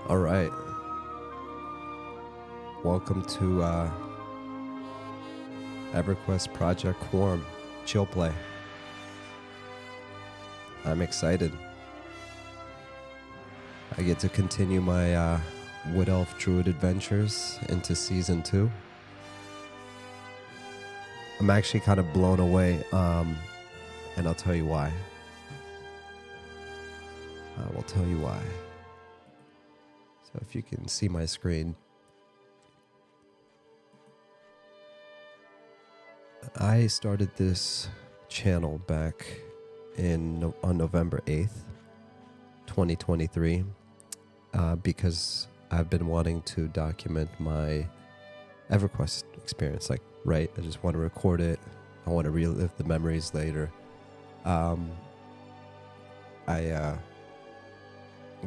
All right. Welcome to EverQuest Project Quarm Chill Play. I'm excited. I get to continue my Wood Elf Druid adventures into Season 2. I'm actually kind of blown away, and I'll tell you why. I will tell you why. So if you can see my screen. I started this channel back on November 8th, 2023, because I've been wanting to document my EverQuest experience. Like, right, I just want to record it. I want to relive the memories later. I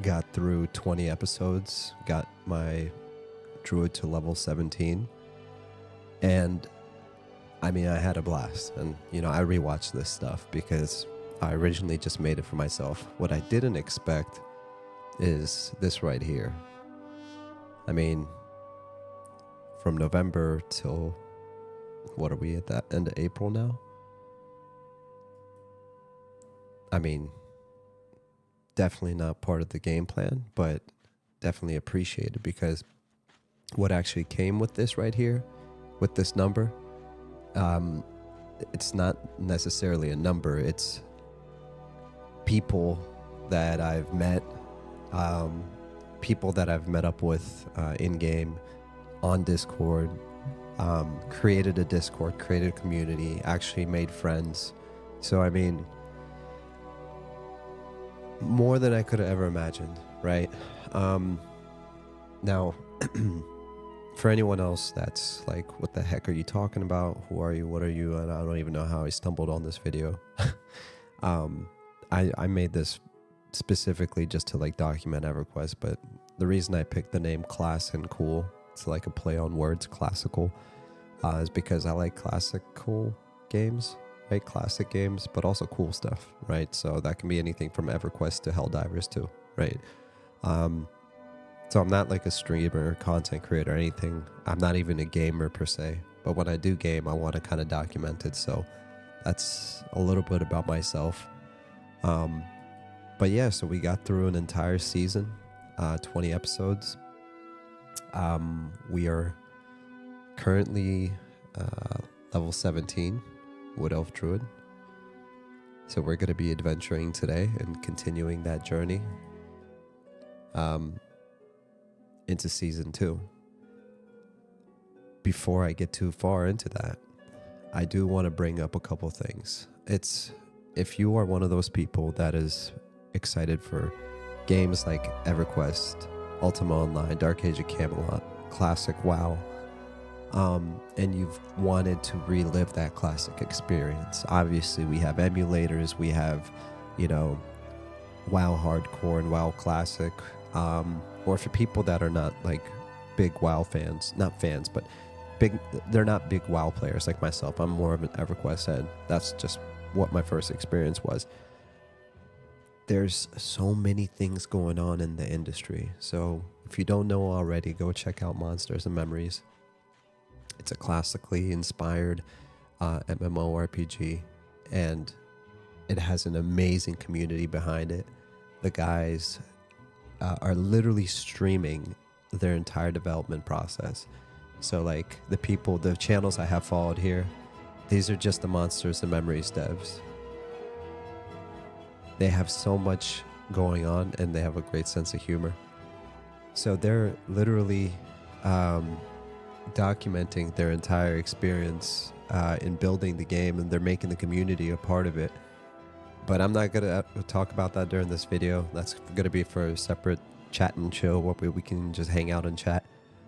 got through 20 episodes, got my Druid to level 17, and I mean, I had a blast. And, you know, I rewatched this stuff because I originally just made it for myself. What I didn't expect is this right here. I mean, from November till, what are we at that end of April now? I mean, definitely not part of the game plan, but definitely appreciated, because what actually came with this right here, with this number, it's not necessarily a number. It's people that I've met, people that I've met up with in-game, on Discord, created a Discord, created a community, actually made friends. So, I mean, more than I could have ever imagined, right? Now, for anyone else that's like, what the heck are you talking about? Who are you? What are you? And I don't even know how I stumbled on this video. I made this specifically just to like document EverQuest, but the reason I picked the name Class&Cool, it's like a play on words, classical, is because I like classical games, right? Classic games, but also cool stuff, right? So that can be anything from EverQuest to Helldivers too, right? So I'm not like a streamer or content creator or anything. I'm not even a gamer per se. But when I do game, I want to kind of document it. So that's a little bit about myself. But yeah, so we got through an entire season, 20 episodes. We are currently level 17, Wood Elf Druid. So we're going to be adventuring today and continuing that journey into Season 2. Before I get too far into that, I do want to bring up a couple things. If you are one of those people that is excited for games like EverQuest, Ultima Online, Dark Age of Camelot, Classic WoW, and you've wanted to relive that classic experience, obviously we have emulators, we have, you know, WoW Hardcore and WoW Classic, or for people that are not like big WoW fans, not fans, but they're not big WoW players like myself. I'm more of an EverQuest head. That's just what my first experience was. There's so many things going on in the industry. So if you don't know already, go check out Monsters and Memories. It's a classically inspired MMORPG, and it has an amazing community behind it. The guys are literally streaming their entire development process. So like the channels I have followed here, these are just the Monsters and Memories devs. They have so much going on, and they have a great sense of humor. So they're literally documenting their entire experience in building the game, and they're making the community a part of it. But I'm not going to talk about that during this video. That's going to be for a separate chat and chill where we can just hang out and chat.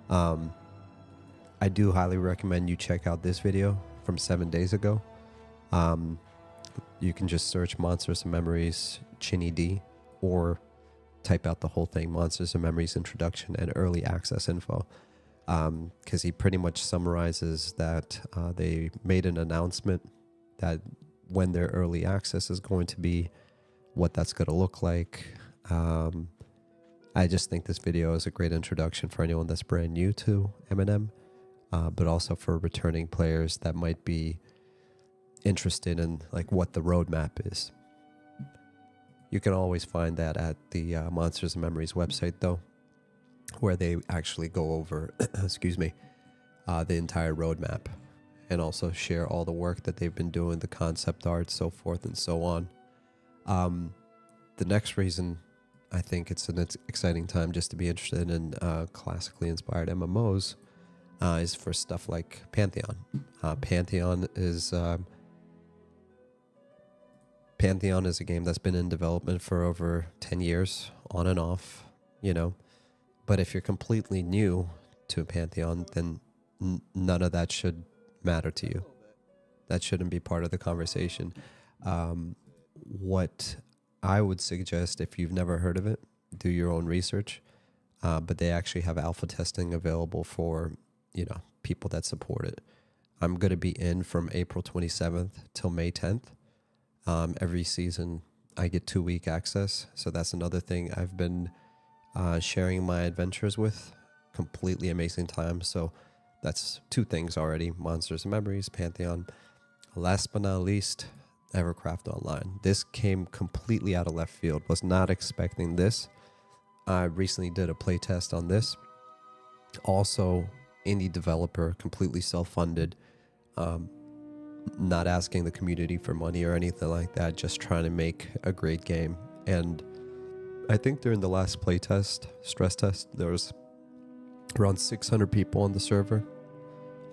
I do highly recommend you check out this video from 7 days ago. You can just search Monsters and Memories Chinny D, or type out the whole thing, Monsters and Memories Introduction and Early Access Info. Because he pretty much summarizes that they made an announcement that when their early access is going to be, what that's going to look like, I just think this video is a great introduction for anyone that's brand new to M&M, but also for returning players that might be interested in like what the roadmap is. You can always find that at the Monsters and Memories website, though, where they actually go over, excuse me, the entire roadmap, and also share all the work that they've been doing, the concept art, so forth and so on. The next reason I think it's an exciting time just to be interested in classically inspired MMOs is for stuff like Pantheon. Pantheon is a game that's been in development for over 10 years, on and off, you know. But if you're completely new to Pantheon, then none of that should matter to you. That shouldn't be part of the conversation. What I would suggest, if you've never heard of it, do your own research. But they actually have alpha testing available for, you know, people that support it. I'm going to be in from April 27th till May 10th. Every season I get 2-week access. So that's another thing I've been sharing my adventures with. Completely amazing time. So that's 2 things already: Monsters and Memories, Pantheon. Last but not least, EverQuest Online. This came completely out of left field. Was not expecting this. I recently did a playtest on this. Also, indie developer, completely self-funded. Not asking the community for money or anything like that. Just trying to make a great game. And I think during the last playtest, stress test, there was around 600 people on the server.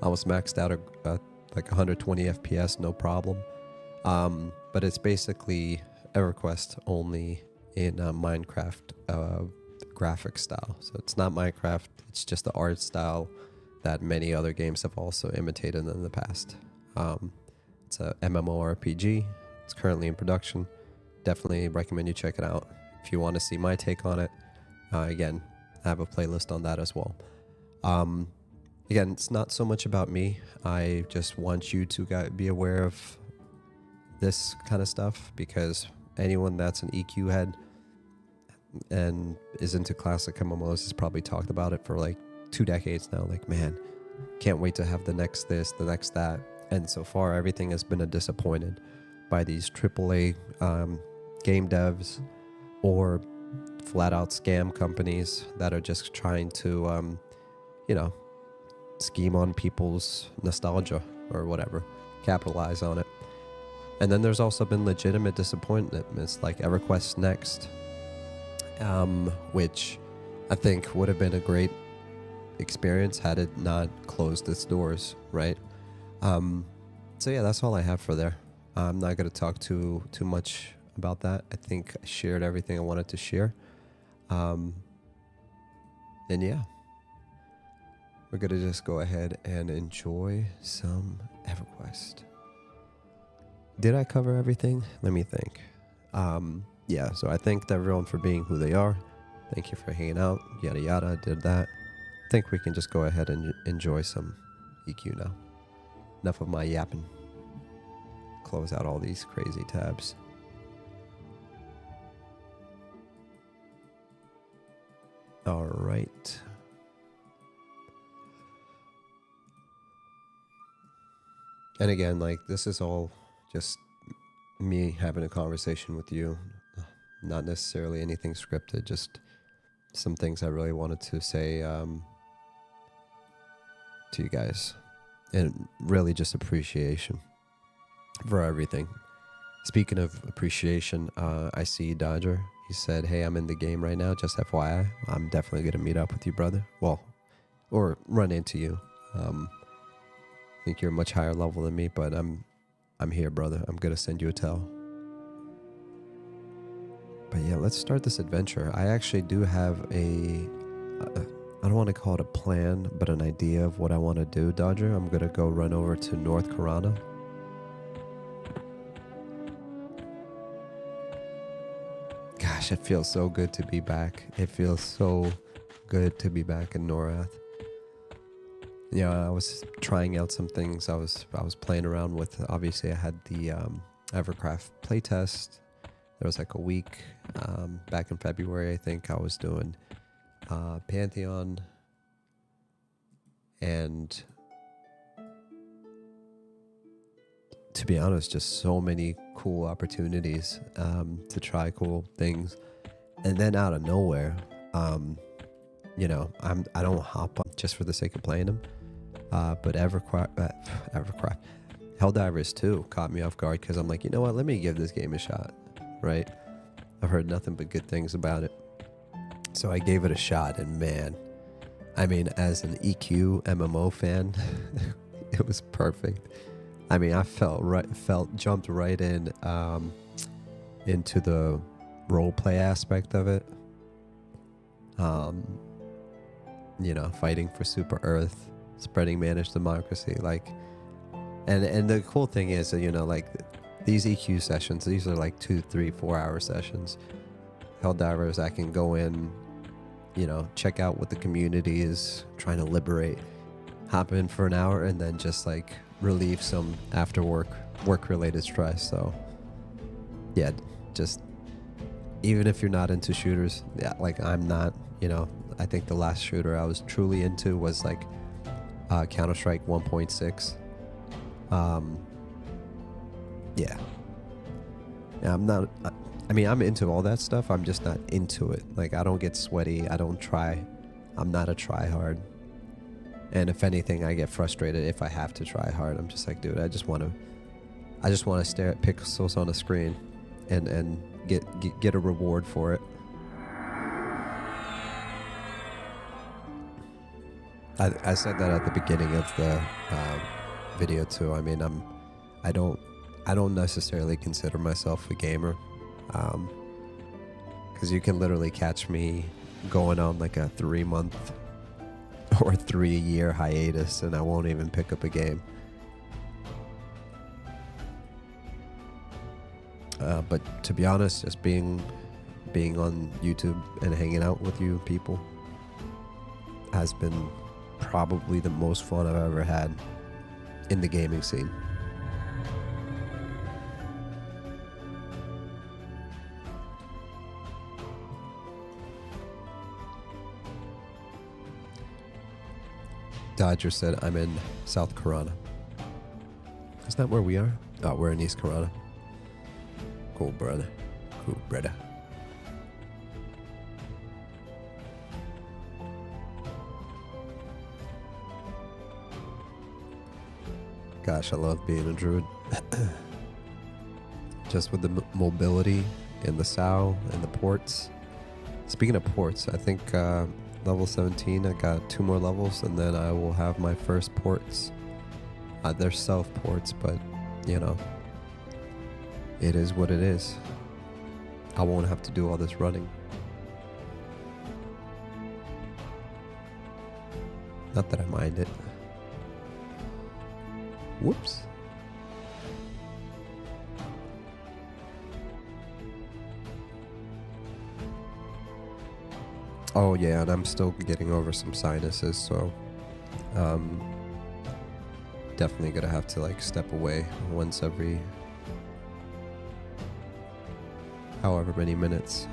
I was maxed out at like 120 FPS, no problem. But it's basically EverQuest only in Minecraft graphic style. So it's not Minecraft, it's just the art style that many other games have also imitated in the past. It's a MMORPG. It's currently in production. Definitely recommend you check it out. If you want to see my take on it, again, I have a playlist on that as well. Again, it's not so much about me. I just want you to be aware of this kind of stuff, because anyone that's an EQ head and is into classic MMOs has probably talked about it for like 2 decades now. Like, man, can't wait to have the next this, the next that. And so far, everything has been disappointed by these AAA game devs or flat out scam companies that are just trying to, you know, scheme on people's nostalgia or whatever, capitalize on it. And then there's also been legitimate disappointments like EverQuest Next, which I think would have been a great experience had it not closed its doors, right? So yeah, that's all I have for there. I'm not going to talk too much about that. I think I shared everything I wanted to share. And yeah, we're going to just go ahead and enjoy some EverQuest. Did I cover everything? Let me think. Yeah, so I thanked everyone for being who they are. Thank you for hanging out, yada yada, did that. I think we can just go ahead and enjoy some EQ now. Enough of my yapping. Close out all these crazy tabs. All right. And again, like, this is all just me having a conversation with you. Not necessarily anything scripted, just some things I really wanted to say to you guys. And really just appreciation for everything. Speaking of appreciation, I see Dodger. He said, hey, I'm in the game right now, just FYI. I'm definitely going to meet up with you, brother. Well, or run into you. I think you're a much higher level than me, but I'm here, brother. I'm going to send you a tell. But yeah, let's start this adventure. I actually do have I don't want to call it a plan, but an idea of what I want to do, Dodger. I'm going to go run over to North Karana. Gosh, it feels so good to be back. It feels so good to be back in Norrath. Yeah, I was trying out some things. I was playing around with. Obviously, I had the EverQuest playtest There was like a week back in February, I think I was doing Pantheon and, to be honest, just so many cool opportunities to try cool things. And then out of nowhere, you know, I don't hop on just for the sake of playing them. But EverQuest, Helldivers 2 caught me off guard because I'm like, you know what? Let me give this game a shot, right? I've heard nothing but good things about it. So I gave it a shot, and man, I mean, as an EQ MMO fan, it was perfect. I mean, I jumped right in into the role play aspect of it. You know, fighting for Super Earth, spreading managed democracy, like, and the cool thing is that, you know, like these EQ sessions, these are like 2, 3, 4 hour sessions. Helldivers, I can go in, you know, check out what the community is trying to liberate, hop in for an hour, and then just like relieve some after work related stress. So yeah, just even if you're not into shooters, yeah, like I'm not, you know, I think the last shooter I was truly into was like Counter-Strike 1.6. Yeah, I'm not, I mean, I'm into all that stuff. I'm just not into it. Like, I don't get sweaty. I don't try. I'm not a try hard. And if anything, I get frustrated if I have to try hard. I'm just like, dude, I just want to stare at pixels on a screen and get a reward for it. I said that at the beginning of the video too. I mean, I don't necessarily consider myself a gamer, because you can literally catch me going on like a 3-month or 3-year hiatus, and I won't even pick up a game. But to be honest, just being on YouTube and hanging out with you people has been probably the most fun I've ever had in the gaming scene. Dodger said, I'm in South Corona. Is that where we are? Oh, we're in East Corona. Cool, brother. Cool, brother. Gosh, I love being a Druid. Just with the mobility and the SAO and the ports. Speaking of ports, I think level 17, I got 2 more levels, and then I will have my first ports. They're self ports, but you know, it is what it is. I won't have to do all this running. Not that I mind it. Whoops. Oh yeah, and I'm still getting over some sinuses, so definitely gonna have to like step away once every however many minutes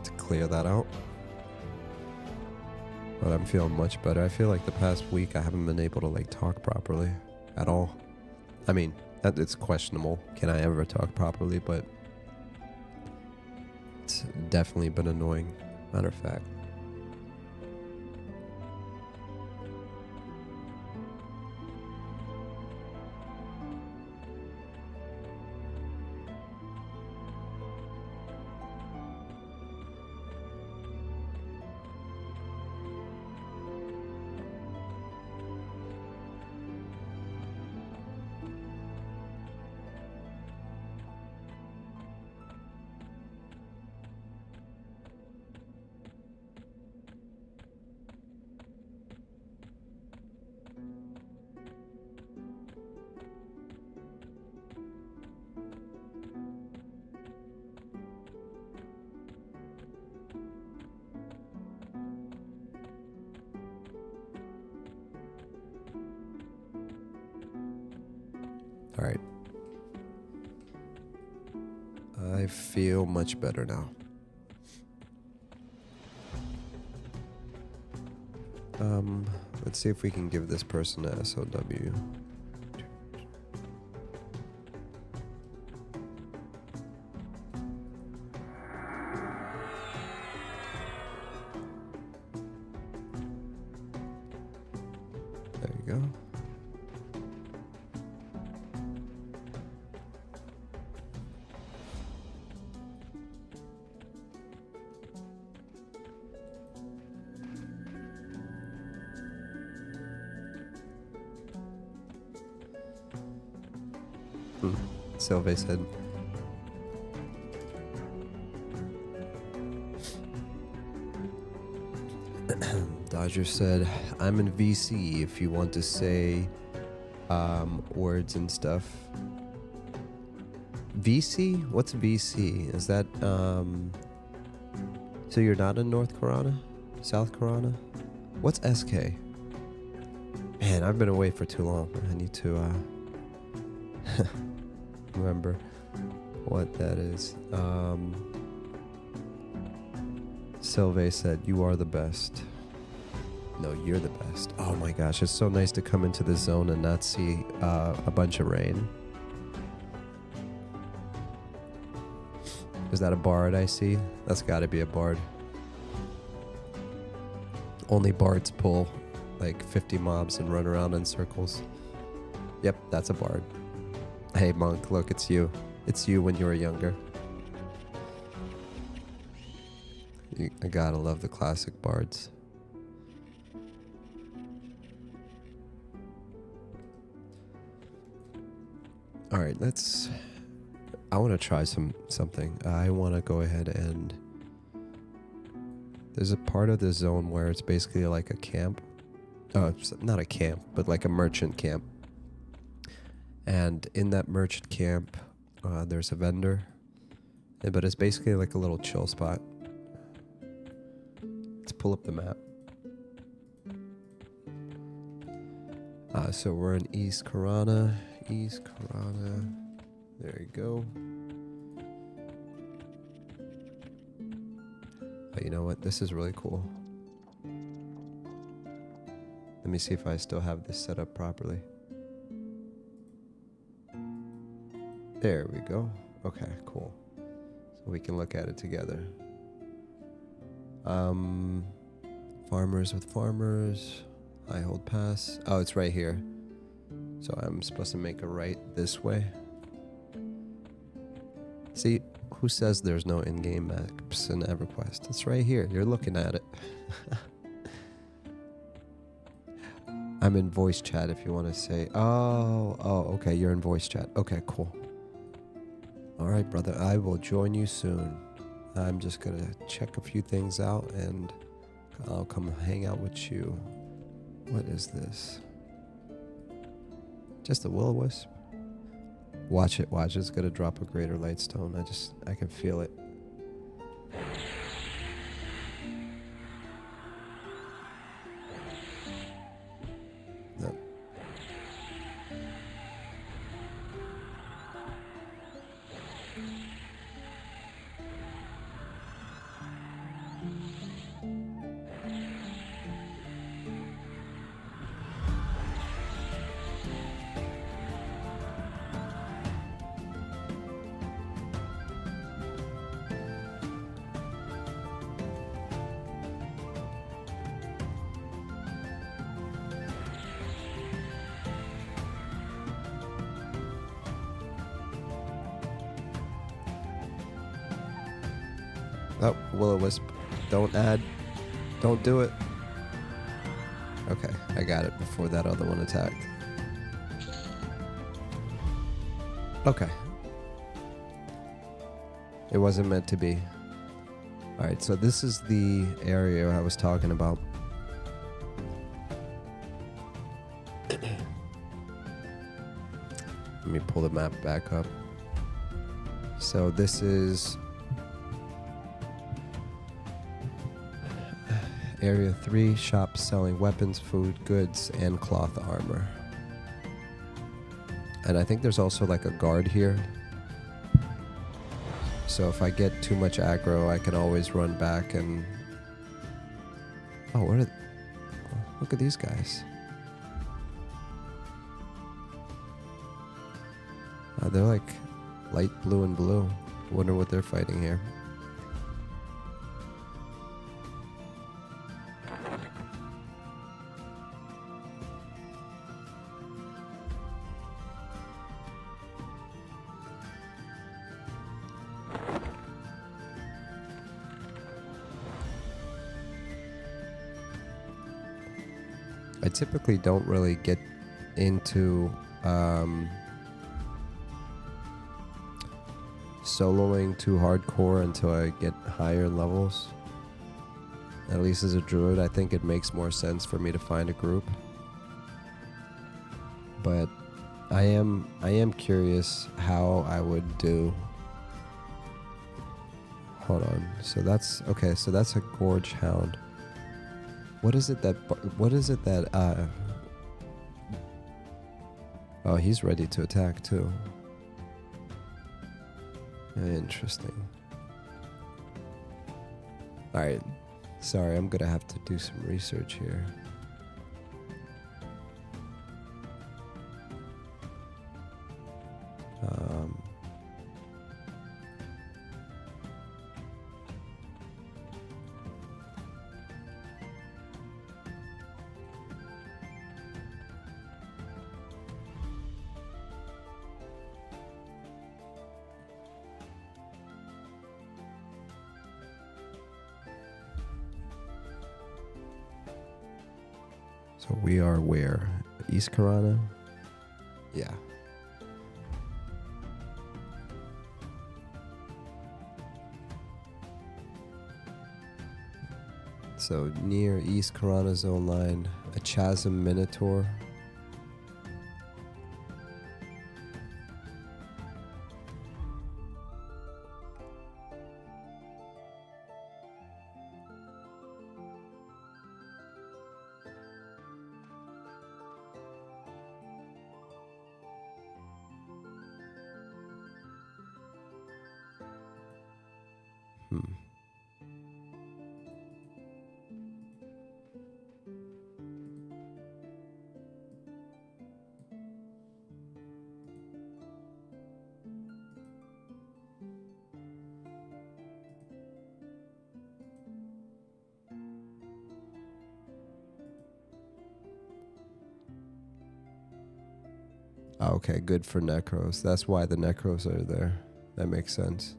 to clear that out. But I'm feeling much better. I feel like the past week I haven't been able to like talk properly at all. I mean, it's questionable. Can I ever talk properly? But it's definitely been annoying, matter of fact. All right. I feel much better now. Let's see if we can give this person a SOW. There you go. Sylvie said. Dodger said, I'm in VC if you want to say words and stuff. VC? What's VC? Is that so you're not in North Carolina? South Carolina? What's SK? Man, I've been away for too long. I need to remember what that is. Sylvie said, you are the best. No, you're the best. Oh my gosh, it's so nice to come into the zone and not see a bunch of rain. Is that a bard I see? That's gotta be a bard. Only bards pull like 50 mobs and run around in circles. Yep, that's a bard. Hey Monk, look, it's you. It's you when you were younger. I gotta love the classic bards. All right, I want to try something. I want to go ahead and there's a part of the zone where it's basically like a camp. Oh, it's not a camp, but like a merchant camp. And in that merchant camp, there's a vendor, but it's basically like a little chill spot. Let's pull up the map. So we're in East Corona. East Corona. There you go. Oh, you know what? This is really cool. Let me see if I still have this set up properly. There we go. Okay, cool. So we can look at it together. Farmers with farmers. High hold pass. Oh, it's right here. So I'm supposed to make a right this way. See, who says there's no in-game maps in EverQuest? It's right here. You're looking at it. I'm in voice chat if you want to say. Oh, okay. You're in voice chat. Okay, cool. All right, brother. I will join you soon. I'm just going to check a few things out and I'll come hang out with you. What is this? Just a will-o-wisp? Watch it, watch it. It's gonna drop a greater lightstone. I can feel it. No. Oh, will-o-wisp. Don't add. Don't do it. Okay, I got it before that other one attacked. Okay. It wasn't meant to be. Alright, so this is the area I was talking about. Let me pull the map back up. So this is Area 3, shops selling weapons, food, goods, and cloth armor. And I think there's also like a guard here. So if I get too much aggro, I can always run back and... Oh, what are... Look at these guys. They're like light blue and blue. Wonder what they're fighting here. I typically don't really get into soloing too hardcore until I get higher levels. At least as a druid, I think it makes more sense for me to find a group. But I am curious how I would do. Hold on. So that's okay. So that's a gorge hound. What is it that? Oh, he's ready to attack too. Interesting. All right. Sorry, I'm gonna have to do some research here. So we are where? East Karana? Yeah. So near East Karana zone line, a Chasm Minotaur. Okay, good for Necros. That's why the Necros are there. That makes sense.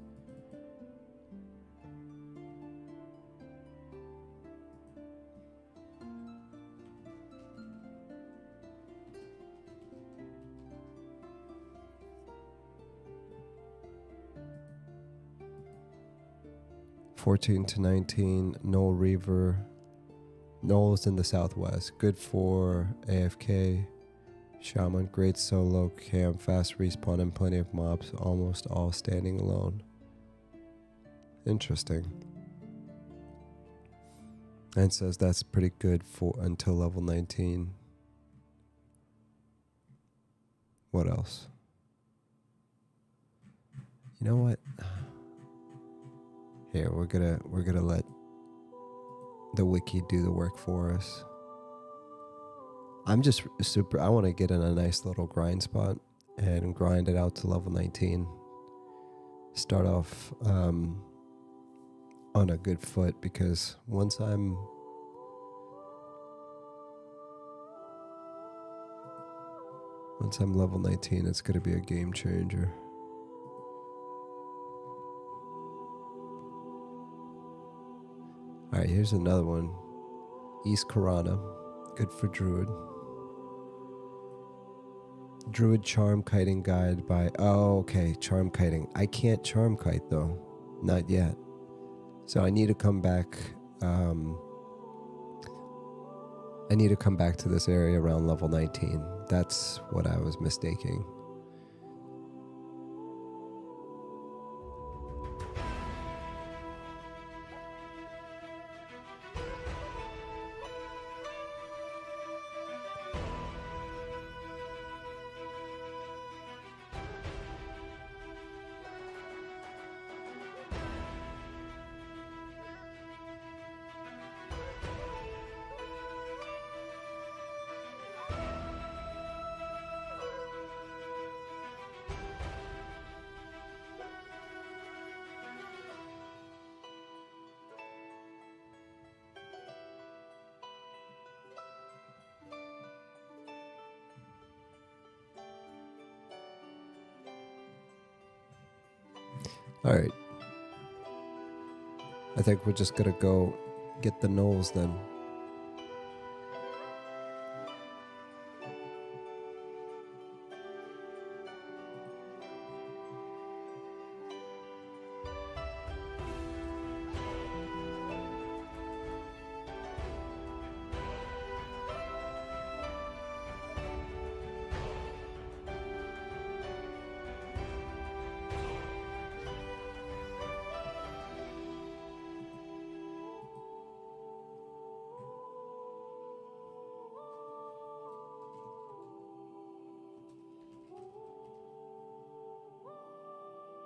(14 to 19). Null Reaver. Null is in the southwest. Good for AFK. Shaman, great solo, cam, fast respawn, and plenty of mobs, almost all standing alone. Interesting. And says that's pretty good for until level 19. What else? You know what? Here, we're gonna let the wiki do the work for us. I'm just I want to get in a nice little grind spot and grind it out to level 19. Start off on a good foot, because once I'm level 19, it's going to be a game changer. All right, here's another one. East Karana, good for Druid. Druid charm kiting guide by... Oh, okay, charm kiting. I can't charm kite, though. Not yet. So I need to come back... I need to come back to this area around level 19. That's what I was mistaking. Alright. I think we're just gonna go get the knolls then.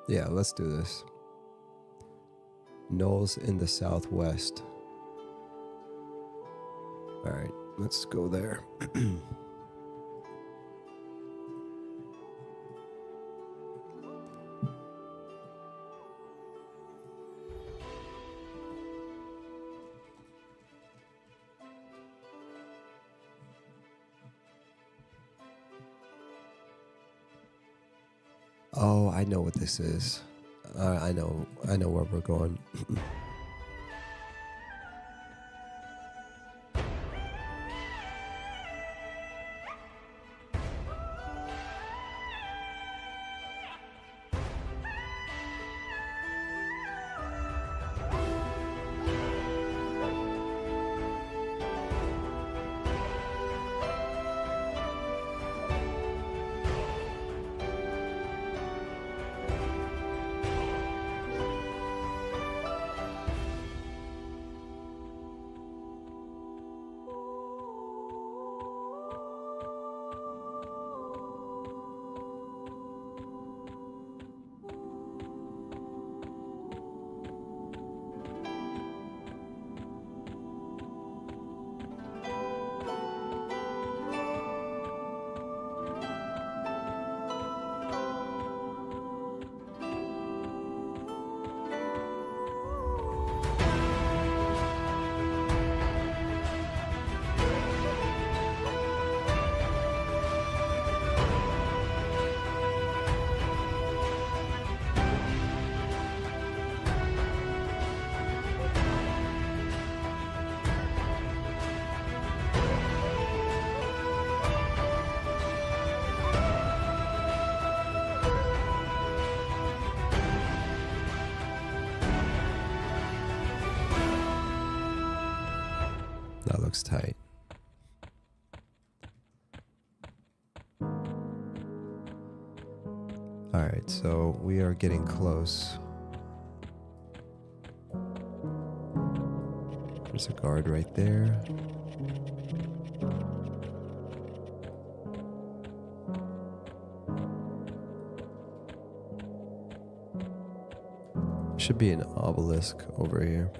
Yeah, let's do this. Knolls in the southwest. Alright, let's go there. Oh, I know what this is. I know where we're going. That looks tight. Alright, so we are getting close. There's a guard right there. Should be an obelisk over here.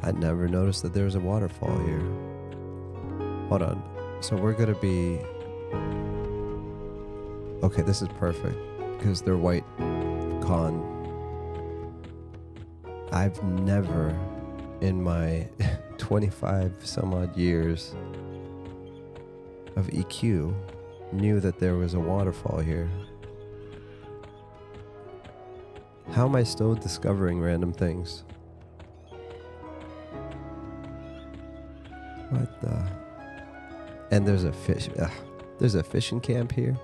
I never noticed that there's a waterfall here. Hold on. So we're gonna be... Okay, this is perfect. Because they're white con. I've never, in my 25 some odd years of EQ, knew that there was a waterfall here. How am I still discovering random things? What the? And there's a fish. There's a fishing camp here.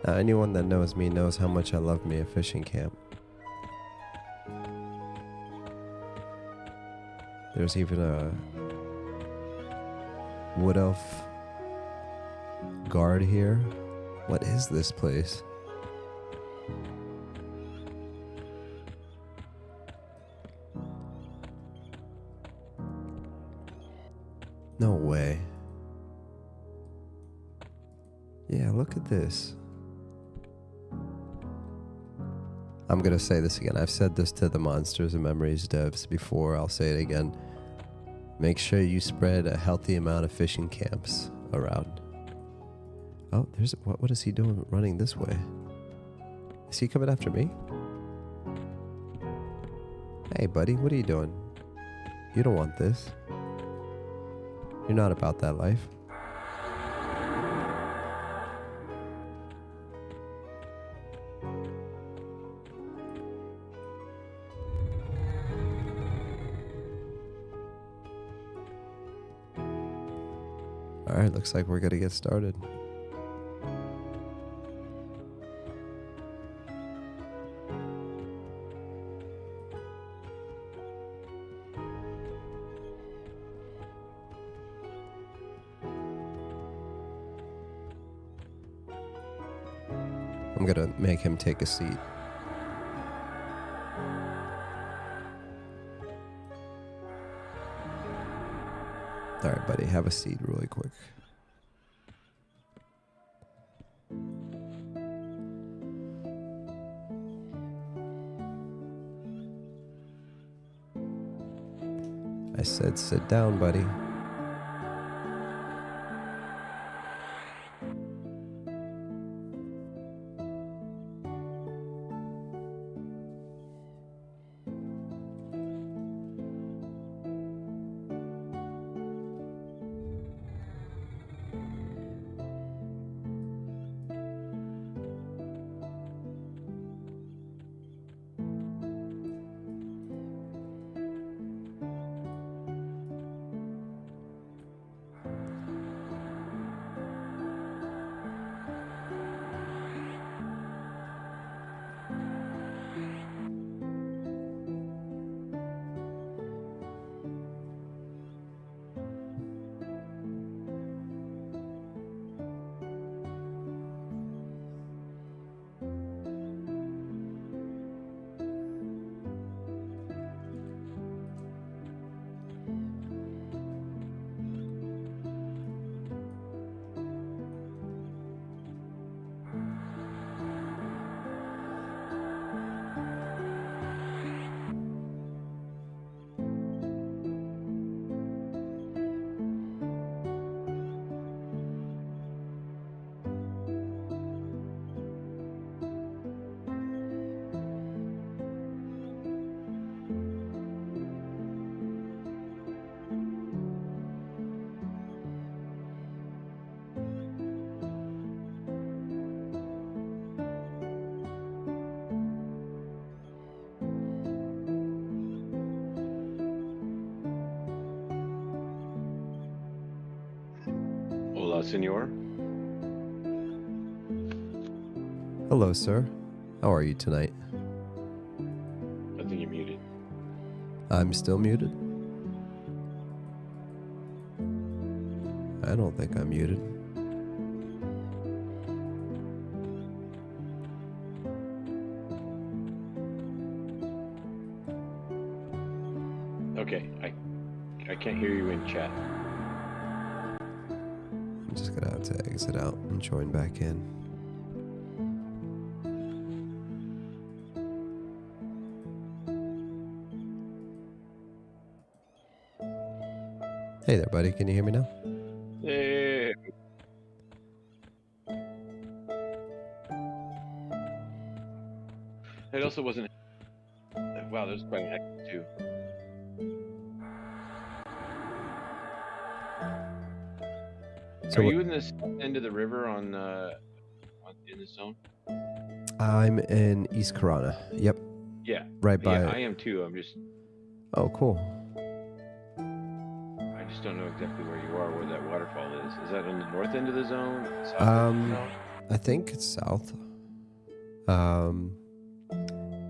Now, anyone that knows me knows how much I love me a fishing camp. There's even a wood elf guard here. What is this place? No way. Yeah, look at this. I'm going to say this again. I've said this to the Monsters and Memories devs before. I'll say it again. Make sure you spread a healthy amount of fishing camps around. Oh, there's what is he doing running this way? Is he coming after me? Hey, buddy, what are you doing? You don't want this. You're not about that life. Alright, looks like we're gonna get started. I'm gonna make him take a seat. Alright, buddy, have a seat really quick. I said sit down, buddy. Hola, senor. Hello, sir. How are you tonight? I think you're muted. I'm still muted? I don't think I'm muted. Okay, I can't hear you in chat. I'm just gonna have to exit out and join back in. Hey there, buddy. Can you hear me now? Hey. It also wasn't. Wow, there's quite an echo too. So Are you in this end of the river in the zone? I'm in East Corona. Yep. Yeah. Right by. Yeah, I am too. I'm just. Oh, cool. I just don't know exactly where you are, where that waterfall is. Is that on the north end of the zone? South end of the zone? I think it's south.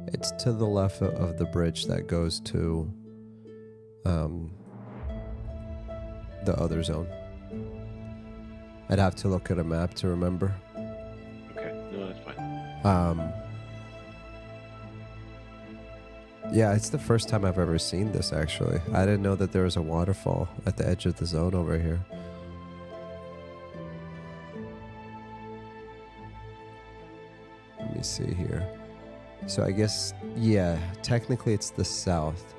It's to the left of the bridge that goes to the other zone. I'd have to look at a map to remember. Okay, no, that's fine. Yeah, it's the first time I've ever seen this, actually. I didn't know that there was a waterfall at the edge of the zone over here. Let me see here. So I guess, yeah, technically it's the south.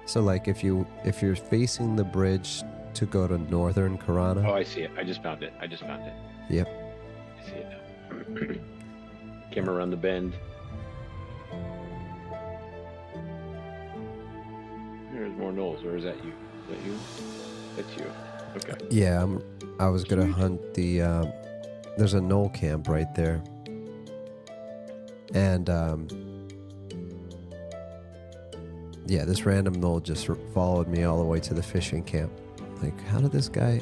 So like if you're facing the bridge to go to northern Karana. Oh, I see it. I just found it. Yep. I see it now. Came around the bend. There's more gnolls. Or is that you? Is that you? That's you. Okay. Yeah, I was gonna hunt the. There's a gnoll camp right there. And yeah, this random gnoll just followed me all the way to the fishing camp. Like, how did this guy...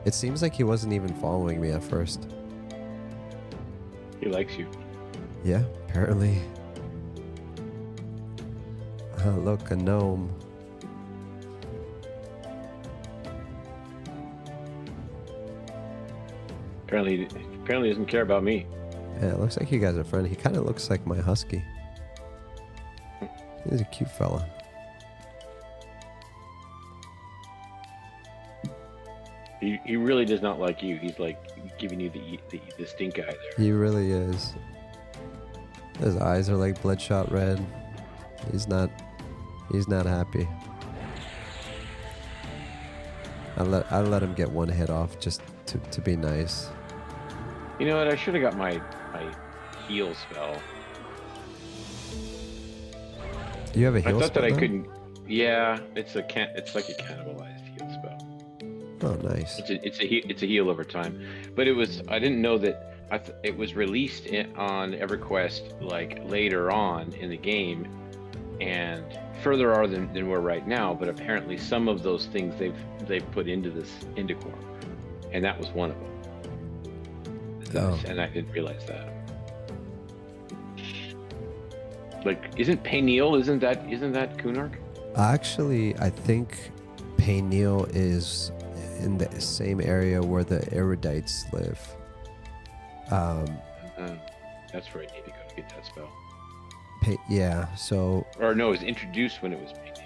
It seems like he wasn't even following me at first. He likes you. Yeah, apparently. Look, a gnome. Apparently he doesn't care about me. Yeah, it looks like you guys are friendly. He kind of looks like my husky. He's a cute fella. He really does not like you. He's like giving you the stink eye there. He really is. His eyes are like bloodshot red. He's not happy. I let him get one hit off just to be nice. You know what? I should have got my heal spell. You have a heal spell? I thought that I now? couldn't. Yeah, it's like a cannibalized heal spell. Oh, nice. It's a heal over time, but I didn't know that it was released on EverQuest like later on in the game, and further on than we're right now. But apparently, some of those things they've put into Quarm, and that was one of them. Oh. And I didn't realize that. Like, isn't PCle? Isn't that Kunark? Actually, I think PCle is in the same area where the erudites live. That's where I need to go to get that spell. Yeah, so... Or no, it was introduced when it was PCle.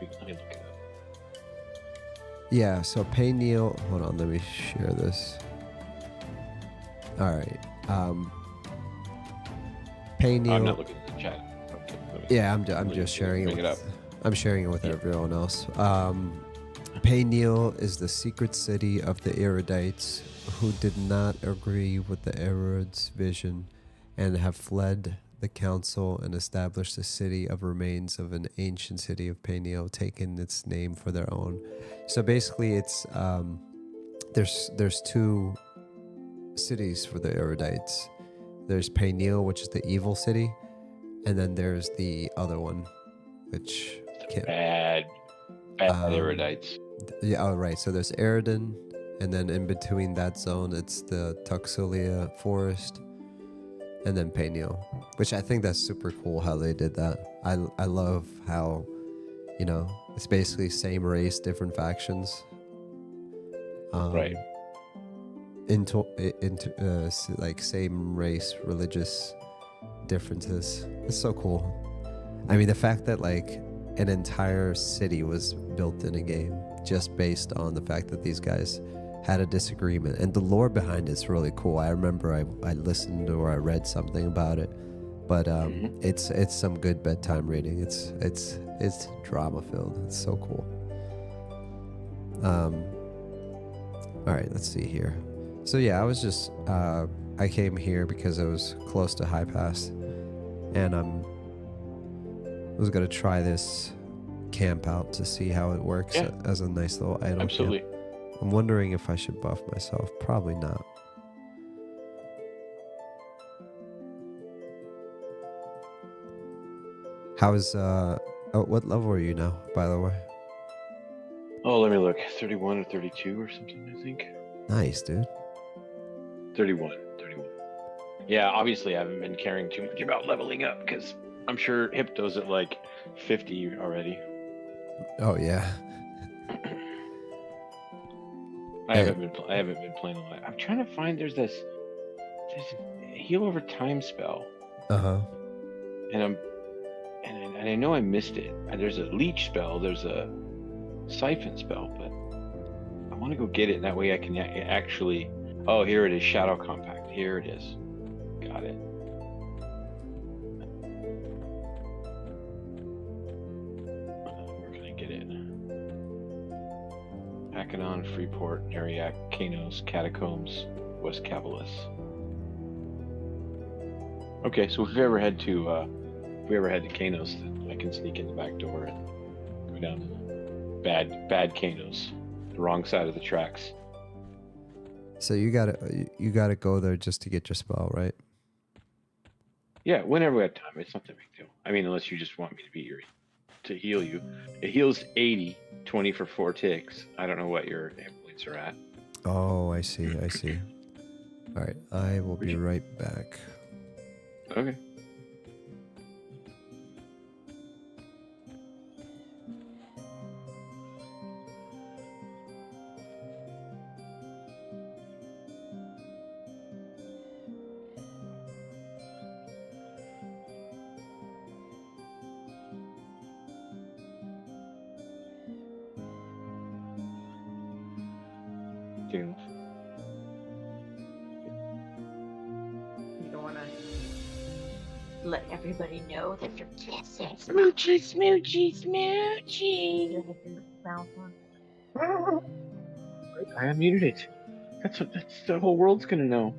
Let me look it up. Yeah, so PCle... Hold on, let me share this. Alright. PCle... I'm not looking at the chat. Okay, yeah, I'm just sharing it. I'm sharing it with everyone else. PCle is the secret city of the erudites who did not agree with the Erud's vision and have fled the council and established a city of remains of an ancient city of PCle, taking its name for their own. So basically, it's there's two cities for the erudites. There's PCle, which is the evil city, and then there's the other one, which bad erudites. Yeah, oh right. So there's Eridan, and then in between that zone, it's the Tuxelia Forest, and then PCle, which I think that's super cool how they did that. I love how, it's basically same race, different factions. Right. Into like same race, religious differences. It's so cool. I mean, the fact that like an entire city was built in a game just based on the fact that these guys had a disagreement, and the lore behind it's really cool. I remember I listened or I read something about it, but it's some good bedtime reading. It's drama filled. It's so cool. All right, let's see here. So yeah, I was just I came here because I was close to High Pass, and I was gonna try this camp out to see how it works as a nice little idle Absolutely. camp. I'm wondering if I should buff myself. Probably not. How's what level are you now, by the way? Oh, let me look. 31 or 32 or something, I think. Nice, dude. 31. Yeah, obviously I haven't been caring too much about leveling up because I'm sure Hypto's at like 50 already. Oh yeah. I haven't been playing a lot. I'm trying to find. There's a heal over time spell, Uh-huh. and I know I missed it. There's a leech spell. There's a siphon spell, but I want to go get it. And that way I can actually. Oh, here it is. Shadow compact. Here it is. Got it. Where can I get it? Akadon, Freeport, Nariak, Kanos, Catacombs, West Cavalis. Okay, so if we ever head to Kanos, then I can sneak in the back door and go down to the bad Kanos, the wrong side of the tracks. So you gotta go there just to get your spell, right? Yeah, whenever we have time. It's not that big deal. I mean, unless you just want me to heal you. It heals 80, 20 for 4 ticks. I don't know what your hit points are at. Oh, I see. All right, I will be right back. Okay. You don't want to let everybody know that you're kissing. Smoochy, smoochy, smoochy. I unmuted it. That's the whole world's gonna know.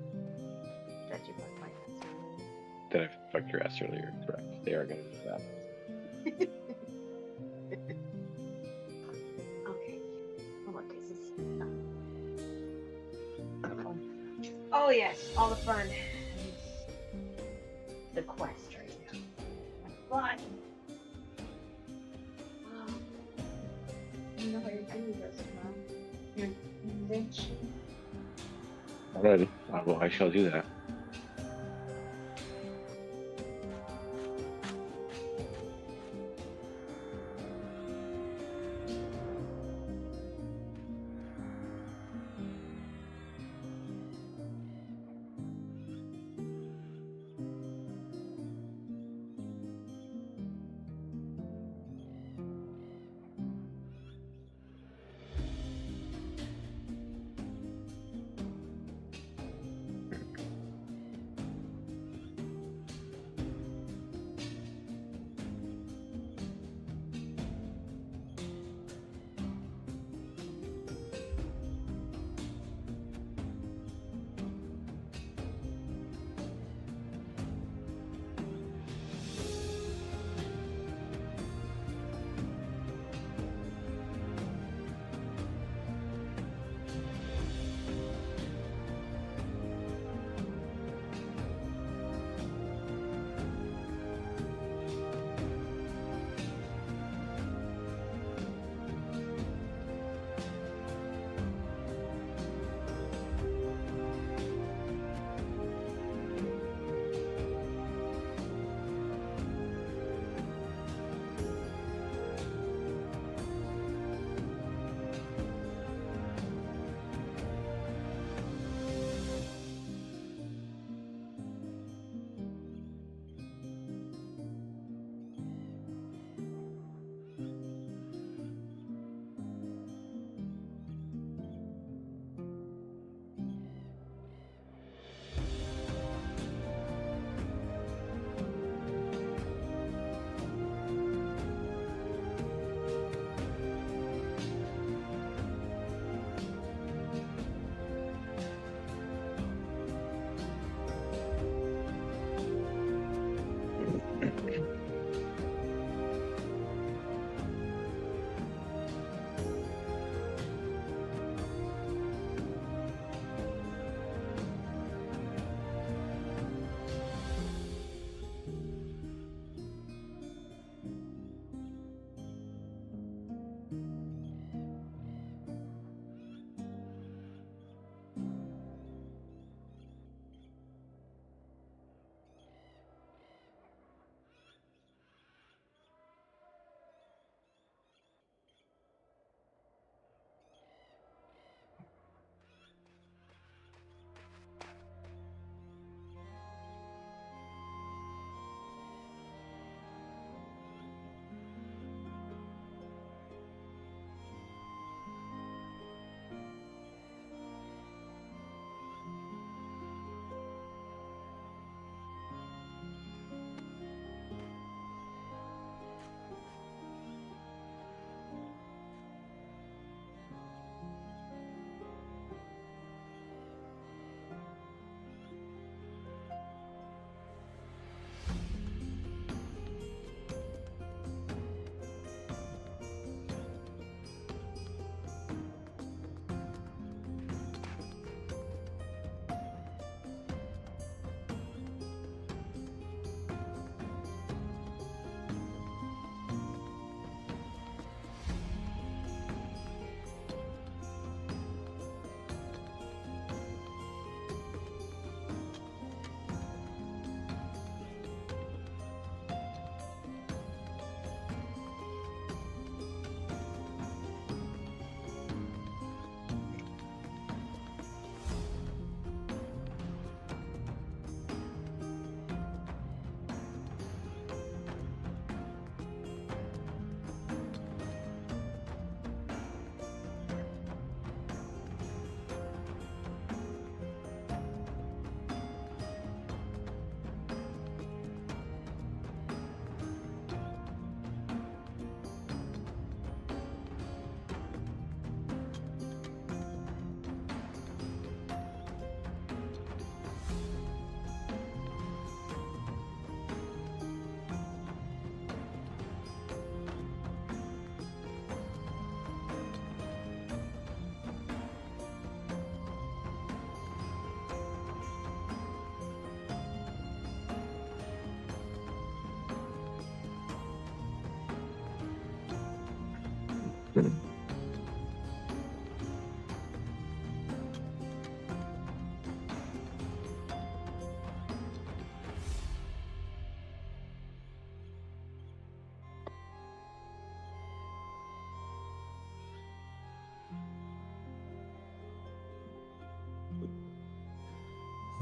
That you fucked my ass. That I fucked your ass earlier. Correct. They are gonna do that. Okay. What is this? Oh yes, all the fun. The quest right now. Fun. You know how you do this, man. Your invention. Alrighty. Well, I shall do that.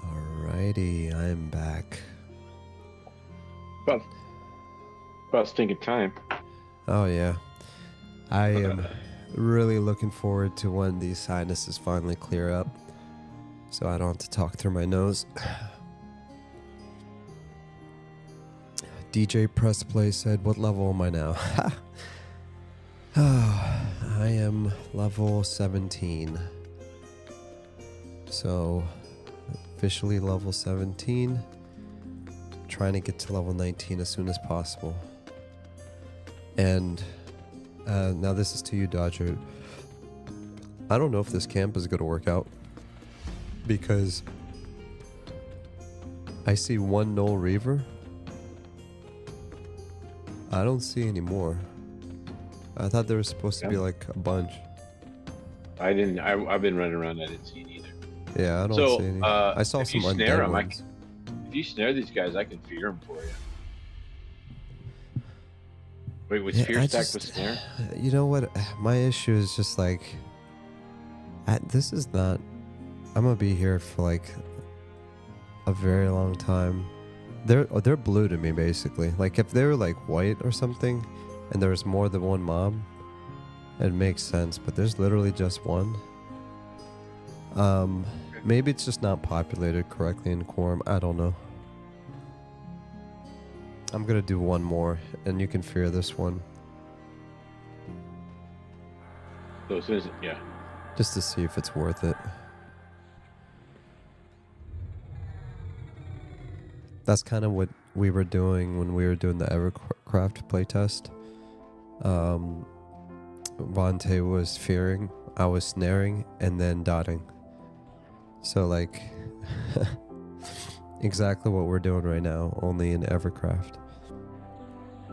Alrighty, I'm back. About stinking time. Oh yeah, I am really looking forward to when these sinuses finally clear up, so I don't have to talk through my nose. DJ Press Play said, "What level am I now?" I am level 17. So, officially level 17. Trying to get to level 19 as soon as possible. And now this is to you, Dodger. I don't know if this camp is going to work out, because I see one Null Reaver. I don't see any more. I thought there was supposed to be like a bunch. I didn't. I've been running around. I didn't see it either. Yeah, I don't see any. I saw some undead ones. If you snare these guys, I can fear them for you. Wait, was Yeah, fear stacked with snare? You know what? My issue is just like, this is not. I'm gonna be here for like a very long time. They're blue to me basically. Like if they were like white or something, and there's more than one mob, it makes sense. But there's literally just one. Maybe it's just not populated correctly in Quarm. I don't know. I'm gonna do one more, and you can fear this one. So as soon as yeah. Just to see if it's worth it. That's kind of what we were doing when we were doing the EverQuest playtest. Vontae was fearing, I was snaring, and then dotting. So like, exactly what we're doing right now, only in EverQuest.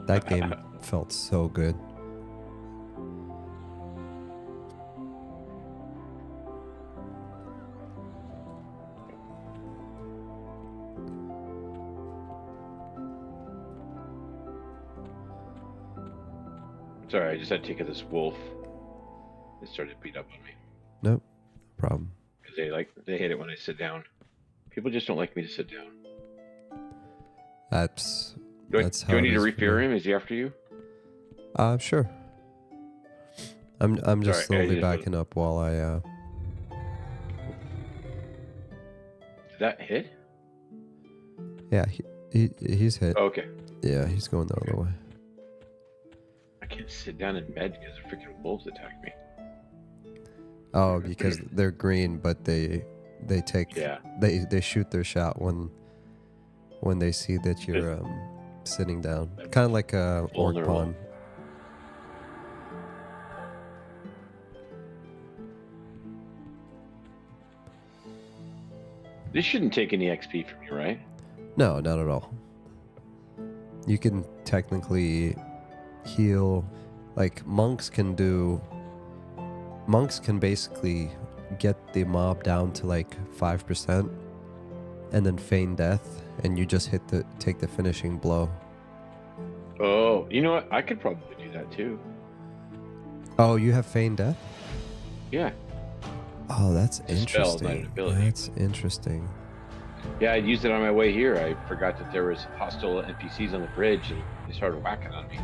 That game felt so good. Sorry, I just had to take this wolf. It started to beat up on me. Nope, no problem. Because they hate it when I sit down. People just don't like me to sit down. That's Do I how need it to is for re-fear me. him? Is he after you? Sure. I'm just Sorry, slowly backing up while I Did that hit? Yeah, he's hit. Oh, okay. Yeah, he's going the other way. I can't sit down in bed because the freaking wolves attack me. Oh, because they're green, but they take they shoot their shot when they see that you're sitting down. Kind of like a orc pawn. This shouldn't take any XP from you, right? No, not at all. You can technically heal, like monks can basically get the mob down to like 5% and then feign death, and you just take the finishing blow. Oh, you know what? I could probably do that too. Oh, you have feign death? Yeah. Oh, that's It's a spell, not an interesting. ability. That's interesting. Yeah, I used it on my way here. I forgot that there was hostile NPCs on the bridge, and they started whacking on me.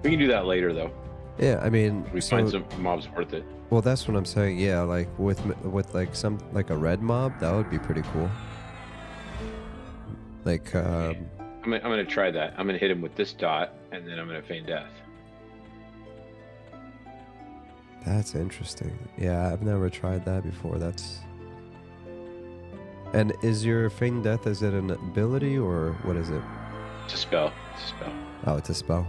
We can do that later, though. Yeah, I mean, If we find some mobs worth it. well, that's what I'm saying. Yeah, like with like like a red mob, that would be pretty cool. Like, I'm gonna try that. I'm gonna hit him with this dot, and then I'm gonna feign death. that's interesting. Yeah, I've never tried that before. And is your feign death, is it an ability or what is it? It's a spell. It's a spell. Oh, it's a spell.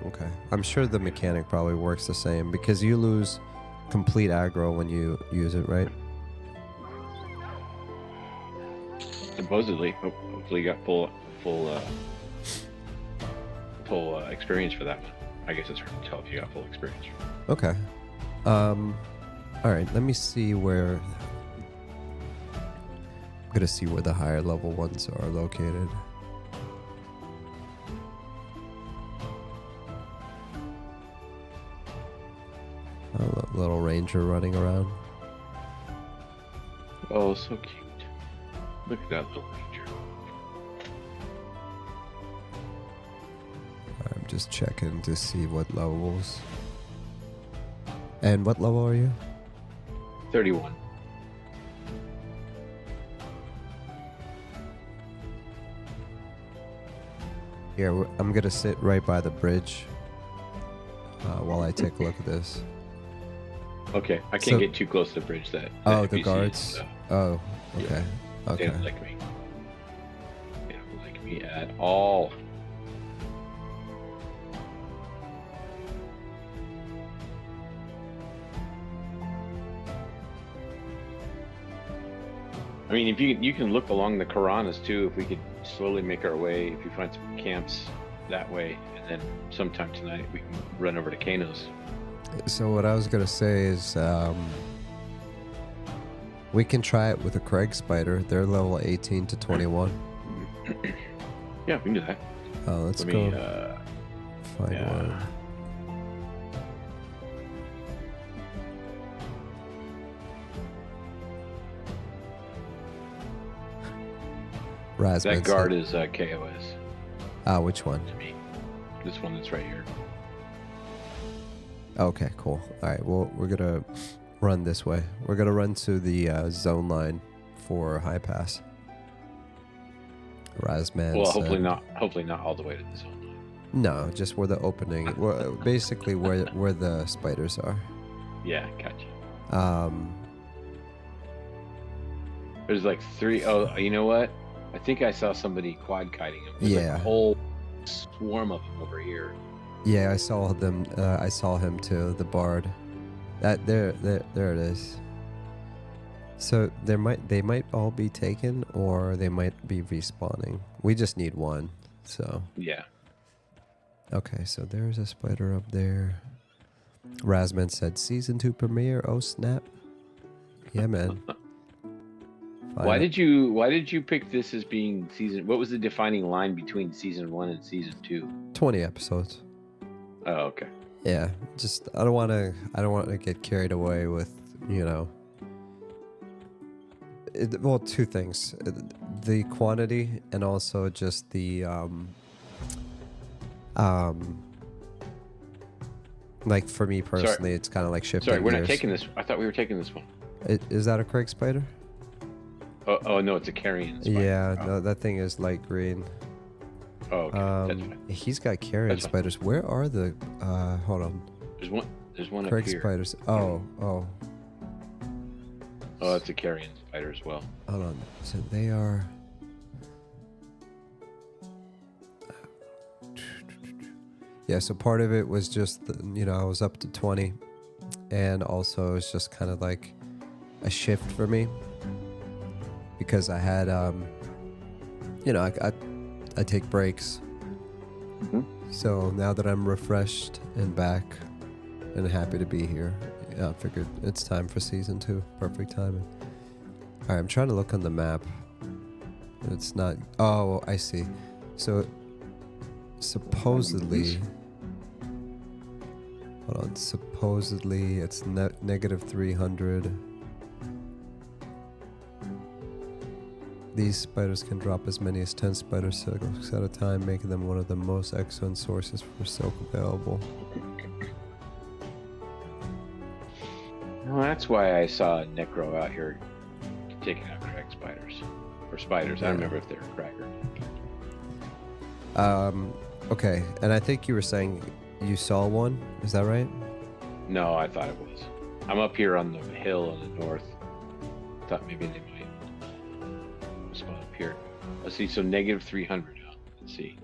Okay. I'm sure the mechanic probably works the same because you lose complete aggro when you use it, right? Supposedly, hopefully you got full experience for that one. I guess it's hard to tell if you got full experience. Okay. All right. Let me see where. I'm gonna see where the higher level ones are located. A little ranger running around. Oh, so cute. Look at that little ranger. I'm just checking to see what levels. And what level are you? 31. Here, I'm gonna sit right by the bridge while I take a look at this. Okay, I can't get too close to the bridge. That Oh, the NPCs, guards. so Oh, okay. they Okay. don't like me. They don't like me at all. I mean, if you can look along the Karanas too. If we could slowly make our way, if you find some camps that way, and then sometime tonight we can run over to Kano's. So what I was gonna say is, we can try it with a Craig spider. They're level 18 to 21. Yeah, we can do that. Let's Let go me, find yeah. one. That guard is KOS which one? to me. This one that's right here. Okay, cool. All right, well, we're gonna run this way. We're gonna run to the zone line for high pass. Razman. Well, said, hopefully not all the way to the zone line. No, just where the opening. Basically, where the spiders are. Yeah, gotcha. There's like 3. Oh, you know what? I think I saw somebody quad kiting him. There's like Yeah. a whole swarm of them over here. Yeah, I saw them. I saw him too. The bard. That there it is. So they might all be taken, or they might be respawning. We just need one. So Yeah. okay, so there's a spider up there. Razman said season 2 premiere. Oh snap! Yeah, man. Why did you pick this as being season? What was the defining line between season 1 and season 2? 20 episodes? Oh, okay. Yeah, just I don't want to get carried away with, you know. Well, two things: the quantity and also just the like for me personally, it's kind of like shifting. Sorry, we're not gears. taking this. I thought we were taking this one. Is that a Craig spider? Oh no, it's a carrion spider. Yeah, Oh. no, that thing is light green. Oh, okay. That's fine. He's got carrion That's fine. spiders. Where are the? Hold on. There's one Craig up here. spiders. Oh. Oh, it's a carrion spider as well. Hold on. So they are. Yeah. So part of it was just, I was up to 20, and also it's just kind of like a shift for me because I had, I take breaks. Mm-hmm. So now that I'm refreshed and back and happy to be here, I figured it's time for season 2. Perfect timing. All right, I'm trying to look on the map. It's not. Oh, I see. So supposedly, hold on. Supposedly, it's negative 300. These spiders can drop as many as 10 spider silks at a time, making them one of the most excellent sources for silk available. Well, that's why I saw a Necro out here taking out crack spiders. Or spiders. I don't remember if they were crack or not. Okay, and I think you were saying you saw one. Is that right? No, I thought it was. I'm up here on the hill in the north. Thought maybe they might spawn up here. Let's see. So negative 300. Let's see.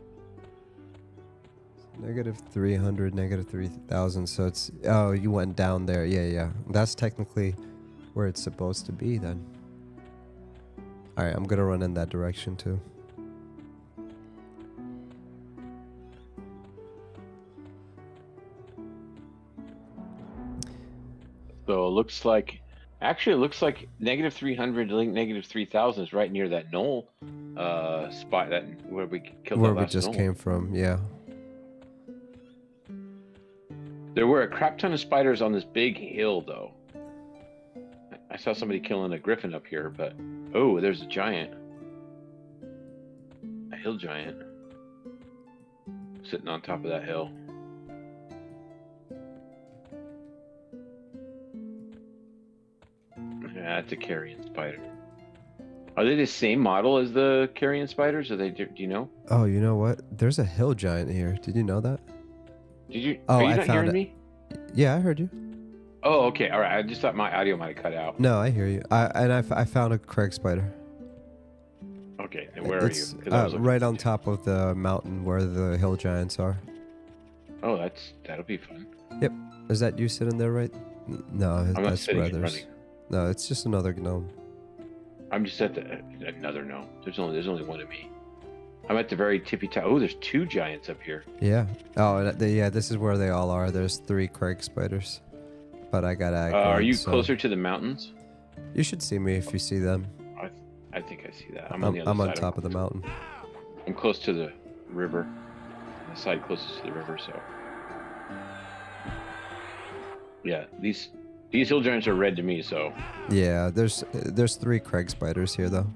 Negative 300, negative 3,000. So it's, oh, you went down there. Yeah. That's technically where it's supposed to be then. All right, I'm going to run in that direction too. So it looks like, actually, it looks like -300 to -3000 is right near that knoll spot that where we killed Where that we last just knoll. came from, yeah. There were a crap ton of spiders on this big hill, though. I saw somebody killing a griffin up here, but oh, there's a giant, a hill giant, sitting on top of that hill. Yeah, that's a carrion spider. Are they the same model as the carrion spiders? Are they? Do you know? Oh, you know what? There's a hill giant here. Did you know that? Did you? Oh, are you I not found hearing it. me? Yeah, I heard you. Oh, okay. All right. I just thought my audio might have cut out. No, I hear you. I found a Craig spider. Okay. And where It's are you? 'Cause I was looking right for on two. top of the mountain where the hill giants are. Oh, that'll be fun. Is that you sitting there, right? No, I'm not that's sitting and Weathers. running. No, it's just another gnome. I'm just at another no. There's only one of me. I'm at the very tippy top. Oh, there's two giants up here. Yeah. Oh, and yeah, this is where they all are. There's 3 Craig spiders. But I got aggroed, Are you so closer to the mountains? You should see me if you see them. I think I see that. I'm on the other I'm on side top of the mountain. I'm close to the river. The side closest to the river, so. Yeah, these hill giants are red to me, so. Yeah, there's 3 Craig spiders here though.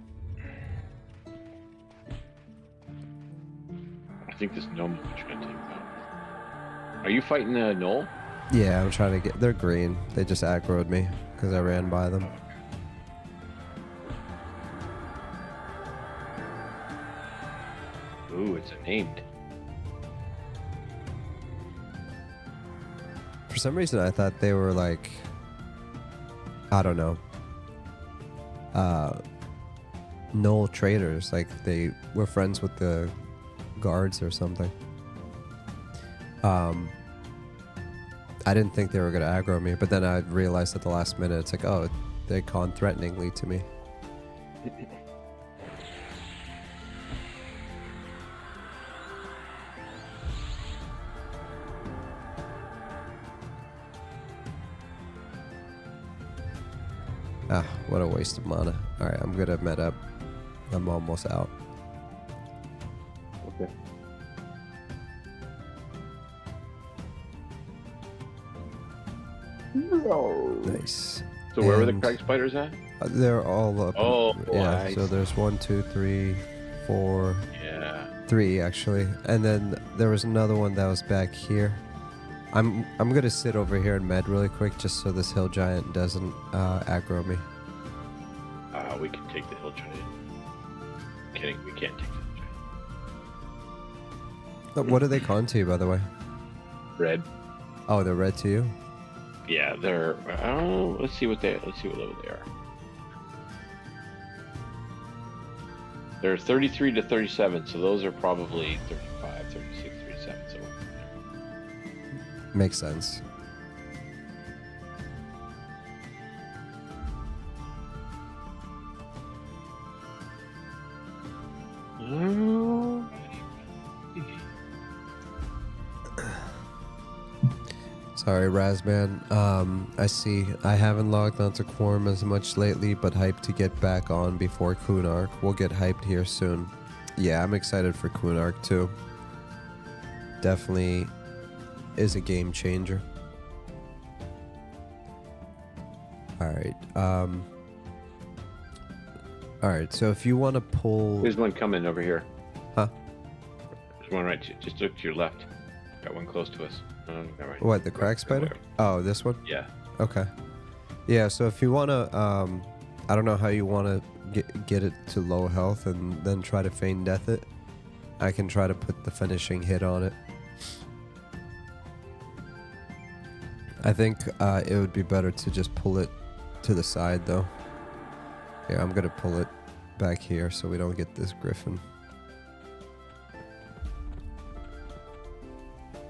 I think this gnome is trying to take them out. Are you fighting the knoll? Yeah, I'm trying to get. They're green. They just aggroed me because I ran by them. Ooh, it's named. For some reason, I thought they were like, I don't know, Knoll traders. Like they were friends with the guards or something. I didn't think they were gonna aggro me, but then I realized at the last minute, it's like, oh, they conned threateningly to me. Ah, what a waste of mana. Alright, I'm gonna med up. I'm almost out. Okay. Nice. So where were the And- crag spiders at? They're all up. Oh, yeah. nice. So there's 1, 2, 3, 4, Yeah. 3 actually, and then there was another one that was back here. I'm gonna sit over here and med really quick just so this hill giant doesn't aggro me. We can take the hill giant. Kidding, we can't take the hill giant. What are they conned to you, by the way? Red. Oh, they're red to you. Yeah, they're. Oh, let's see what level they are. They're 33 to 37, so those are probably 35, 36, 37. So Makes sense. Sorry, Razman. I see. I haven't logged onto Quarm as much lately, but hyped to get back on before Kunark. We'll get hyped here soon. Yeah, I'm excited for Kunark too. Definitely is a game changer. Alright. Alright, so if you want to pull... there's one coming over here. Huh? There's one just look to your left. Got one close to us. Not right. What, the crack spider? Oh, this one? Yeah. Okay. Yeah, so if you want to, I don't know how you want to get it to low health and then try to feign death it. I can try to put the finishing hit on it. I think it would be better to just pull it to the side though. Yeah, I'm going to pull it back here so we don't get this griffin.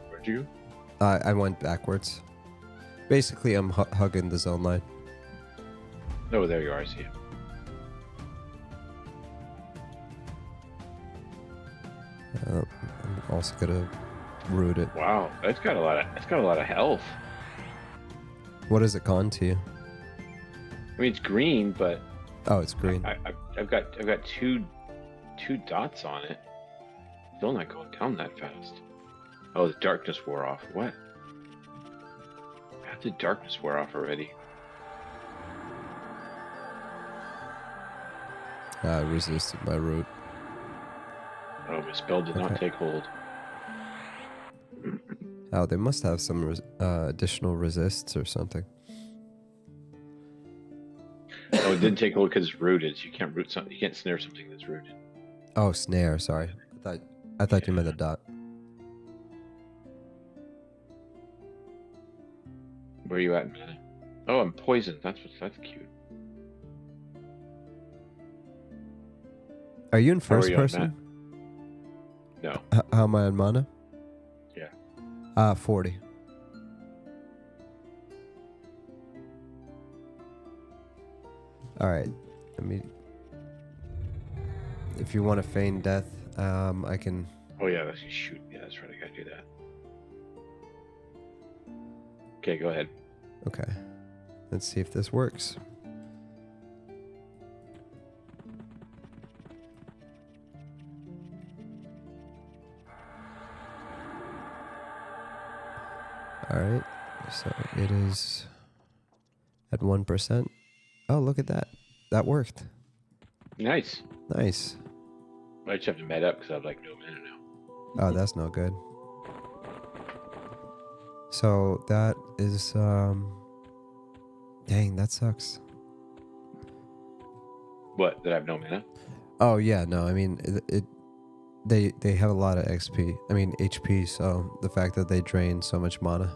Where'd you? I went backwards. Basically, I'm hugging the zone line. Oh, there you are. I see you. I'm also gonna root it. Wow, that's got a lot of health. What has it gone to you? I mean, it's green, but Oh, it's green. I've got two dots on it. Still not going down that fast. Oh, the darkness wore off. What? How did darkness wear off already? I resisted my route. Oh, my spell did not take hold. Oh, they must have some additional resists or something. Oh, it didn't take hold because it's rooted. So you can't root something. You can't snare something that's rooted. Oh, snare. Sorry, I thought you meant a dot. Where are you at, man? Oh, I'm poisoned. That's cute. Are you in How are first you on person? No. How am I on mana? Yeah. 40. All right. Let me. If you want to feign death, I can. Oh yeah, that's shoot. Yeah, that's right. I gotta do that. Okay, go ahead. Okay. Let's see if this works. All right. So it is at 1%. Oh, look at that. That worked. Nice. Nice. I just have to med up because I have like no mana now. Oh, that's no good. So that is dang, that sucks. What? That I have no mana? Oh yeah, no, I mean they have a lot of XP. I mean HP, so the fact that they drain so much mana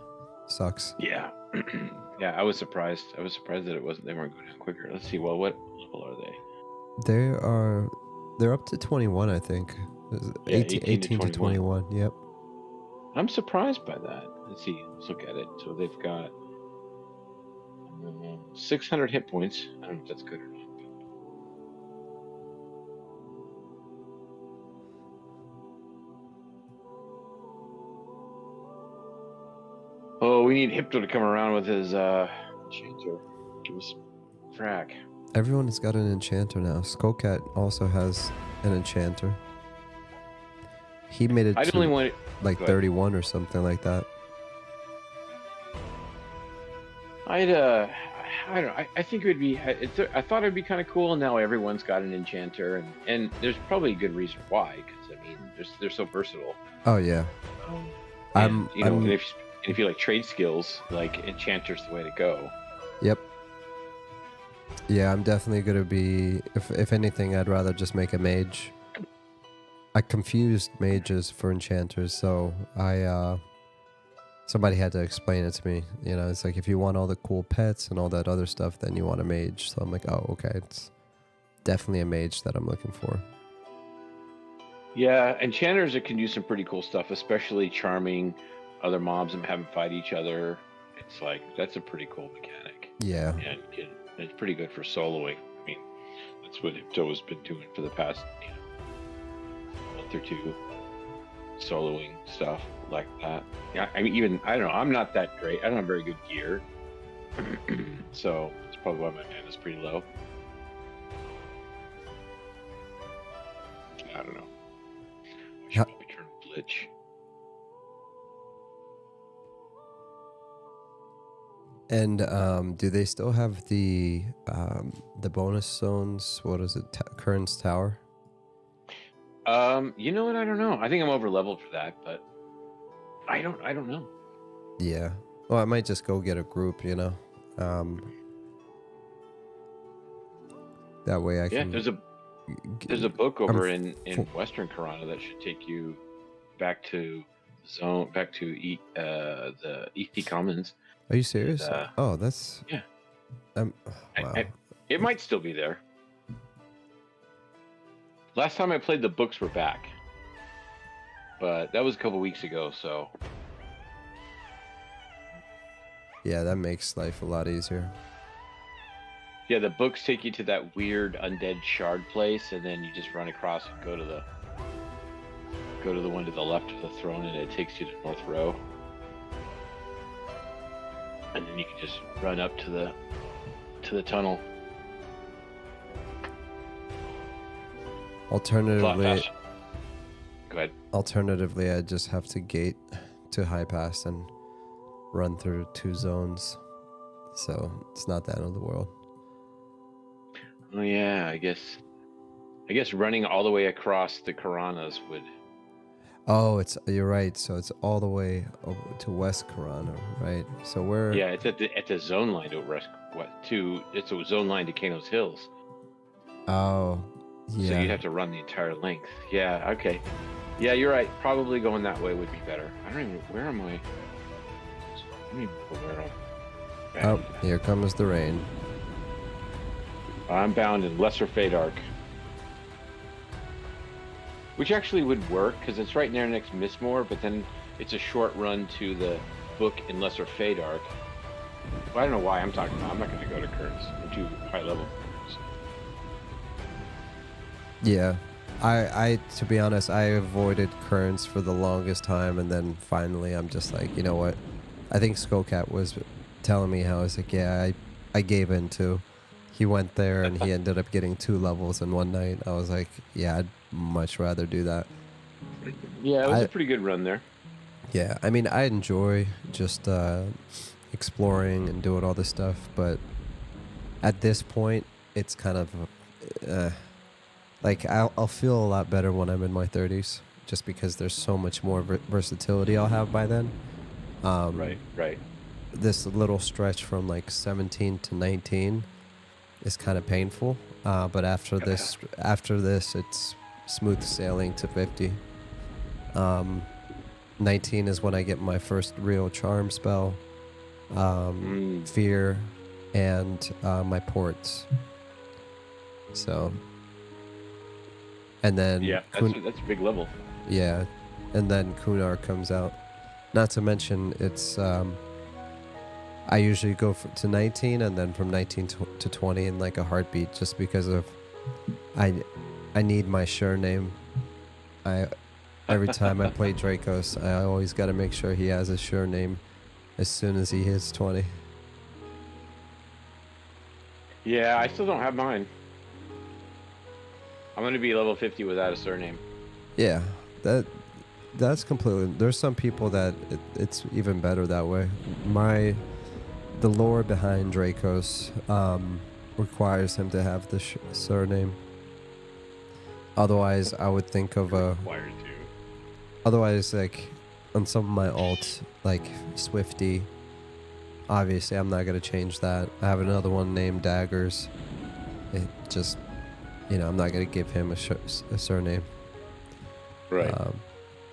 sucks. Yeah. Yeah, I was surprised. I was surprised that they weren't going down quicker. Let's see. Well, what level are they? They're up to 21, I think. Yeah, 18 to 21. Yep. I'm surprised by that. Let's see. Let's look at it. So they've got 600 hit points. I don't know if that's good or not. Oh, we need Hypto to come around with his enchanter. Give us frack. Everyone has got an enchanter now. Skullcat also has an enchanter. He made it I to only want like 31 or something like that. I don't know. I think it would be. I thought it'd be kind of cool. And now everyone's got an enchanter, and there's probably a good reason why. Because I mean, they're so versatile. Oh yeah. And, and if you like trade skills, like enchanter's the way to go. Yep. Yeah, I'm definitely gonna be. If anything, I'd rather just make a mage. I confused mages for enchanters, so somebody had to explain it to me. You know, it's like if you want all the cool pets and all that other stuff, then you want a mage. So I'm like, oh, okay, it's definitely a mage that I'm looking for. Yeah, enchanters that can do some pretty cool stuff, especially charming other mobs and have them fight each other. It's like that's a pretty cool mechanic. Yeah. And it's pretty good for soloing. I mean, that's what Hypto has been doing for the past month or two. Soloing stuff like that. Yeah, I mean, I don't know. I'm not that great. I don't have very good gear, so it's probably why my mana's pretty low. I don't know. I should probably turn glitch. And do they still have the bonus zones? What is it? Kern's Tower? You know what? I don't know. I think I'm over leveled for that, but I don't know. Yeah. Well, I might just go get a group, you know. That way I can. Yeah, there's a book over in Western Karana that should take you back to the ET Commons. Are you serious? Oh, that's yeah. Wow. It might still be there. Last time I played, the books were back, but that was a couple weeks ago. So yeah, that makes life a lot easier. yeah, the books take you to that weird undead shard place, and then you just run across and go to the one to the left of the throne, and it takes you to North Row. and then you can just run up to the tunnel. Alternatively, Go ahead. alternatively, I just have to gate to high pass and run through 2 zones. So it's not the end of the world. Oh yeah, I guess running all the way across the Karanas would. Oh, you're right. So it's all the way over to West Corona, right? So we're Yeah, it's at the zone line to it's a zone line to Kano's Hills. Oh, yeah. So you'd have to run the entire length. Yeah, okay. Yeah, you're right. Probably going that way would be better. I don't even. Where am I? I don't even know where I'm. Oh, here comes the rain. I'm bound in Lesser Fadark, which actually would work because it's right there next to Mistmore, but then it's a short run to the book in Lesser Fadark. Well, I don't know why I'm talking about. I'm not going to go to Kerns. I'm too high level for Kerns. Yeah. I to be honest, I avoided Currents for the longest time, and then finally I'm just like, you know what? I think Skullcat was telling me how I was like, yeah, I gave in too. He went there and he ended up getting 2 levels in one night. I was like, yeah, I'd much rather do that. Yeah, it was a pretty good run there. Yeah, I mean, I enjoy just exploring and doing all this stuff, but at this point, it's kind of like I'll feel a lot better when I'm in my 30s, just because there's so much more versatility I'll have by then. Right. This little stretch from like 17 to 19 is kind of painful, but after this, it's smooth sailing to 50. 19 is when I get my first real charm spell, fear, and my ports. So, and then yeah, that's a big level. Yeah, and then Kunar comes out. Not to mention, it's I usually go to 19 and then from 19 to 20 in like a heartbeat, just because of I need my surname. Every time I play Draekos, I always got to make sure he has a surname as soon as he hits 20. Yeah, I still don't have mine. I'm going to be level 50 without a surname. Yeah, that's completely. There's some people that it's even better that way. The lore behind Draekos requires him to have the surname. Otherwise, I would think of a. Required to. Otherwise, like on some of my alts, like Swifty. Obviously, I'm not gonna change that. I have another one named Daggers. It just, I'm not gonna give him a surname. Right.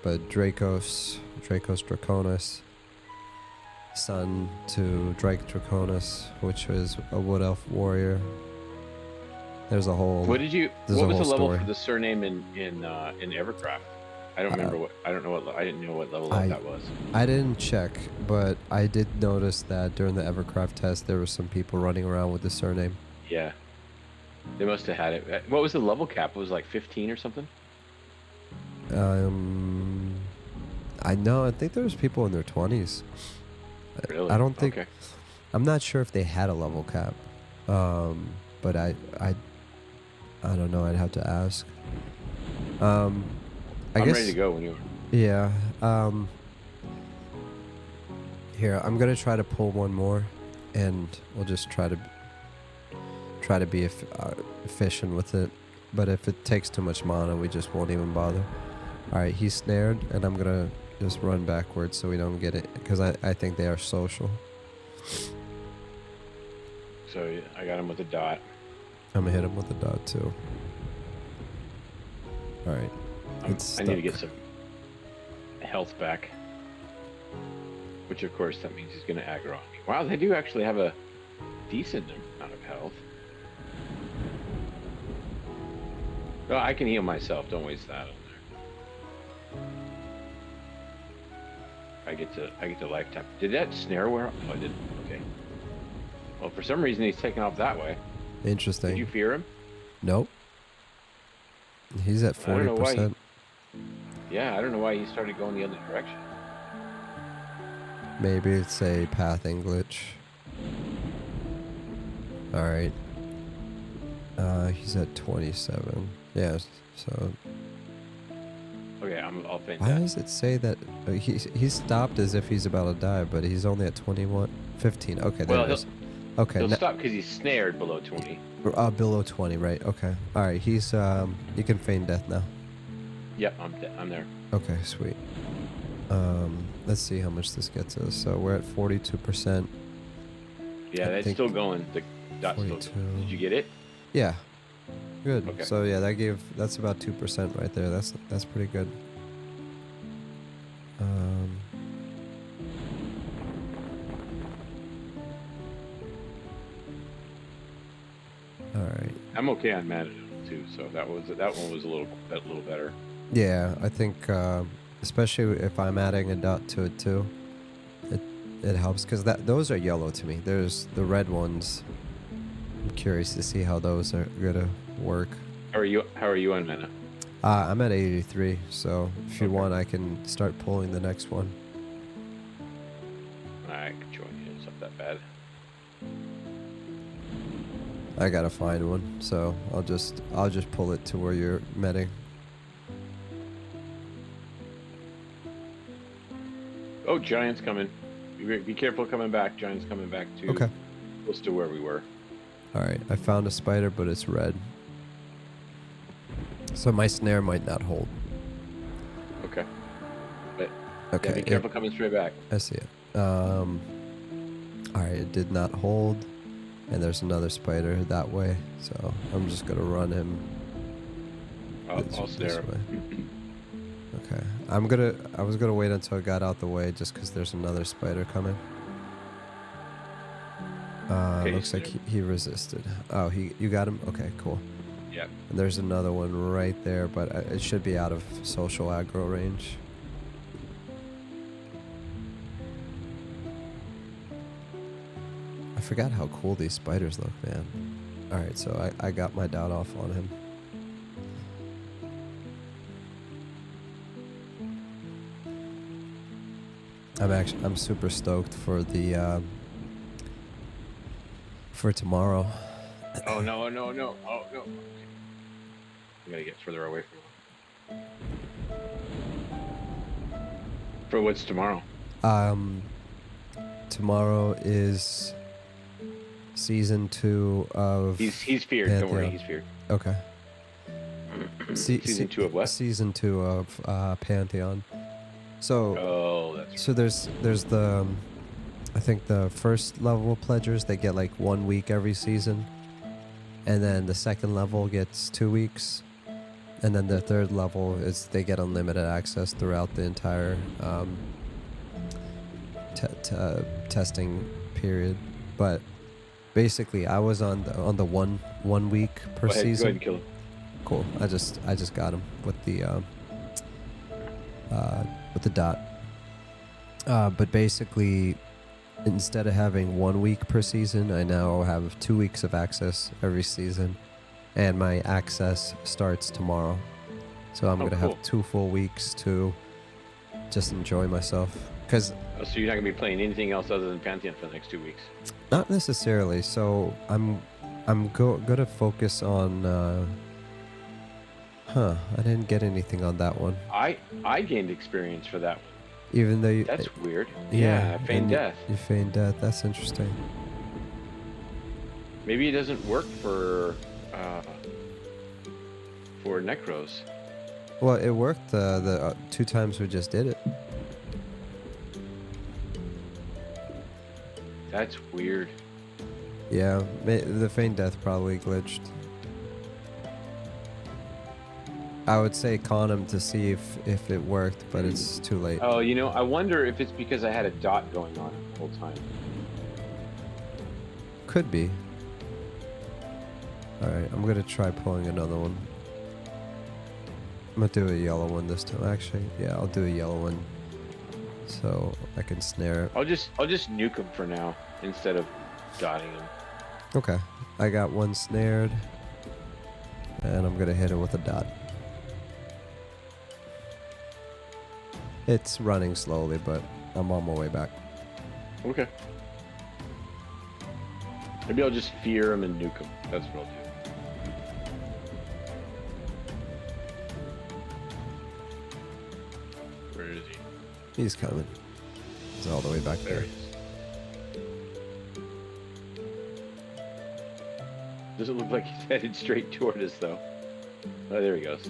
But Draekos Draconis, son to Drake Draconis, which was a Wood Elf warrior. There's a whole. What was the level story for the surname in EverCraft? I don't remember I didn't know what level that was. I didn't check, but I did notice that during the EverCraft test, there were some people running around with the surname. Yeah. They must have had it. What was the level cap? It was like 15 or something? I think there was people in their 20s. Really? I don't think. Okay. I'm not sure if they had a level cap, but I don't know. I'd have to ask. I guess, ready to go when you are. Yeah. Here, I'm gonna try to pull one more, and we'll just try to be efficient with it. But if it takes too much mana, we just won't even bother. All right, he's snared, and I'm gonna just run backwards so we don't get it, because I think they are social. So I got him with a dot. I'm gonna hit him with a dot too. All right. I need to get some health back. Which, of course, that means he's going to aggro on me. Wow, they do actually have a decent amount of health. No, I can heal myself. Don't waste that on there. I get to lifetime. Did that snare wear off? Oh, I didn't. Okay. Well, for some reason, he's taking off that way. Interesting. Did you fear him? Nope. He's at 40%. Yeah, I don't know why he started going the other direction. Maybe it's a pathing glitch. Alright. He's at 27. Yeah, so... Okay, I'll faint Why that. does it say that... he stopped as if he's about to die, but he's only at 21... 15. Okay, there Well, it is. Okay, He'll stop because he's snared below 20. below 20, right? Okay. Alright, he's... you can feign death now. Yep, I'm there. Okay, sweet. Let's see how much this gets us. So we're at 42%. Yeah, I that's think still going. The dot's still 42. going. Did you get it? Yeah. Good. Okay. So yeah, that's about 2% right there. That's pretty good. All right. I'm okay on mana too, so that one was a little better. Yeah, I think especially if I'm adding a dot to it too, it helps because those are yellow to me. There's the red ones. I'm curious to see how those are gonna work. How are you on mana? I'm at 83, so if you Okay. want, I can start pulling the next one. I can join you. It's not that bad. I gotta find one, so I'll just pull it to where you're meting. Oh, Giant's coming. Be careful coming back. Giant's coming back too. Okay. Close to where we were. All right, I found a spider, but it's red. So my snare might not hold. Okay. But Okay. yeah, be careful coming straight back. I see it. All right, it did not hold, and there's another spider that way. So I'm just gonna run him. I'll snare him. way. Okay. I was gonna wait until it got out the way, just because there's another spider coming. Okay, Looks like he resisted. Oh, you got him? Okay, cool. Yep. And there's another one right there, but it should be out of social aggro range. I forgot how cool these spiders look, man. Alright, so I got my dot off on him. I'm super stoked for the for tomorrow. Oh no! Oh no! Oh no! I gotta get further away from him. For what's tomorrow? Tomorrow is season 2 of... He's feared. Don't worry, Pantheon. he's feared. Okay. Season 2 of what? Season 2 of Pantheon. So Oh, that's so there's the I think the first level pledgers, they get like 1 week every season, and then the second level gets 2 weeks, and then the third level is they get unlimited access throughout the entire testing period. But basically, I was on the one week per Go ahead season. and kill him. Cool. I just got him with the dot. But basically, instead of having 1 week per season, I now have 2 weeks of access every season, and my access starts tomorrow. So I'm gonna cool. have 2 full weeks to just enjoy myself. Cause Oh, so you're not gonna be playing anything else other than Pantheon for the next 2 weeks? not necessarily. So I'm gonna focus on. I didn't get anything on that one. I gained experience for that one. Even though you, That's weird. Yeah, and feign death. You feign death. That's interesting. Maybe it doesn't work for Necros. Well, it worked the 2 times we just did it. That's weird. Yeah, the feign death probably glitched. I would say con him to see if it worked, but it's too late. Oh, you know, I wonder if it's because I had a dot going on the whole time. Could be. Alright, I'm gonna try pulling another one. I'm gonna do a yellow one this time. Actually, yeah, I'll do a yellow one, so I can snare it. I'll just nuke him for now instead of dotting him. Okay, I got one snared, and I'm gonna hit it with a dot. It's running slowly, but I'm on my way back. Okay. Maybe I'll just fear him and nuke him. That's what I'll do. Where is he? He's coming. He's all the way back There there. he is. Doesn't look like he's headed straight toward us, though. Oh, there he goes.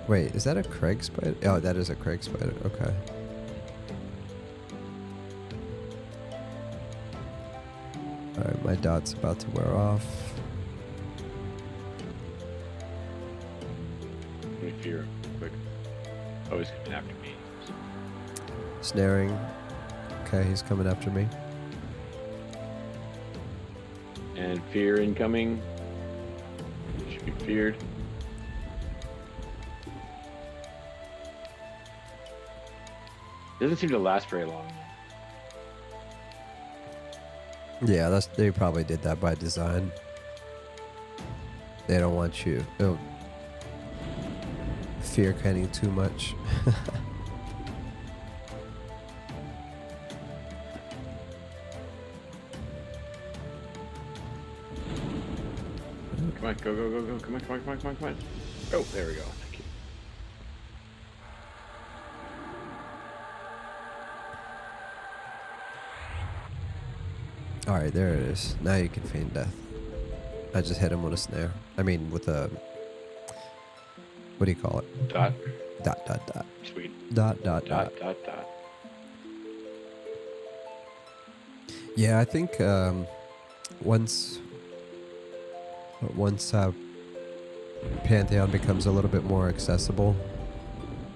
Wait, is that a Craig spider? Oh, that is a Craig spider. Okay. Alright, my dot's about to wear off. Let me fear him quick. Oh, he's coming after me. Snaring. Okay, he's coming after me. And fear incoming. Should be feared. Doesn't seem to last very long. Yeah, they probably did that by design. They don't want you fear canning too much. Come on, go, go, go, go. Come on, come on, come on, come on, come on. Oh, there we go. Thank you. Alright, there it is. Now you can feign death. I just hit him with a snare. I mean, with a... What do you call it? Dot. Dot, dot, dot. Sweet. Dot, dot, Dot, dot. dot, dot. Yeah, I think once Pantheon becomes a little bit more accessible,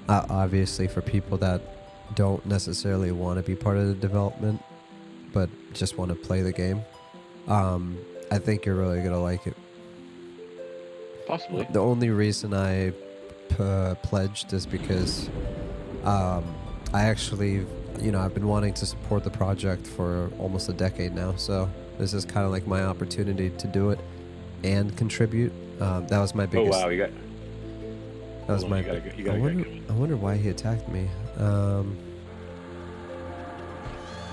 obviously for people that don't necessarily want to be part of the development, but just want to play the game, I think you're really going to like it. Possibly. The only reason I pledged is because I actually, I've been wanting to support the project for almost a decade now, so this is kind of like my opportunity to do it and contribute. That was my biggest... Oh, wow, you got... That was my... I wonder why he attacked me.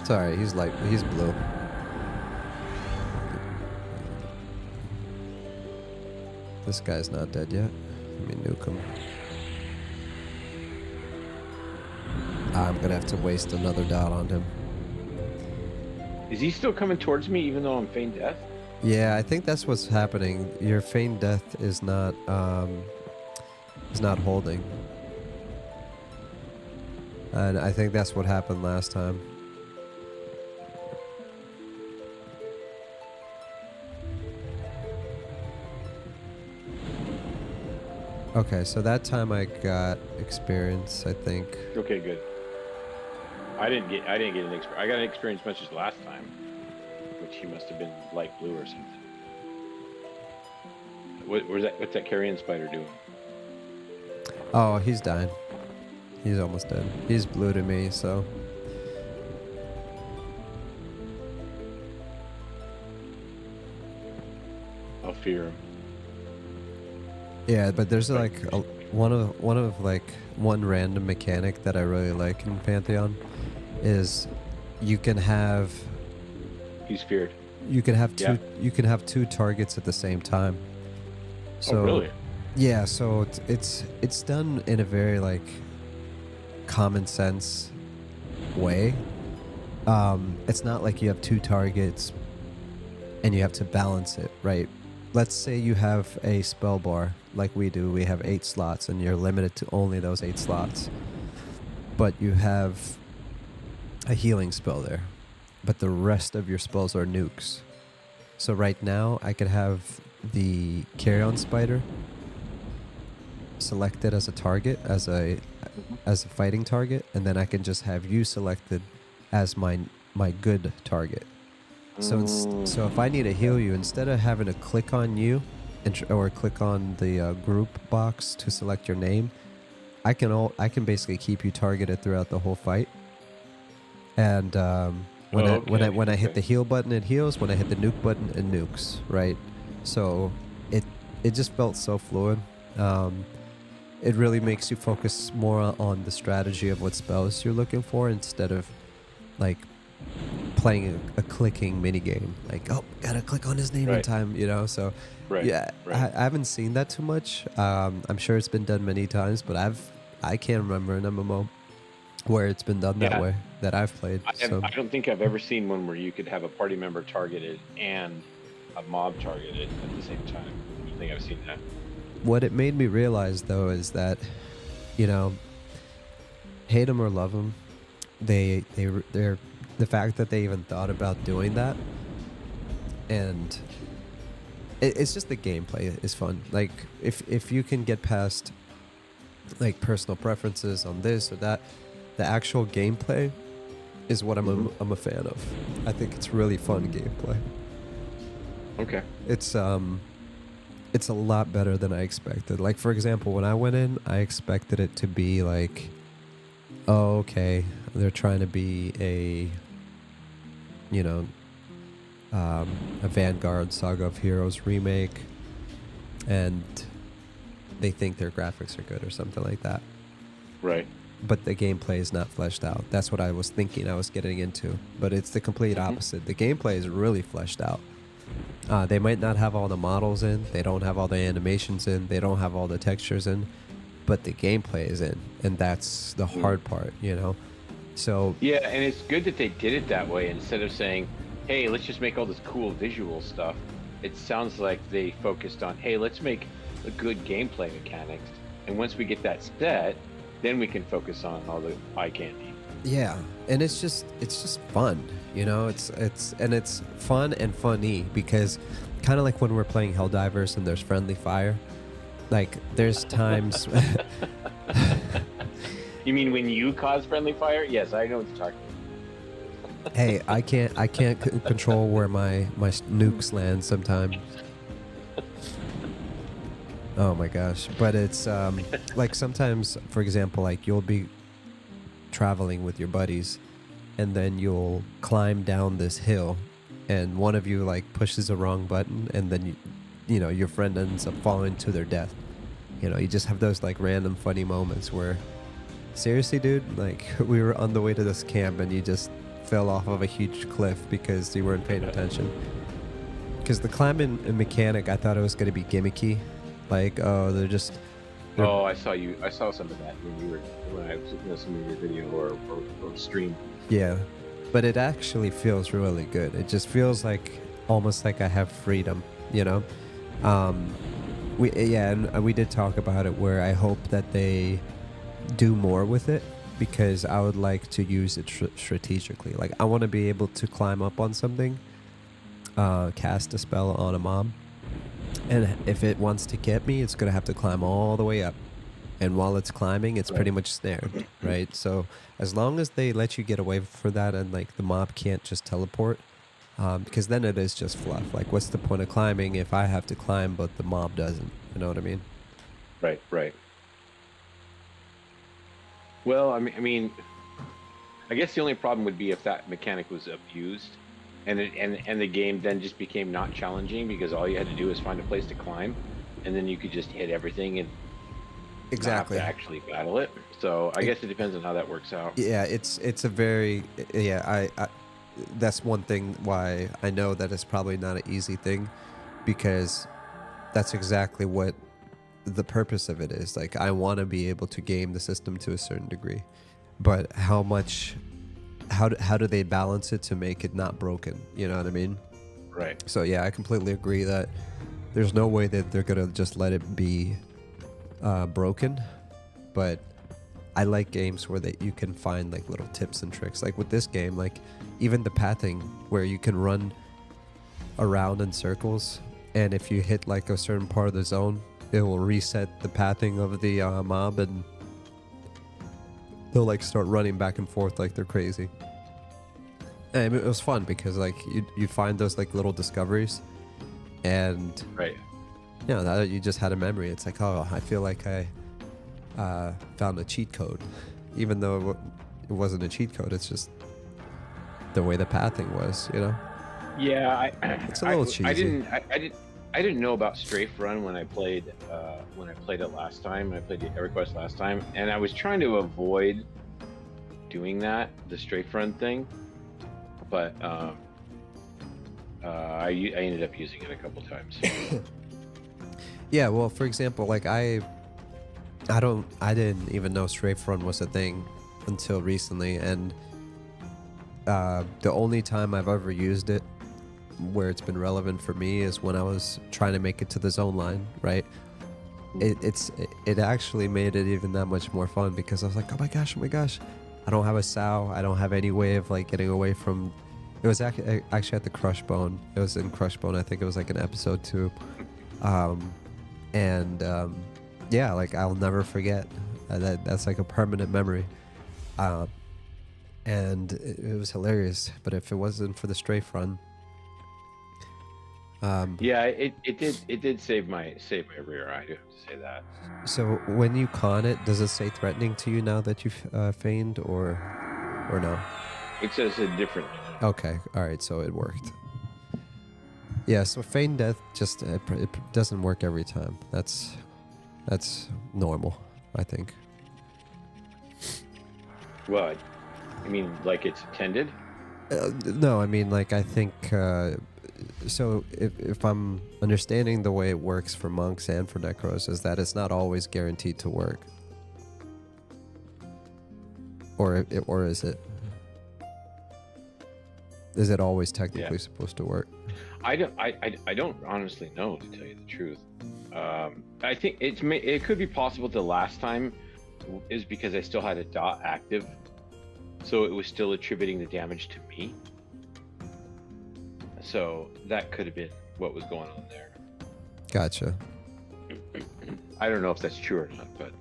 It's alright, he's blue. This guy's not dead yet. Let me nuke him. I'm gonna have to waste another dot on him. Is he still coming towards me even though I'm feigned death? Yeah, I think that's what's happening. Your feigned death is not holding. And I think that's what happened last time. Okay, so that time I got experience, I think. Okay, good. I didn't get an experience. I got an experience much as last time, which he must have been light blue or something. What's that carrion spider doing? Oh, he's dying. He's almost dead. He's blue to me, so. I'll fear him. Yeah, but there's like one random mechanic that I really like in Pantheon is you can have He's feared. you can have two Yeah. you can have two targets at the same time. So Oh, really? yeah, so it's done in a very like common sense way. It's not like you have two targets and you have to balance it, right? Let's say you have a spell bar like we do. We have 8 slots and you're limited to only those 8 slots. But you have a healing spell there. But the rest of your spells are nukes. So right now I could have the carrion spider selected as a target, as a fighting target, and then I can just have you selected as my good target. So so if I need to heal you, instead of having to click on you or click on the group box to select your name, I can basically keep you targeted throughout the whole fight. And when I hit the heal button, it heals. When I hit the nuke button, it nukes. Right. So it just felt so fluid. It really makes you focus more on the strategy of what spells you're looking for instead of like playing a clicking mini game. Like, oh, gotta click on his name in Right. time, you know. So Right. yeah, Right. I haven't seen that too much. I'm sure it's been done many times, but I can't remember an MMO where it's been done that Yeah. way that I've played. So I don't think I've ever seen one where you could have a party member targeted and a mob targeted at the same time. I don't think I've seen that. what it made me realize though is that, you know, hate them or love them, they're the fact that they even thought about doing that, and it's just the gameplay is fun. Like if you can get past like personal preferences on this or that, the actual gameplay is what I'm a fan of. I think it's really fun gameplay. Okay. It's a lot better than I expected. Like for example, when I went in, I expected it to be like, oh, okay, they're trying to be a, you know, a Vanguard Saga of Heroes remake, and they think their graphics are good or something like that. Right. But the gameplay is not fleshed out. That's what I was thinking I was getting into. But it's the complete opposite. The gameplay is really fleshed out. They might not have all the models in. They don't have all the animations in. They don't have all the textures in. But the gameplay is in. And that's the hard part, you know? So Yeah, and it's good that they did it that way instead of saying, hey, let's just make all this cool visual stuff. It sounds like they focused on, hey, let's make a good gameplay mechanics. And once we get that set, then we can focus on all the eye candy. yeah, and it's just fun, you know. It's fun and funny because kind of like when we're playing Helldivers and there's friendly fire. Like there's times. You mean when you cause friendly fire? Yes, I know what you're talking about. Hey, I can't control where my nukes land sometimes. Oh my gosh. But it's like sometimes, for example, like you'll be traveling with your buddies and then you'll climb down this hill and one of you like pushes the wrong button and then you know your friend ends up falling to their death. You know, you just have those like random funny moments where seriously, dude, like we were on the way to this camp and you just fell off of a huge cliff because you weren't paying attention. Because the climbing mechanic, I thought it was going to be gimmicky. Like, oh, they're Oh, I saw some of that when I was listening to your video or stream. yeah, but it actually feels really good. It just feels like almost like I have freedom, you know. And we did talk about it where I hope that they do more with it because I would like to use it strategically. Like I want to be able to climb up on something, cast a spell on a mob, and if it wants to get me, it's gonna have to climb all the way up. And while it's climbing, it's pretty much snared, right? So as long as they let you get away for that and like the mob can't just teleport, because then it is just fluff. Like what's the point of climbing if I have to climb but the mob doesn't? You know what I mean? Right, right. Well, I mean, I guess the only problem would be if that mechanic was abused, and the game then just became not challenging because all you had to do was find a place to climb, and then you could just hit everything and Exactly. not have to actually battle it. So I guess it depends on how that works out. Yeah, it's a very I that's one thing why I know that it's probably not an easy thing, because that's exactly what the purpose of it is. Like I want to be able to game the system to a certain degree, but how do they balance it to make it not broken? You know what I mean? Right. So yeah, I completely agree that there's no way that they're gonna just let it be broken, but I like games where that you can find like little tips and tricks. Like with this game, like even the pathing where you can run around in circles, and if you hit like a certain part of the zone, it will reset the pathing of the mob, and they'll like start running back and forth like they're crazy. And it was fun because like you find those like little discoveries, and Right. you know, now that you just had a memory, it's like, oh, I feel like I found a cheat code, even though it wasn't a cheat code. It's just the way the pathing was, you know. Yeah, It's a little cheesy. I didn't know about Strafe Run when I played it last time. I played the EverQuest last time, and I was trying to avoid doing that, the Strafe Run thing, but I ended up using it a couple times. Yeah, well, for example, like I didn't even know strafe run was a thing until recently, and the only time I've ever used it where it's been relevant for me is when I was trying to make it to the zone line, right? It actually made it even that much more fun because I was like, oh my gosh, I don't have a sow, I don't have any way of like getting away from. It was actually at the Crushbone. It was in Crushbone. I think it was like in episode 2. Yeah, like I'll never forget. That's like a permanent memory. And it was hilarious. But if it wasn't for the strafe run, yeah, it did save my rear. I do have to say that. So when you con it, does it say threatening to you now that you've feigned, or no? It says it differently. Okay, all right, so it worked. Yeah, so feign death just it doesn't work every time. That's normal, I think. What? I mean, like it's intended? No, I mean, like I think. So if I'm understanding the way it works for monks and for necros, is that it's not always guaranteed to work, or is it? Is it always technically supposed to work? I don't honestly know, to tell you the truth. I think it could be possible the last time is because I still had a dot active, so it was still attributing the damage to me. So that could have been what was going on there. Gotcha. I don't know if that's true or not, but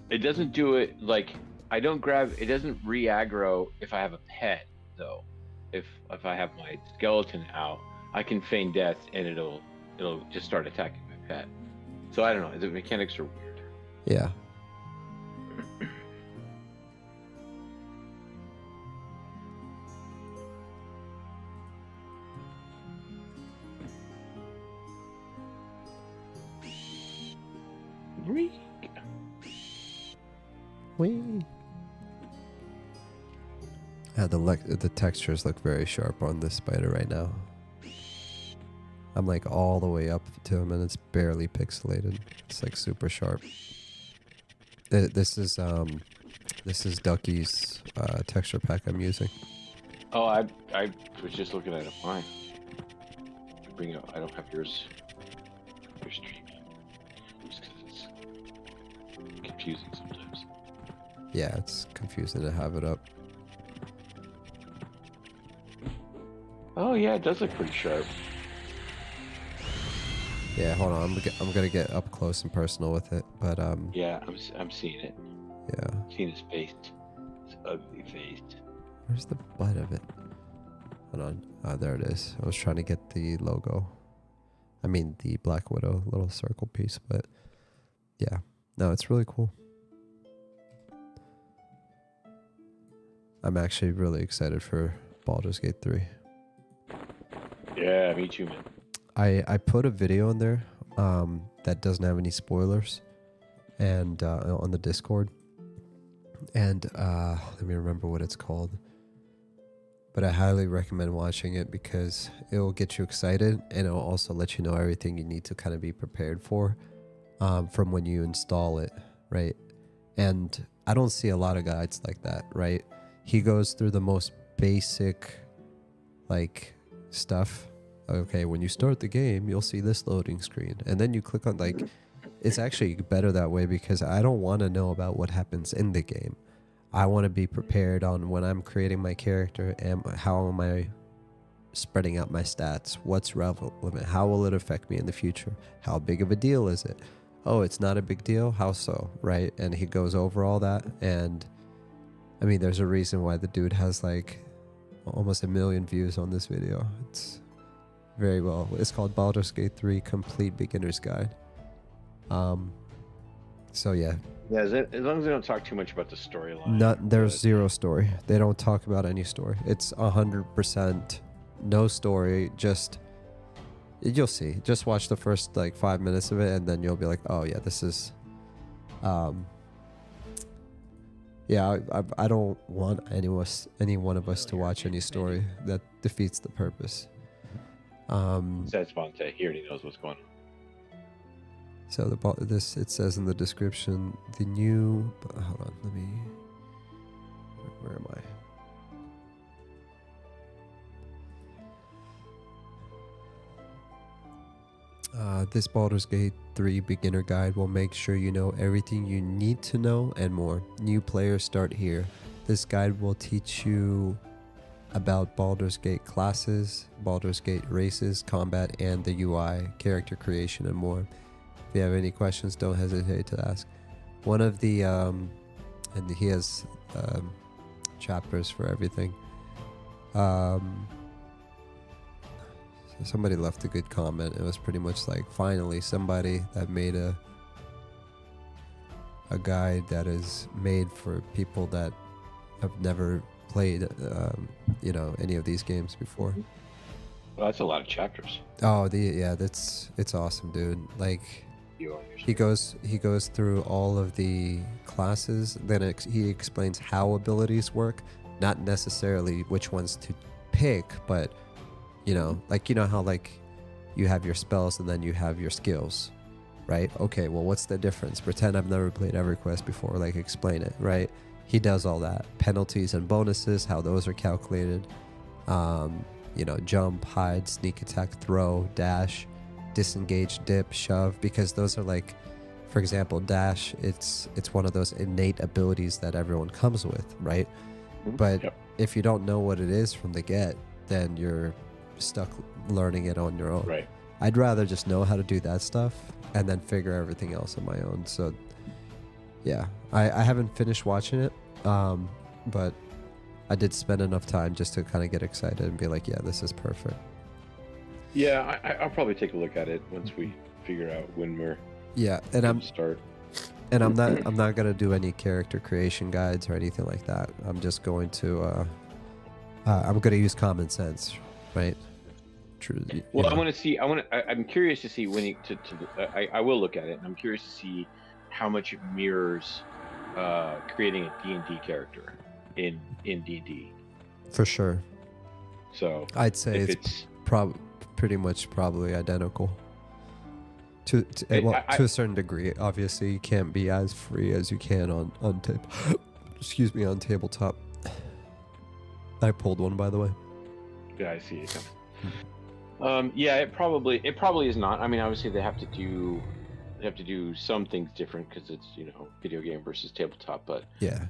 it doesn't do it like it doesn't re-aggro if I have a pet though. If I have my skeleton out, I can feign death and it'll just start attacking my pet. So I don't know, the mechanics are weird. Yeah. Whee. The textures look very sharp on this spider right now. I'm like all the way up to him and it's barely pixelated. It's like super sharp. This is Ducky's texture pack I'm using. Oh, I was just looking at it. Mine. Bring it up. I don't have yours. Your stream. Just 'cause it's confusing sometimes. Yeah, it's confusing to have it up. Oh yeah, it does look pretty sharp. Yeah, hold on. I'm gonna get up close and personal with it, but Yeah, I'm seeing it. yeah. I'm seeing his face. His ugly face. Where's the butt of it? Hold on. Ah, there it is. I was trying to get the logo. I mean the Black Widow little circle piece, but yeah. No, it's really cool. I'm actually really excited for Baldur's Gate 3. Yeah, me too, man. I put a video in there that doesn't have any spoilers, and on the Discord, and let me remember what it's called, but I highly recommend watching it because it will get you excited and it will also let you know everything you need to kind of be prepared for from when you install it, right? And I don't see a lot of guides like that, right? He goes through the most basic like stuff. Okay, when you start the game, you'll see this loading screen. And then you click on, like, it's actually better that way because I don't want to know about what happens in the game. I want to be prepared on when I'm creating my character and how am I spreading out my stats? What's relevant? How will it affect me in the future? How big of a deal is it? Oh, it's not a big deal? How so? Right? And he goes over all that. And, I mean, there's a reason why the dude has, like, almost 1 million views on this video. It's very well. It's called Baldur's Gate 3 Complete Beginner's Guide. So yeah. Yeah, as long as they don't talk too much about the storyline. There's zero story. They don't talk about any story. It's 100% no story. Just you'll see. Just watch the first like 5 minutes of it, and then you'll be like, oh yeah, this is. Yeah, I don't want any one of us to watch any story that defeats the purpose. Says Vontae. He already knows what's going on. So it says in the description the new. Hold on, let me. Where am I? This Baldur's Gate 3 beginner guide will make sure you know everything you need to know and more. New players start here. This guide will teach you about Baldur's Gate classes, Baldur's Gate races, combat, and the UI, character creation, and more. If you have any questions, don't hesitate to ask. One of the, and he has chapters for everything. Somebody left a good comment. It was pretty much like, finally, somebody that made a guide that is made for people that have never played, you know, any of these games before. Well, that's a lot of chapters. Oh, it's awesome, dude. Like, he goes through all of the classes. Then he explains how abilities work, not necessarily which ones to pick, but you know, like, you know how like you have your spells and then you have your skills, right? Okay, well, what's the difference? Pretend I've never played EverQuest before, like explain it, right? He does all that. Penalties and bonuses, how those are calculated. You know, jump, hide, sneak attack, throw, dash, disengage, dip, shove, because those are like, for example, dash, it's one of those innate abilities that everyone comes with, right? But if you don't know what it is from the get, then you're stuck learning it on your own. Right. I'd rather just know how to do that stuff and then figure everything else on my own. So yeah, I haven't finished watching it, but I did spend enough time just to kind of get excited and be like, yeah, this is perfect. Yeah, I'll probably take a look at it once we figure out when we're and I'm not gonna do any character creation guides or anything like that. I'm just going to I'm gonna use common sense, right? True. Well, I'm curious to see when I will look at it, and I'm curious to see how much it mirrors creating a D&D character in D&D. For sure. So I'd say it's pretty much probably identical. To a certain degree. Obviously, you can't be as free as you can on tabletop. I pulled one, by the way. Yeah, I see it coming. Yeah, it probably is not. I mean, obviously they have to do some things different because it's, you know, video game versus tabletop. But yeah,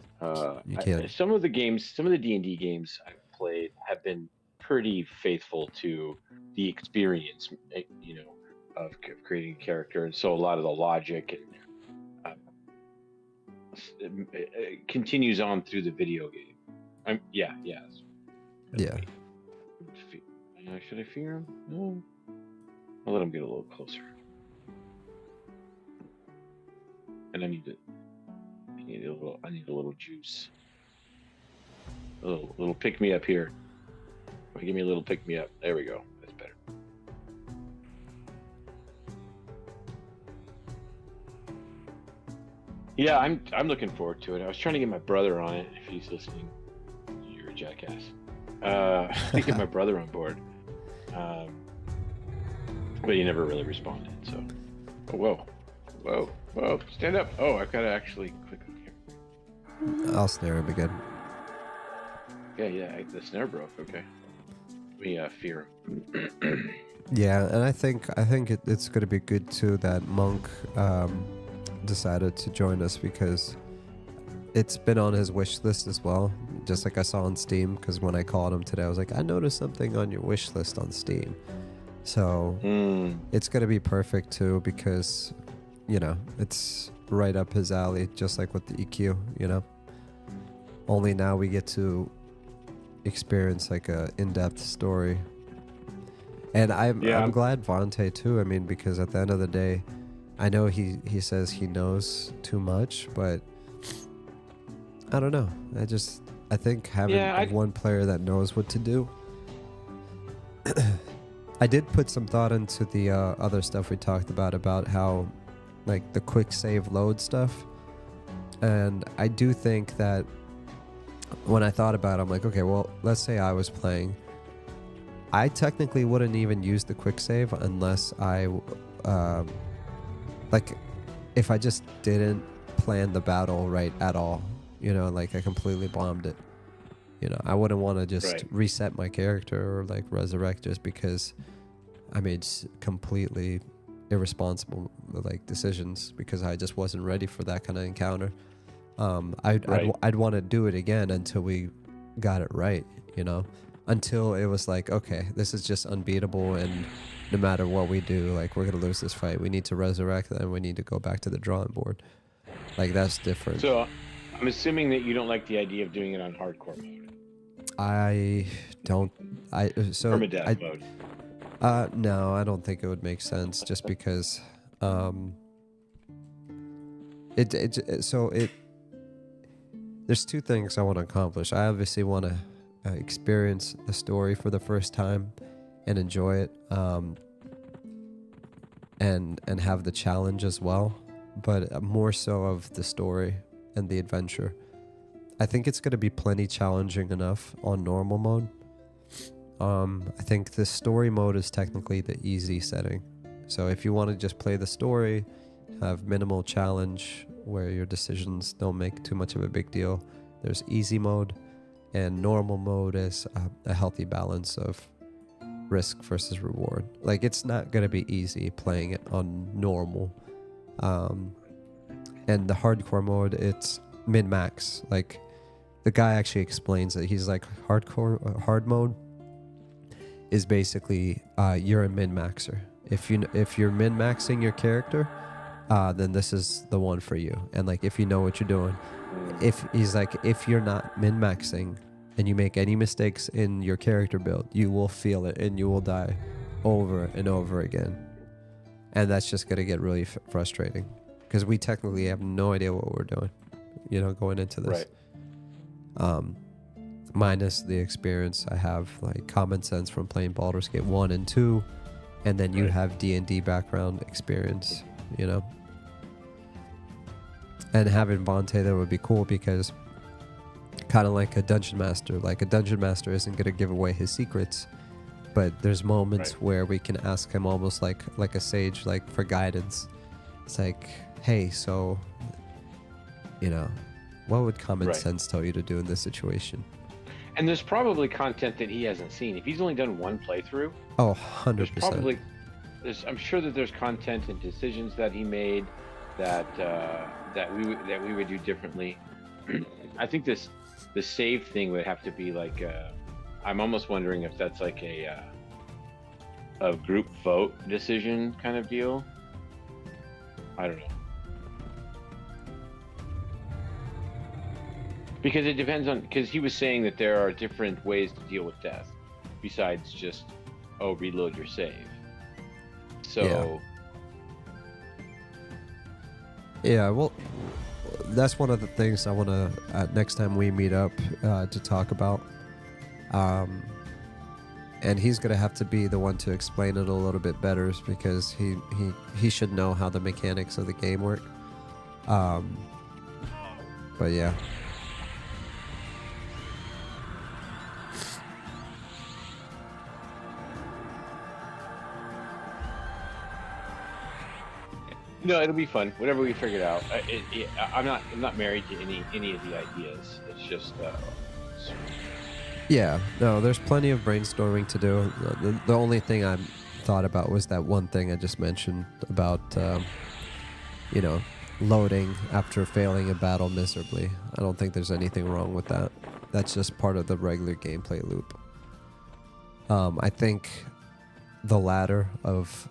you can't. Some of the D&D games I've played have been pretty faithful to the experience, you know, of creating a character, and so a lot of the logic continues on through the video game. Yeah. Should I fear him? No. I'll let him get a little closer. And I need a little juice. A little pick me up here. Give me a little pick me up. There we go. That's better. Yeah, I'm looking forward to it. I was trying to get my brother on it. If he's listening, you're a jackass. To get my brother on board. But he never really responded, so. Oh, whoa, stand up. Oh, I've got to actually click on here. I'll snare him again. Yeah, the snare broke, okay. We fear him. Yeah, and I think it's going to be good too that Monk decided to join us, because it's been on his wish list as well, just like I saw on Steam, because when I called him today, I was like, I noticed something on your wish list on Steam. So it's going to be perfect too, because, you know, it's right up his alley, just like with the EQ, you know. Only now we get to experience like a in-depth story. And I'm glad Vontae too, I mean, because at the end of the day, I know he says he knows too much, but I don't know. I think having one player that knows what to do. I did put some thought into the other stuff we talked about how like the quick save load stuff. And I do think that when I thought about it, I'm like, okay, well, let's say I was playing. I technically wouldn't even use the quick save unless I, like, if I just didn't plan the battle right at all, you know, like I completely bombed it. You know, I wouldn't want to just reset my character or like resurrect just because I made completely irresponsible like decisions because I just wasn't ready for that kind of encounter. I'd want to do it again until we got it right, you know, until it was like, okay, this is just unbeatable, and no matter what we do, like we're gonna lose this fight. We need to resurrect, and we need to go back to the drawing board. Like that's different. So I'm assuming that you don't like the idea of doing it on hardcore mode. I don't. Permadeath mode. No, I don't think it would make sense just because there's two things I want to accomplish. I obviously want to experience the story for the first time and enjoy it, and have the challenge as well, but more so of the story and the adventure. I think it's going to be plenty challenging enough on normal mode. I think the story mode is technically the easy setting. So if you want to just play the story, have minimal challenge where your decisions don't make too much of a big deal, there's easy mode, and normal mode is a healthy balance of risk versus reward. Like it's not going to be easy playing it on normal. And the hardcore mode, it's min-max. Like the guy actually explains it. He's like hard mode is basically you're a min-maxer. If you're min-maxing your character, then this is the one for you. And like if you know what you're doing, if you're not min-maxing and you make any mistakes in your character build, you will feel it and you will die over and over again. And that's just gonna get really frustrating because we technically have no idea what we're doing, you know, going into this. Right. Minus the experience I have, like common sense from playing Baldur's Gate 1 and 2, and then you have D&D background experience, you know. And having Vontae there would be cool because kind of like a dungeon master. Like a dungeon master isn't going to give away his secrets, but there's moments where we can ask him almost like a sage, like for guidance. It's like, hey, so, you know, what would common sense tell you to do in this situation? And there's probably content that he hasn't seen. If he's only done one playthrough, 100%. I'm sure that there's content and decisions that he made that we would do differently. I think the save thing would have to be like I'm almost wondering if that's like a group vote decision kind of deal. I don't know. Because it depends on, because he was saying that there are different ways to deal with death besides just, reload your save. So. Yeah, well, that's one of the things I want to, next time we meet up, to talk about. And he's going to have to be the one to explain it a little bit better because he should know how the mechanics of the game work. But yeah. No, it'll be fun. Whatever we figured out. I'm not married to any of the ideas. It's just. Yeah, no, there's plenty of brainstorming to do. The only thing I thought about was that one thing I just mentioned about, loading after failing a battle miserably. I don't think there's anything wrong with that. That's just part of the regular gameplay loop. I think the ladder of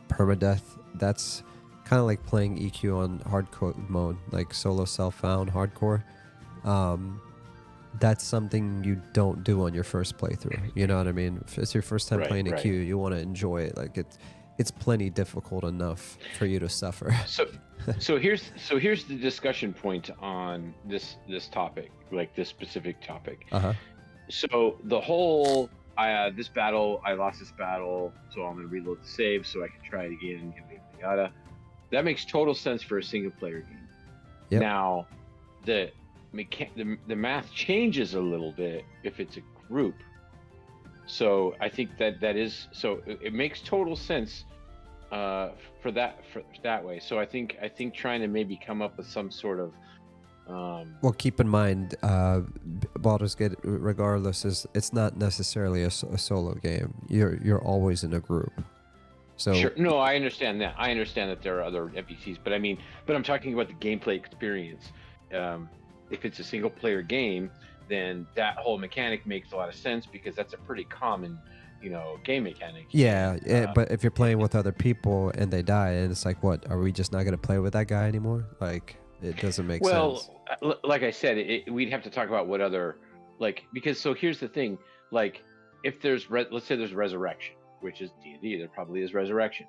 permadeath, that's kind of like playing EQ on hardcore mode, like solo self-found hardcore. That's something you don't do on your first playthrough. You know what I mean? If it's your first time playing EQ, you want to enjoy it. Like it's plenty difficult enough for you to suffer. So here's the discussion point on this topic, like this specific topic. So the whole this battle, I lost this battle, so I'm gonna reload the save so I can try it again, yada yada. That makes total sense for a single player game. Yep. Now, the math changes a little bit if it's a group. So I think that is so it makes total sense for that way. So I think trying to maybe come up with some sort of well, keep in mind, Baldur's Gate, regardless, it's not necessarily a solo game. You're always in a group. So sure. No, I understand that. I understand that there are other NPCs, but I'm talking about the gameplay experience. If it's a single player game, then that whole mechanic makes a lot of sense because that's a pretty common, game mechanic. Yeah, but if you're playing with other people and they die, and it's like, what? Are we just not going to play with that guy anymore? Like, it doesn't make sense. Well, like I said, we'd have to talk about what other, because so here's the thing, if there's let's say there's resurrection, which is D&D, there probably is resurrection.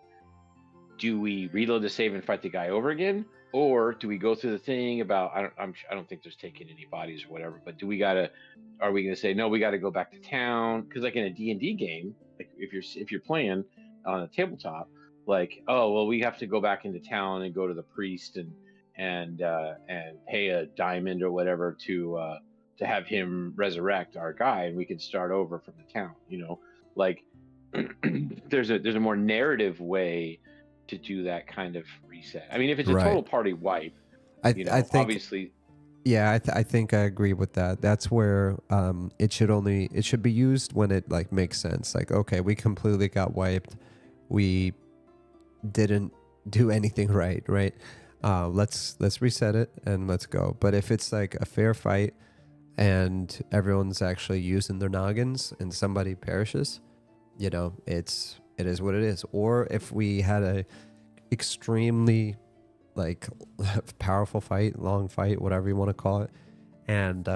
Do we reload the save and fight the guy over again, or do we go through the thing about I don't think there's taking any bodies or whatever, but are we going to say no, we got to go back to town? Because in a D&D game, if you're playing on a tabletop, oh well, we have to go back into town and go to the priest and pay a diamond or whatever to have him resurrect our guy, and we can start over from the town. There's a more narrative way to do that kind of reset. I mean, if it's a total party wipe, I think obviously. Yeah, I think I agree with that. That's where it should be used when it makes sense. Okay, we completely got wiped. We didn't do anything right? Let's reset it and let's go. But if it's a fair fight and everyone's actually using their noggins and somebody perishes, it is what it is. Or if we had a extremely powerful fight, long fight, whatever you want to call it, and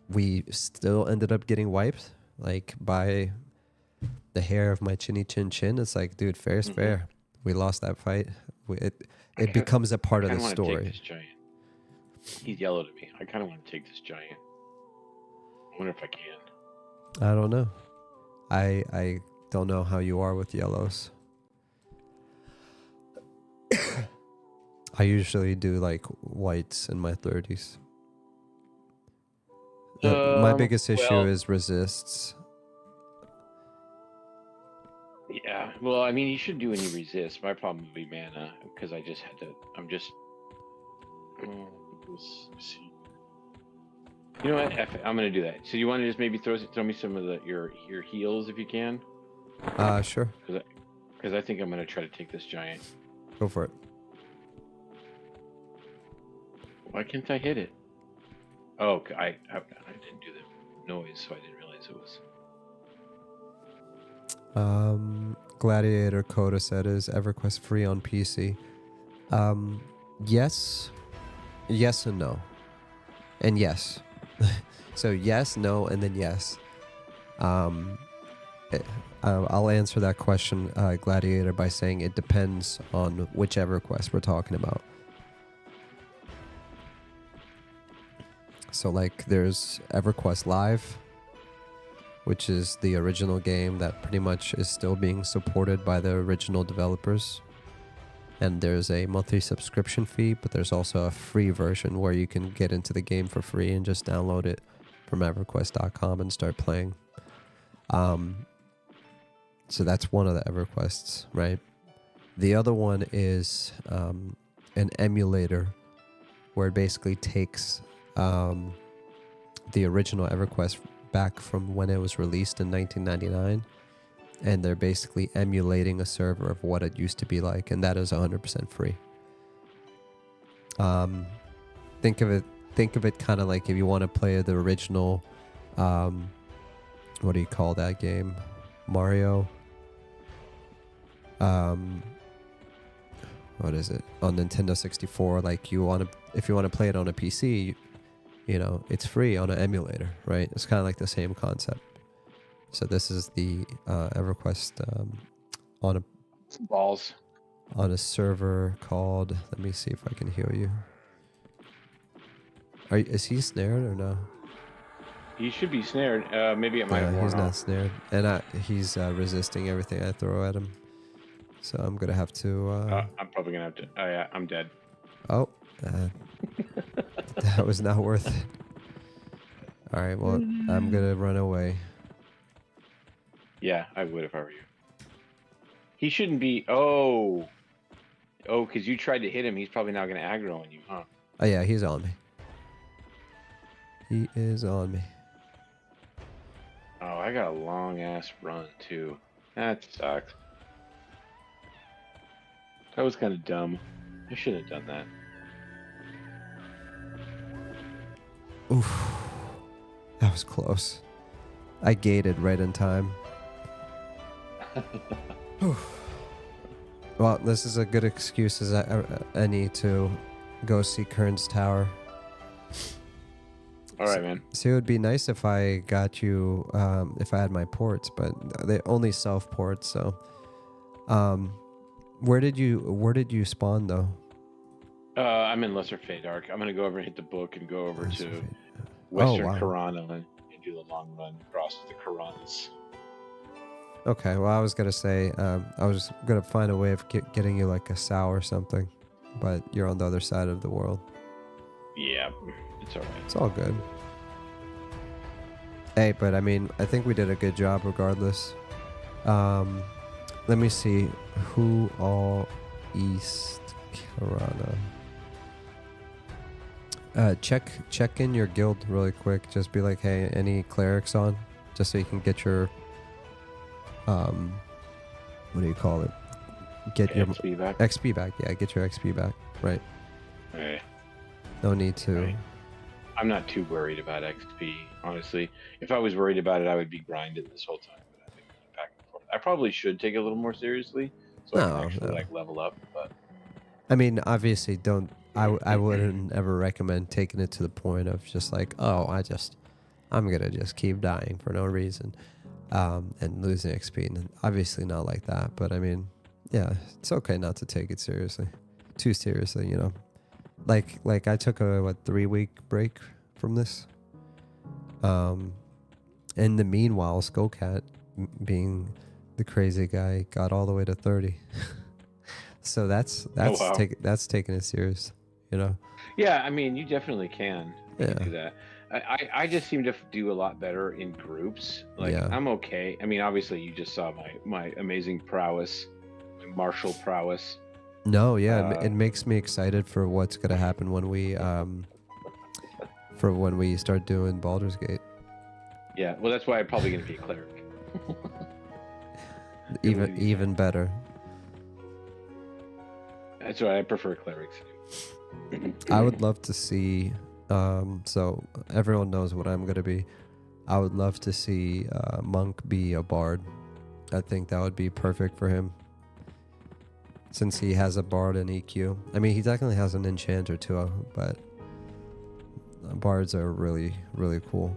we still ended up getting wiped by the hair of my chinny chin chin, it's dude, fair is fair. We lost that fight. It becomes a part of the story. Take this giant. He's yellow to me. I kind of want to take this giant. I wonder if I can. I don't know. I don't know how you are with yellows. I usually do whites in my 30s. My biggest issue is resists. Yeah, well, I mean, you shouldn't do any resist. My problem would be mana, because I just had to. Let's see. You know what? I'm gonna do that. So you want to just maybe throw me some of your heals if you can? Sure. Because I think I'm gonna try to take this giant. Go for it. Why can't I hit it? Oh, I didn't do the noise, so I didn't realize it was. Gladiator Coda said, is EverQuest free on PC? Yes and no, and yes. So yes, no, and then yes. I'll answer that question, Gladiator, by saying it depends on which EverQuest we're talking about. So there's EverQuest Live, which is the original game that pretty much is still being supported by the original developers. And there's a monthly subscription fee, but there's also a free version where you can get into the game for free and just download it from EverQuest.com and start playing. So that's one of the EverQuests, right? The other one is an emulator where it basically takes the original EverQuest back from when it was released in 1999, and they're basically emulating a server of what it used to be like, and that is 100% free. Think of it kind of like if you want to play the original, what do you call that game? Mario. What is it? On Nintendo 64, if you want to play it on a PC, it's free on an emulator, right? It's kind of like the same concept. So this is the EverQuest on a server called. Let me see if I can heal you. Is he snared or no? He should be snared. Maybe it might have worn he's off. not snared, and he's resisting everything I throw at him. So I'm gonna have to. I'm probably gonna have to. Oh yeah, I'm dead. Oh, That was not worth it. All right, well, I'm gonna run away. Yeah, I would if I were you. He shouldn't be. Oh, because you tried to hit him. He's probably now going to aggro on you, huh? Oh yeah, he's on me. He is on me. Oh, I got a long ass run too. That sucks. That was kind of dumb. I shouldn't have done that. Oof. That was close. I gated right in time. Well, this is a good excuse as any to go see Kern's tower. All right, man. So it would be nice if I got you, if I had my ports, but they only self ports. So, where did you spawn though? I'm in Lesser Feydark. I'm gonna go over and hit the book and go over Lesser to Fate. Western Oh, wow. Karana and do the long run across the Karanas. Okay, well, I was gonna say, I was gonna find a way of getting you like a sow or something, but you're on the other side of the world. Yeah, it's all right. It's all good. Hey, but I mean, I think we did a good job regardless. Let me see who all East Carolina. Check in your guild really quick. Just be like, hey, any clerics on? Just so you can get your what do you call it? Get your XP back. XP back. Yeah, get your XP back. Right. Okay. No need to. Right. I'm not too worried about XP, honestly. If I was worried about it, I would be grinding this whole time. But I've been going back and forth. I probably should take it a little more seriously, so I can actually like level up. But I mean, obviously, don't. I wouldn't ever recommend taking it to the point of just like, oh, I'm gonna just keep dying for no reason, and losing XP. And obviously not like that. But I mean, yeah, it's okay not to take it seriously, too seriously, you know. Like I took a 3-week break from this. In the meanwhile, Skullcat, being the crazy guy, got all the way to 30. So that's wow. taking it serious, you know. yeah, I mean, you definitely can Yeah. do that. I just seem to do a lot better in groups. Like Yeah. I'm okay. I mean, obviously, you just saw my amazing prowess, my martial prowess. No, yeah, it makes me excited for what's gonna happen when we start doing Baldur's Gate. Yeah, well, that's why I'm probably gonna be a cleric. Even better. That's why I prefer clerics. I would love to see. So everyone knows what I'm gonna be. I would love to see Monk be a bard. I think that would be perfect for him, since he has a bard and EQ. I mean, he definitely has an enchanter too, but bards are really, really cool.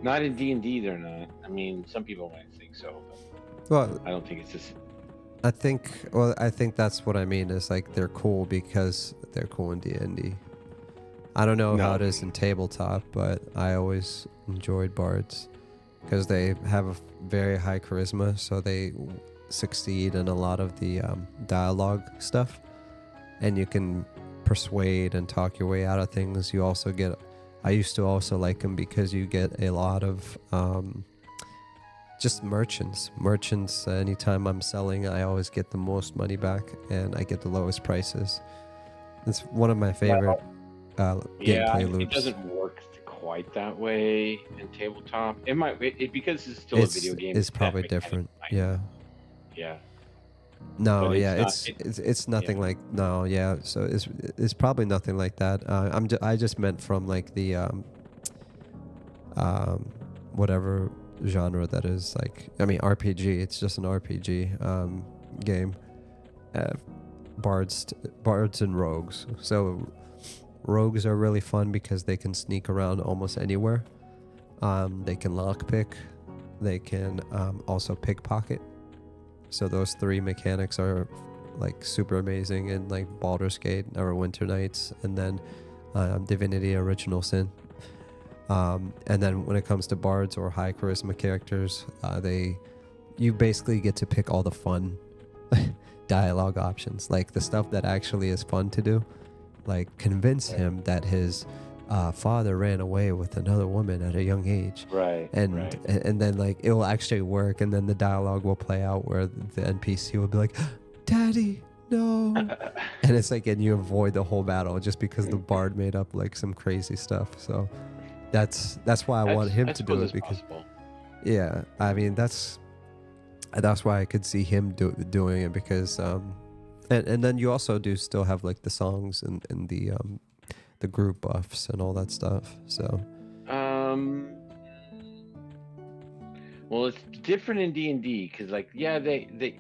Not in D&D, they're not. I mean, some people might think so, but Well, I don't think it's just. I think that's what I mean is like they're cool because they're cool in D&D. I don't know how it is in tabletop, but I always enjoyed bards because they have a very high charisma, so they succeed in a lot of the dialogue stuff, and you can persuade and talk your way out of things. You also get, I used to also like them because you get a lot of just merchants. Anytime I'm selling, I always get the most money back and I get the lowest prices. It's one of my favorite gameplay loops. It doesn't work quite that way in tabletop. It might, because it's still a video game. It's probably different. Yeah. Yeah. No, But yeah, it's it's nothing like no, yeah. So it's probably nothing like that. I just meant from like the whatever genre that is, like, I mean, RPG. It's just an RPG game. Bards and rogues. So rogues are really fun because they can sneak around almost anywhere. They can lockpick. They can also pickpocket. So those 3 mechanics are like super amazing in like Baldur's Gate or Winter Nights, and then Divinity Original Sin. And then when it comes to bards or high charisma characters, you basically get to pick all the fun dialogue options, like the stuff that actually is fun to do. like convince him that his father ran away with another woman at a young age. Right. And then like it will actually work, and then the dialogue will play out where the NPC will be like, "Daddy, no," and it's like, and you avoid the whole battle just because the bard made up like some crazy stuff. So that's why I want him to do it, because possible. yeah, I mean that's why I could see him doing it, because and then you also do still have like the songs and the group buffs and all that stuff. So well, it's different in D&D because, like, yeah, they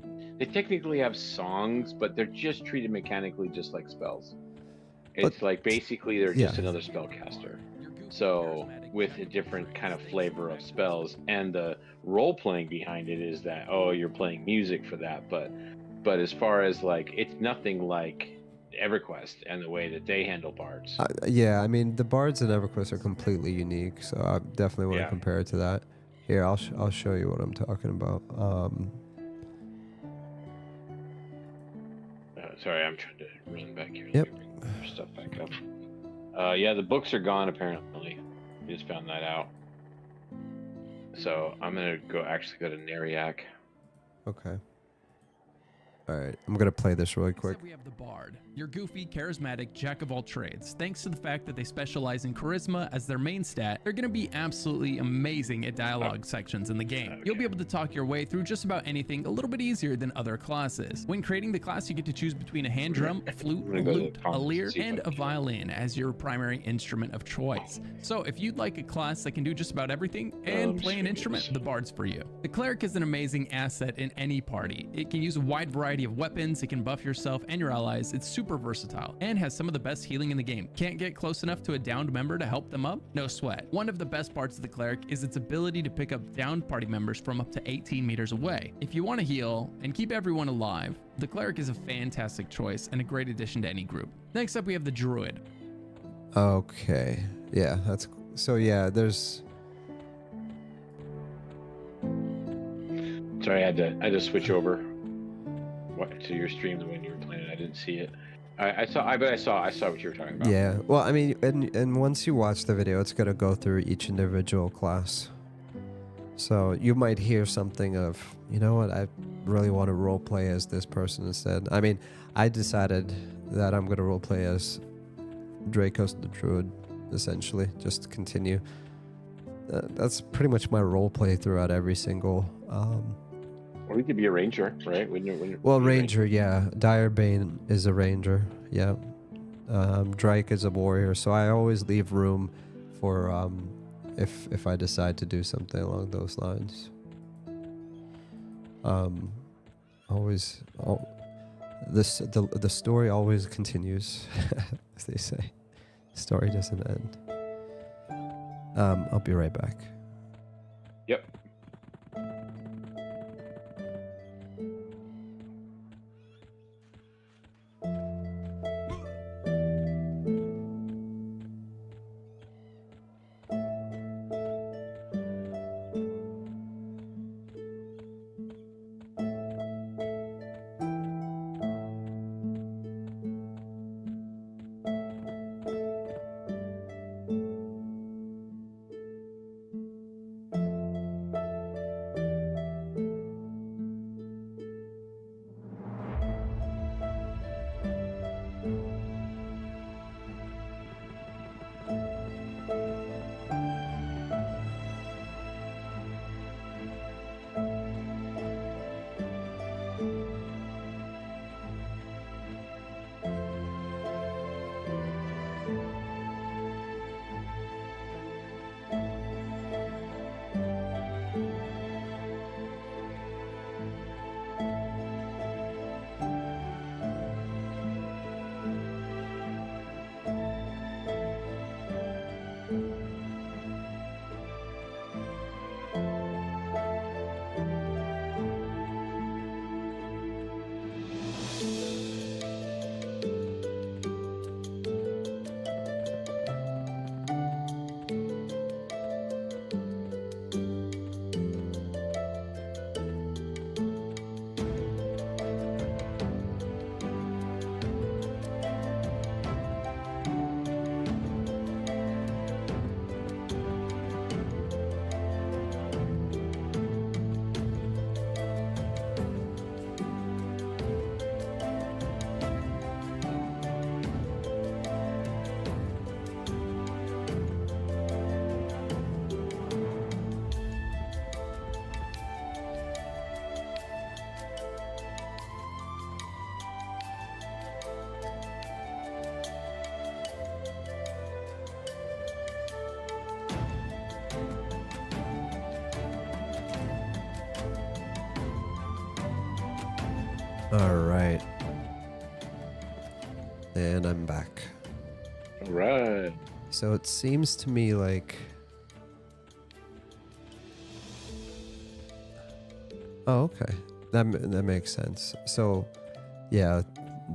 technically have songs, but they're just treated mechanically just like spells. It's like basically they're just another spellcaster. So with a different kind of flavor of spells, and the role playing behind it is that, oh, you're playing music for that, but as far as like, it's nothing like EverQuest and the way that they handle bards. yeah, I mean the bards in EverQuest are completely unique, so I definitely want to compare it to that. Here, I'll show you what I'm talking about. Sorry, I'm trying to run back here. Yep. Let me bring your stuff back up. Yeah, the books are gone apparently. We just found that out. So I'm gonna actually go to Neriac. Okay. All right, I'm gonna play this really quick. We have the Bard, your goofy, charismatic jack of all trades. Thanks to the fact that they specialize in charisma as their main stat, they're gonna be absolutely amazing at dialogue sections in the game. Okay. You'll be able to talk your way through just about anything a little bit easier than other classes. When creating the class, you get to choose between a hand drum, a flute, a lute, a lyre, and a violin as your primary instrument of choice. So if you'd like a class that can do just about everything and play an instrument, the Bard's for you. The Cleric is an amazing asset in any party. It can use a wide variety of weapons, it can buff yourself and your allies, it's super versatile, and has some of the best healing in the game. Can't get close enough to a downed member to help them up? No sweat. One of the best parts of the Cleric is its ability to pick up downed party members from up to 18 meters away. If you want to heal and keep everyone alive, the Cleric is a fantastic choice and a great addition to any group. Next up, we have the Druid. Okay, yeah, that's so. Yeah, there's. Sorry, I had to switch over to your stream when you were playing it. I didn't see it. I saw what you were talking about. Yeah, well, I mean, and once you watch the video, it's gonna go through each individual class. So you might hear something of, you know what, I really want to roleplay as this person instead. I mean, I decided that I'm gonna roleplay as Draekos the Druid, essentially, just to continue. That's pretty much my roleplay throughout every single. Or you could be a ranger, right? Well, ranger, yeah. Direbane is a ranger, yeah. Drake is a warrior, so I always leave room for if I decide to do something along those lines. The story always continues, as they say. The story doesn't end. I'll be right back. Yep. All right. And I'm back. All right. So it seems to me like... Oh, okay. That makes sense. So, yeah,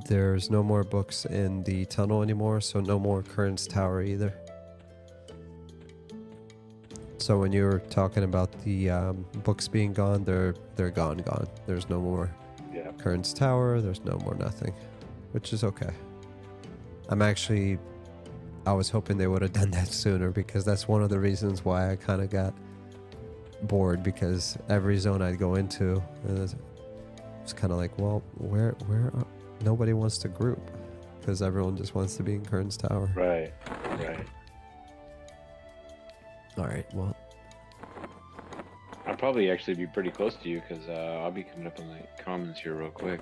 there's no more books in the tunnel anymore, so no more Currents Tower either. So when you were talking about the books being gone, they're gone. There's no more Currents Tower. There's no more nothing, which is okay. I was hoping they would have done that sooner, because that's one of the reasons why I kind of got bored, because every zone I'd go into, it's kind of like, well, where nobody wants to group, because everyone just wants to be in Currents Tower. Right. All right, well, I'll probably actually be pretty close to you, because I'll be coming up on the commons here real quick.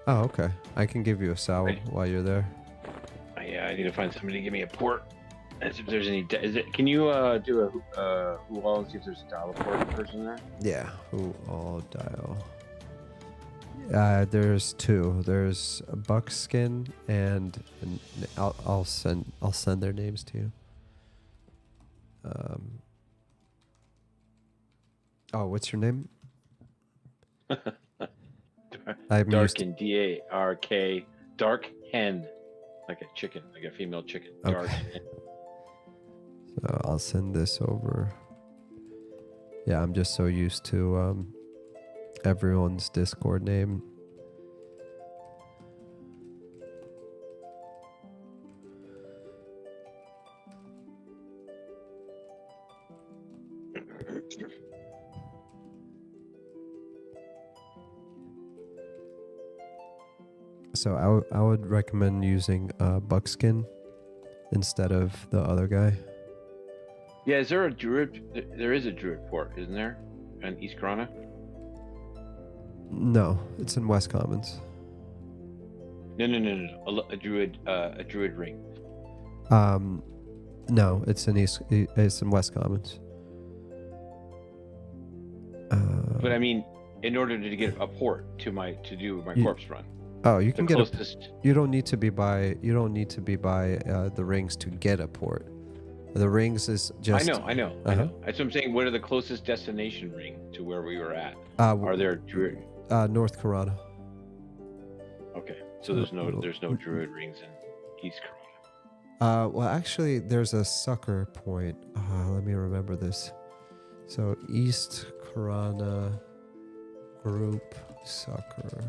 oh, okay. I can give you a salve Right. while you're there. Yeah, I need to find somebody to give me a port. As if there's any, can you do a who all and see if there's a dial port person there? Yeah, who all dial? There's two. There's a Buckskin and I'll send their names to you. Oh, what's your name? Darken, D-A-R-K, Dark Hen, like a chicken, like a female chicken. Dark Hen. So I'll send this over. Yeah, I'm just so used to everyone's Discord name. So I would recommend using Buckskin instead of the other guy. Yeah, is there a Druid? There is a Druid port, isn't there? In East Corona? No, it's in West Commons. No. A Druid ring. No, it's in West Commons. But I mean, in order to get a port to do my corpse run. Oh, you can get closest... you don't need to be by the rings to get a port. The rings is just I know. That's what I'm saying. What are the closest destination ring to where we were at? Are there Druid? North Corona. Okay, so there's no Druid rings in East Corona. Well, actually, there's a sucker point. Let me remember this. So East Corona group sucker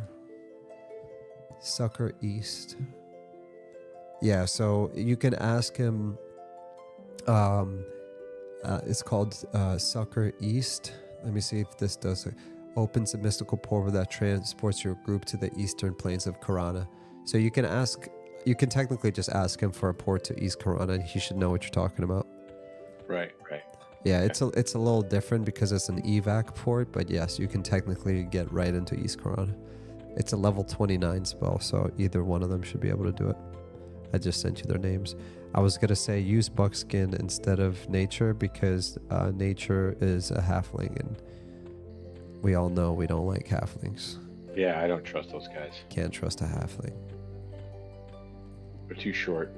East. Yeah, so you can ask him. It's called Sucker East. Let me see if this does it. Opens a mystical portal that transports your group to the eastern plains of Corona. So you can technically just ask him for a port to East Corona, and he should know what you're talking about. Right. Yeah, it's a little different because it's an evac port, but yes, you can technically get right into East Corona. It's a level 29 spell, so either one of them should be able to do it. I just sent you their names. I was going to say use Buckskin instead of Nature, because Nature is a halfling, and we all know we don't like halflings. Yeah, I don't trust those guys. Can't trust a halfling. They're too short.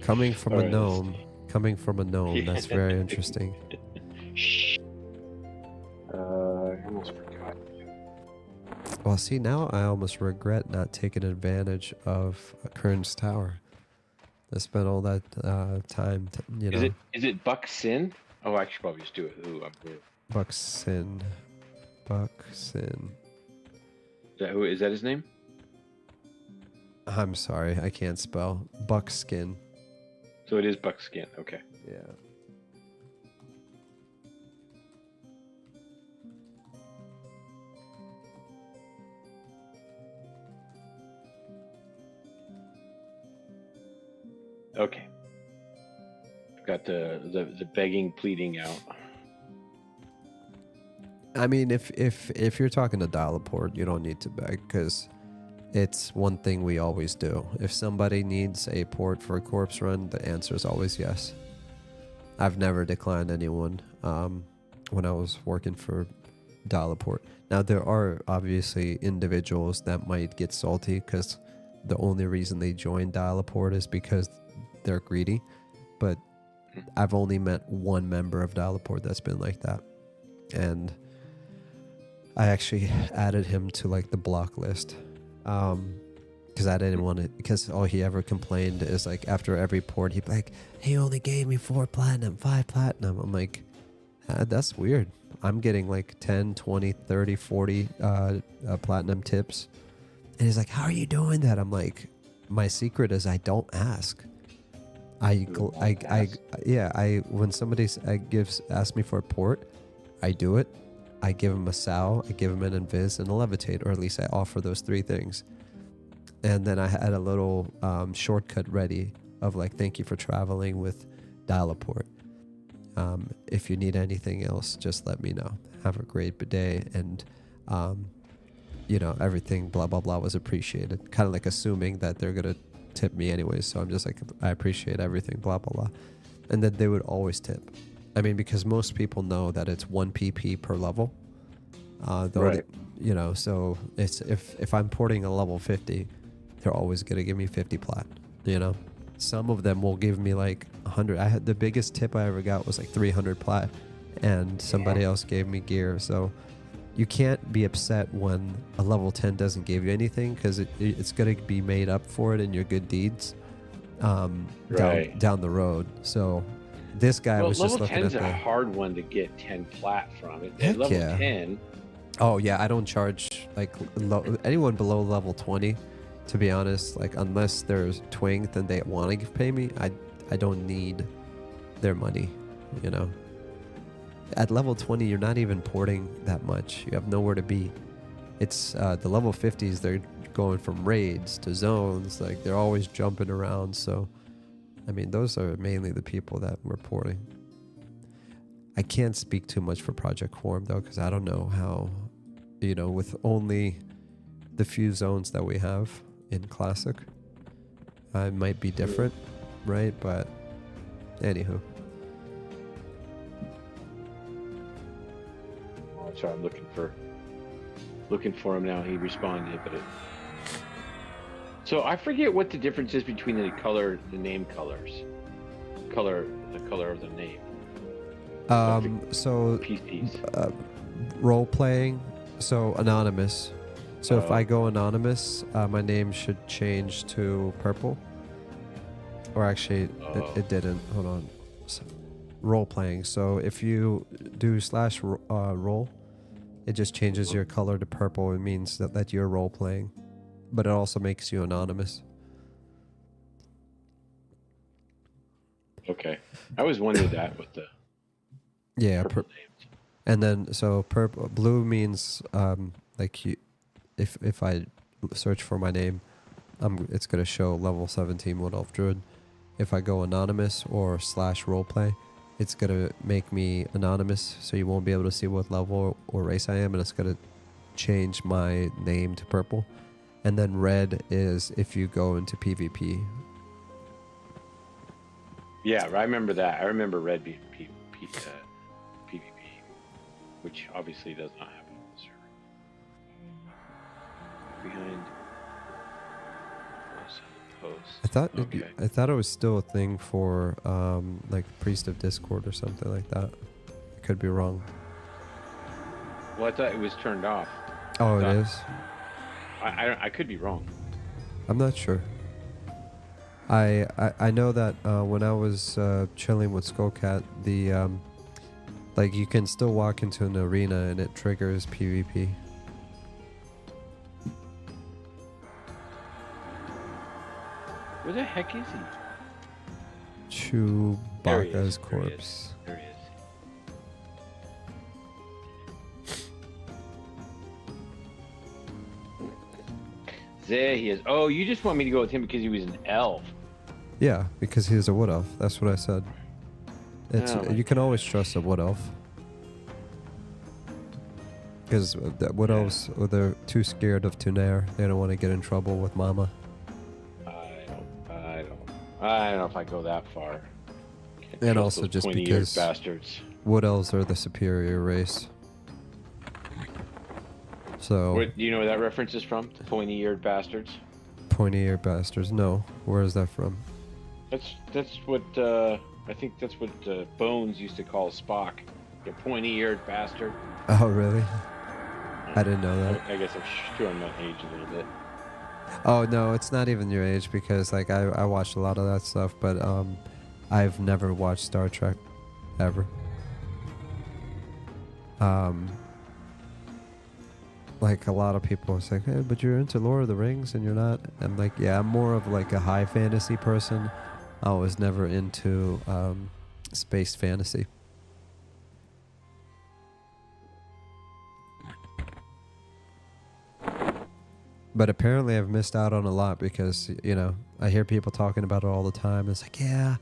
Coming from a gnome, that's very interesting. I almost forgot. Well, see, now I almost regret not taking advantage of Currents Tower. I spent all that time, Is it Buck Sin? Oh, I should probably just do it. Ooh, I'm good. Bucksin. Is that his name? I'm sorry, I can't spell. Buckskin. So it is Buckskin. Okay. Yeah. Okay. I've got the begging, pleading out. I mean, if you're talking to dial a port, you don't need to beg, because it's one thing we always do. If somebody needs a port for a corpse run, the answer is always yes. I've never declined anyone when I was working for dial port. Now there are obviously individuals that might get salty because the only reason they join dial port is because they're greedy, but I've only met one member of dial port that's been like that, and I actually added him to like the block list because I didn't want it, because all he ever complained is like after every port he'd be like, he only gave me 4 platinum, 5 platinum. I'm like, that's weird. I'm getting like 10, 20, 30, 40 platinum tips. And he's like, how are you doing that? I'm like, my secret is I don't ask. When somebody asks me for a port, I do it. I give them a SAL, I give them an invis and a levitate, or at least I offer those 3 things. And then I had a little shortcut ready of like, thank you for traveling with dial-a-port. If you need anything else, just let me know. Have a great day. And, everything blah, blah, blah was appreciated. Kind of like assuming that they're going to tip me anyways. So I'm just like, I appreciate everything, blah, blah, blah. And then they would always tip. I mean, because most people know that it's 1 PP per level. Right. So it's if I'm porting a level 50, they're always going to give me 50 plat, Some of them will give me like 100. The biggest tip I ever got was like 300 plat, and somebody else gave me gear. So you can't be upset when a level 10 doesn't give you anything, because it's going to be made up for it in your good deeds down the road. So this guy was just looking at level 10's a hard one to get 10 plat from. Heck Level yeah. 10. Oh yeah, I don't charge like anyone below level 20. To be honest, like unless there's twinged and they want to pay me, I don't need their money, At level 20, you're not even porting that much. You have nowhere to be. It's the level 50s, they're going from raids to zones, like they're always jumping around. So, I mean, those are mainly the people that we're porting. I can't speak too much for Project Quarm though, because I don't know how, with only the few zones that we have in Classic, it might be different, right? But anywho. Oh, sorry, I'm looking for him now. He responded, but so I forget what the difference is between the name colors, the color of the name. So PCs. Role playing, so anonymous. So if I go anonymous, my name should change to purple. Or actually, it didn't. Hold on. Role playing. So if you do /role, it just changes your color to purple. It means that you're role playing, but it also makes you anonymous. Okay, I always wondered that with the purple names. And then so blue means like you. If I search for my name, it's gonna show level 17 Wood Elf Druid. If I go anonymous or /roleplay, it's gonna make me anonymous, so you won't be able to see what level or race I am, and it's gonna change my name to purple. And then red is if you go into PvP. Yeah, I remember that. I remember red being PvP, which obviously does not happen. Behind post. I thought it was still a thing for like Priest of Discord or something like that. I could be wrong. Well, I thought it was turned off. Oh, it is? I could be wrong. I'm not sure. I know that when I was chilling with Skullcat, the like you can still walk into an arena and it triggers PvP. Where the heck is he? Chewbacca's corpse. There he is. There he is. Oh, you just want me to go with him because he was an elf. Yeah, because he's a wood elf. That's what I said. You can always trust a wood elf. Because the wood elves, they're too scared of Tunair. They don't want to get in trouble with Mama. I don't know if I go that far. And also just because bastards. wood elves are the superior race. So What, do you know where that reference is from? The pointy-eared bastards. pointy-eared bastards. No, where is that from? That's what I think that's what Bones used to call Spock. You pointy-eared bastard. Oh, really? I didn't know that. I guess I'm showing my age a little bit. Oh no, it's not even your age because like I watched a lot of that stuff, but I've never watched Star Trek ever. Like a lot of people say, hey, but you're into Lord of the Rings and you're not. I'm like, yeah, I'm more of like a high fantasy person. I was never into space fantasy. But apparently I've missed out on a lot because, you know, I hear people talking about it all the time. It's like, yeah,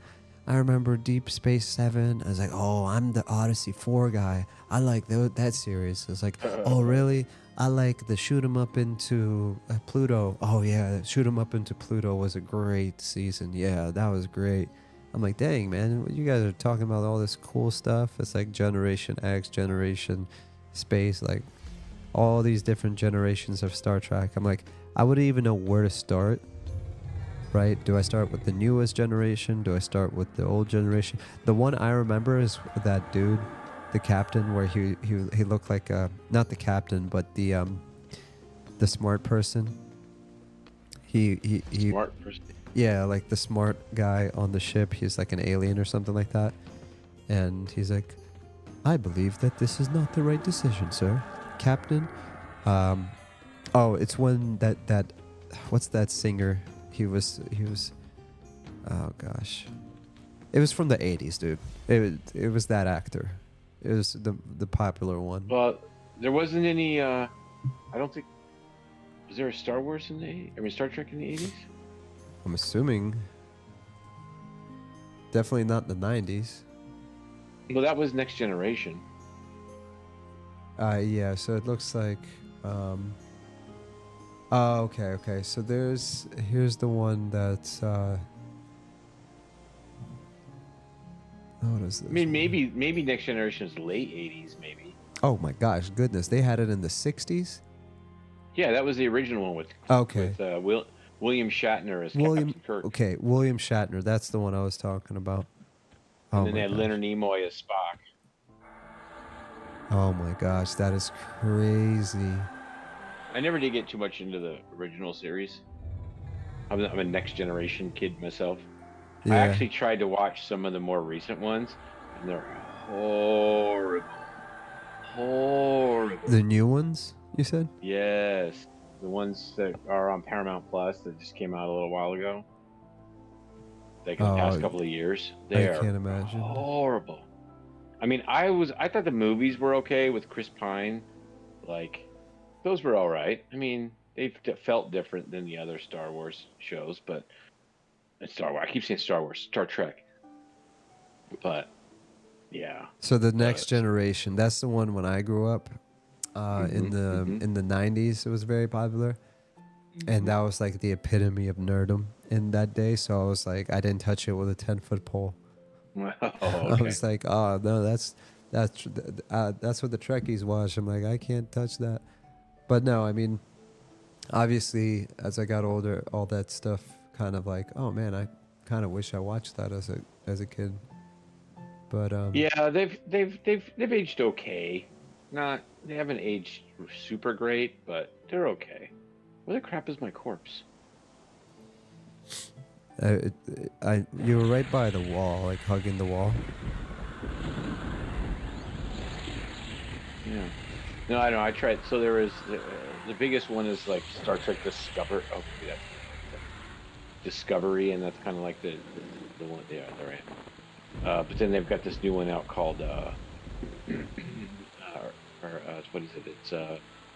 I remember Deep Space 7. I was like, oh, I'm the Odyssey 4 guy. I like that series. It's like, oh, really? I like the Shoot 'em Up into Pluto. Oh, yeah, Shoot 'em Up into Pluto was a great season. Yeah, that was great. I'm like, dang, man, you guys are talking about all this cool stuff. It's like Generation X, Generation Space, like all these different generations of Star Trek. I'm like, I wouldn't even know where to start, right? Do I start with the newest generation? Do I start with the old generation? The one I remember is that dude, the captain, where he looked like not the captain, but the smart person. Smart person. Yeah, like the smart guy on the ship. He's like an alien or something like that. And he's like, I believe that this is not the right decision, sir. Captain. Oh, it's when that what's that singer? He was oh gosh. It was from the 80s, dude. It was that actor. It was the popular one. Well, there wasn't any I don't think, was there a Star Wars in the 80s? I mean Star Trek in the 80s? I'm assuming. Definitely not the 90s. Well, that was Next Generation. Yeah, so it looks like oh, okay. So here's the one that's what is this? I mean, maybe Next Generation is late 80s, maybe. Oh my gosh, goodness. They had it in the 60s? Yeah, that was the original one with William Shatner as Captain Kirk. Okay, William Shatner. That's the one I was talking about. And then they had Leonard Nimoy as Spock. Oh my gosh, that is crazy. I never did get too much into the original series. I'm a Next Generation kid myself. Yeah. I actually tried to watch some of the more recent ones, and they're horrible. Horrible. The new ones, you said? Yes. The ones that are on Paramount Plus that just came out a little while ago. Like in the past couple of years. They I can't imagine. Horrible. I mean, I thought the movies were okay with Chris Pine. Like, those were all right. I mean, they felt different than the other Star Wars shows, but I keep saying Star Wars, Star Trek. But yeah. So the Next Generation, that's the one when I grew up. In the 90s, it was very popular. And that was like the epitome of nerdom in that day. So I was like, I didn't touch it with a 10-foot pole. Oh, okay. I was like, oh no, that's what the Trekkies watch. I'm like, I can't touch that. But no, I mean, obviously, as I got older, all that stuff kind of like, oh man, I kind of wish I watched that as a kid. But yeah, they've aged okay. They haven't aged super great, but they're okay. Where the crap is my corpse? You were right by the wall, like hugging the wall. Yeah. No, I know. I tried. So there is the biggest one is like Star Trek Discovery. Oh, yeah, Discovery, and that's kind of like the one. Yeah, they're right. But then they've got this new one out called what is it? It's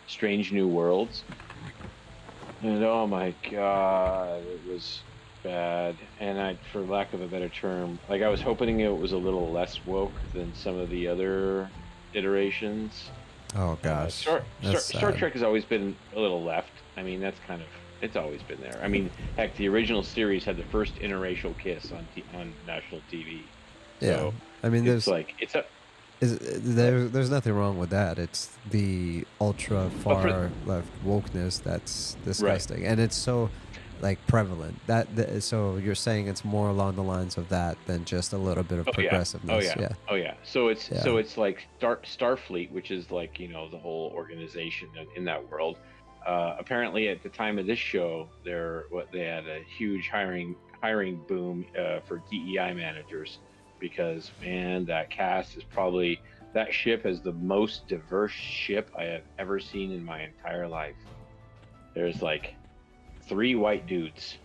Strange New Worlds. And oh my god, it was bad. And for lack of a better term, like I was hoping it was a little less woke than some of the other iterations. Oh gosh. Star Trek has always been a little left. I mean, it's always been there. I mean, heck, the original series had the first interracial kiss on national TV. Yeah. So I mean, it's like There's nothing wrong with that. It's the ultra far left wokeness that's disgusting, and it's so like prevalent. So you're saying it's more along the lines of that than just a little bit of progressiveness. Oh yeah. So it's like Starfleet, which is like, you know, the whole organization in that world. Apparently, at the time of this show, they had a huge hiring boom for DEI managers, because man, that ship is the most diverse ship I have ever seen in my entire life. There's like 3 white dudes,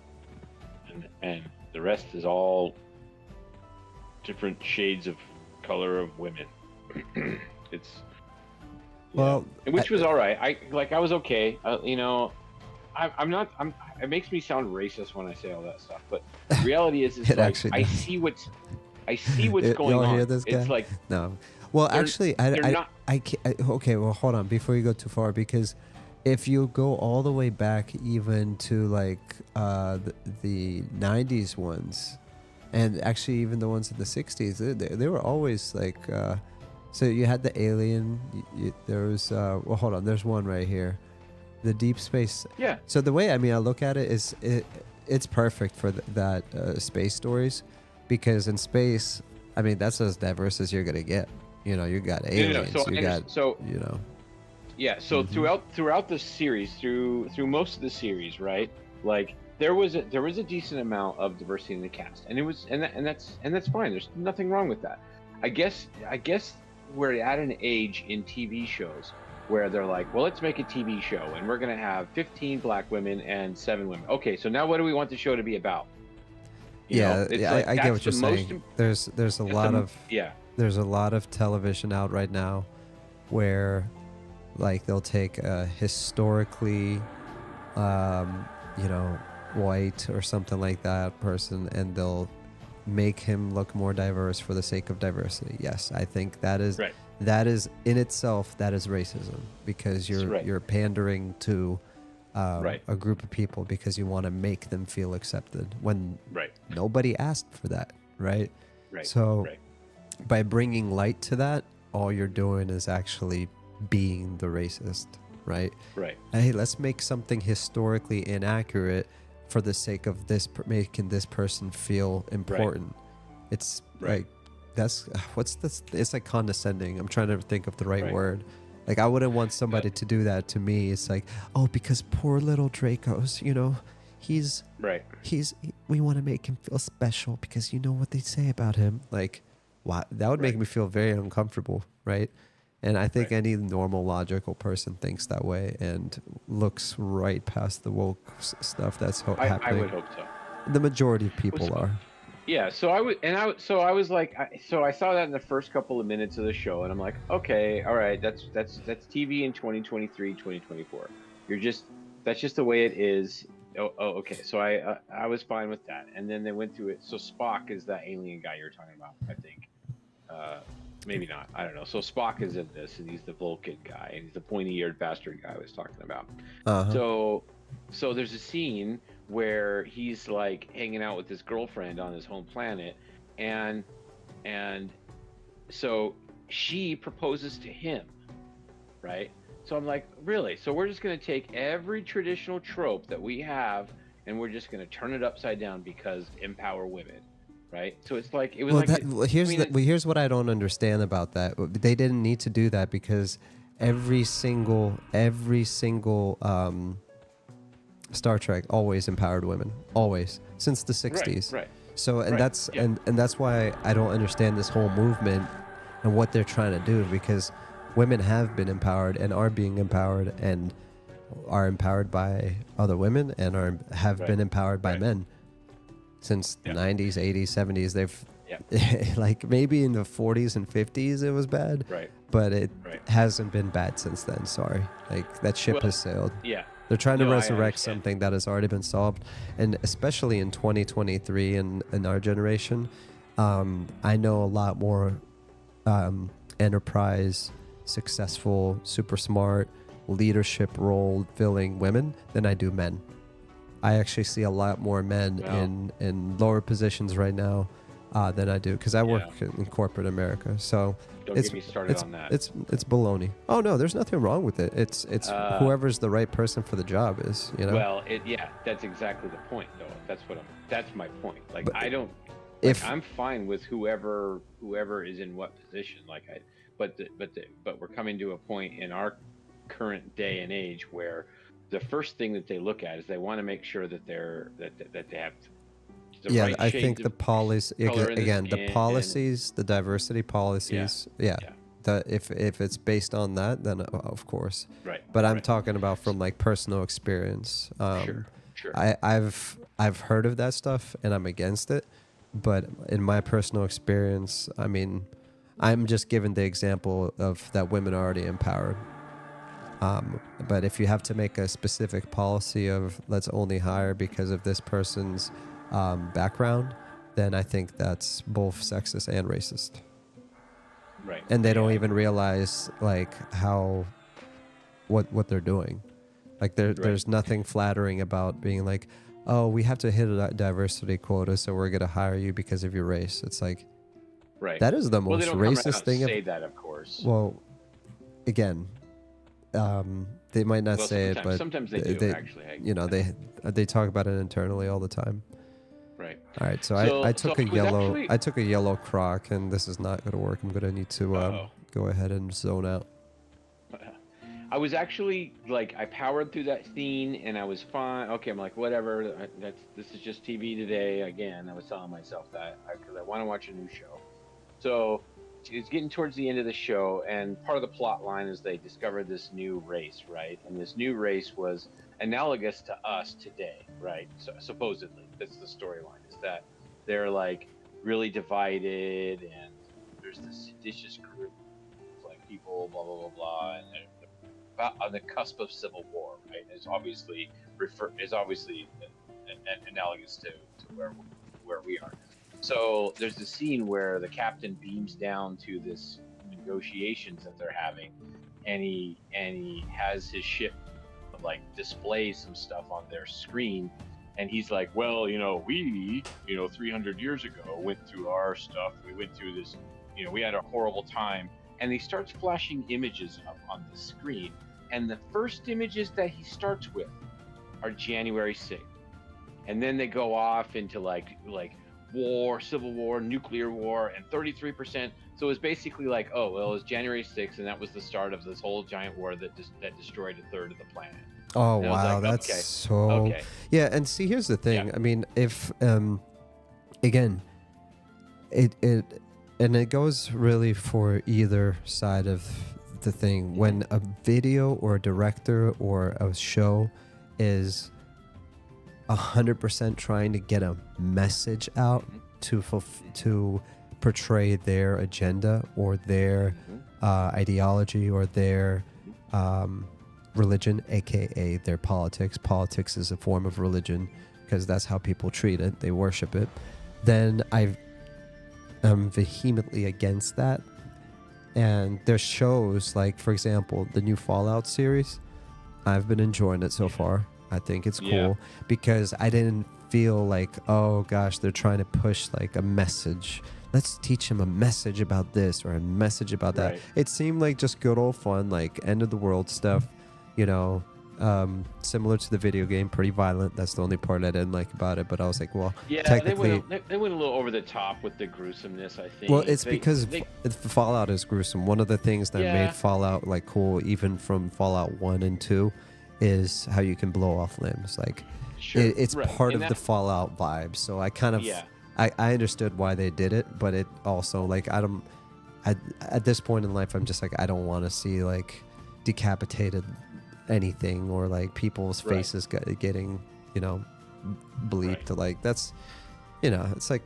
and the rest is all different shades of color of women. Which was all right. I was okay. You know, I'm not. It makes me sound racist when I say all that stuff, but the reality is, I see what's going on. Hear this guy? It's like, no. Well, actually, I can't. Okay, well, hold on before you go too far, because if you go all the way back even to like the 90s ones, and actually even the ones in the 60s, they were always like, so you had the alien, there was, well, hold on, there's one right here, the deep space. Yeah. So the way, I look at it is, it's perfect for that space stories, because in space, that's as diverse as you're going to get. You know, you got aliens, Yeah, so throughout the series, through most of the series, right? Like there was a decent amount of diversity in the cast, and that's fine. There's nothing wrong with that. I guess we're at an age in TV shows where they're like, well, let's make a TV show, and we're gonna have 15 black women and 7 women. Okay, so now what do we want the show to be about? I get what you're saying. There's a lot of television out right now where, like, they'll take a historically, white or something like that person, and they'll make him look more diverse for the sake of diversity. Yes, I think that is in itself, that is racism, because you're pandering to a group of people because you want to make them feel accepted when nobody asked for that, right? So by bringing light to that, all you're doing is actually being the racist, right? Hey, let's make something historically inaccurate for the sake of making this person feel important. It's like, it's like condescending. I'm trying to think of the right word. Like, I wouldn't want somebody to do that to me. It's like, oh, because poor little Draekos, we want to make him feel special because you know what they say about him. Like, wow, that would make me feel very uncomfortable, right? And I think any normal, logical person thinks that way and looks right past the woke stuff that's happening. I would hope so. The majority of people are. Yeah. So I saw that in the first couple of minutes of the show, and I'm like, okay, all right, that's TV in 2023, 2024. That's just the way it is. Oh, okay. So I was fine with that, and then they went through it. So Spock is that alien guy you're talking about, I think. Maybe not. I don't know. So Spock is in this, and he's the Vulcan guy, and he's the pointy-eared bastard guy I was talking about. So there's a scene where he's like hanging out with his girlfriend on his home planet, and so she proposes to him, right? So I'm like, really? So we're just gonna take every traditional trope that we have, and we're just gonna turn it upside down because empower women. Right, so it's like it was here's what I don't understand about that. They didn't need to do that because every single Star Trek always empowered women, always, since the 60s. Right. So and that's why I don't understand this whole movement and what they're trying to do, because women have been empowered and are being empowered and are empowered by other women and have been empowered by men. Since the 90s, 80s, 70s, they've like maybe in the 40s and 50s it was bad, but it hasn't been bad since then. Sorry, like that ship has sailed. Yeah, they're trying to resurrect something that has already been solved, and especially in 2023 and in our generation, I know a lot more enterprise, successful, super smart, leadership role filling women than I do men. I actually see a lot more men in lower positions right now than I do, because I work in corporate America. So Don't get me started on that. It's baloney. Oh no, there's nothing wrong with it. It's whoever's the right person for the job is, you know. Well, that's exactly the point, though. That's my point. Like, but I don't. If I'm fine with whoever is in what position. But we're coming to a point in our current day and age where the first thing that they look at is they want to make sure that they have the right I think the policy again, the policies, the diversity policies, if it's based on that, then of course. Right. But I'm talking about from like personal experience. Sure. I've heard of that stuff and I'm against it. But in my personal experience, I mean, I'm just giving the example of that women are already empowered. But if you have to make a specific policy of let's only hire because of this person's background, then I think that's both sexist and racist. Right. And they don't even realize like what they're doing. Like there's nothing flattering about being like, oh, we have to hit a diversity quota, so we're gonna hire you because of your race. It's like, right. That is the most racist thing. Say that, of course. Well, again, they might not say it, but sometimes they do actually. You know, they talk about it internally all the time. Right. All right. So I took a yellow croc, and this is not going to work. I'm going to need to go ahead and zone out. I was actually like, I powered through that scene and I was fine. Okay, I'm like, whatever. This is just TV today. Again, I was telling myself that because I want to watch a new show. So it's getting towards the end of the show, and part of the plot line is they discovered this new race, right? And this new race was analogous to us today, right? So supposedly, that's the storyline, is that they're like really divided, and there's this seditious group of like people, blah blah blah blah, and they're on the cusp of civil war, right? It's obviously analogous to where we are. So there's the scene where the captain beams down to this negotiations that they're having, and he has his ship like display some stuff on their screen, and he's like, well, we 300 years ago went through our stuff. We went through this, we had a horrible time. And he starts flashing images up on the screen, and the first images that he starts with are January 6th, and then they go off into like war, civil war, nuclear war, and 33%. So it's basically like, oh well, it was January 6th, and that was the start of this whole giant war that destroyed a third of the planet. Oh wow, like, that's so yeah. And see, here's the thing. I mean, if again, and it goes really for either side of the thing. When a video or a director or a show is 100% trying to get a message out to portray their agenda or their ideology or their religion, aka their politics. Politics is a form of religion because that's how people treat it. They worship it. Then I'm vehemently against that. And there's shows like, for example, the new Fallout series. I've been enjoying it so far. I think it's cool because I didn't feel like, oh gosh, they're trying to push like a message. Let's teach them a message about this or a message about that. It seemed like just good old fun, like end of the world stuff, similar to the video game, pretty violent. That's the only part I didn't like about it. But I was like, well, technically, they went a little over the top with the gruesomeness, I think. Well, it's because Fallout is gruesome. One of the things that made Fallout like cool, even from Fallout 1 and 2, is how you can blow off limbs. Like, it's part of the Fallout vibe. So I kind of, I understood why they did it, but it also like at this point in life, I'm just like, I don't want to see like decapitated anything or like people's faces getting bleeped. Like that's it's like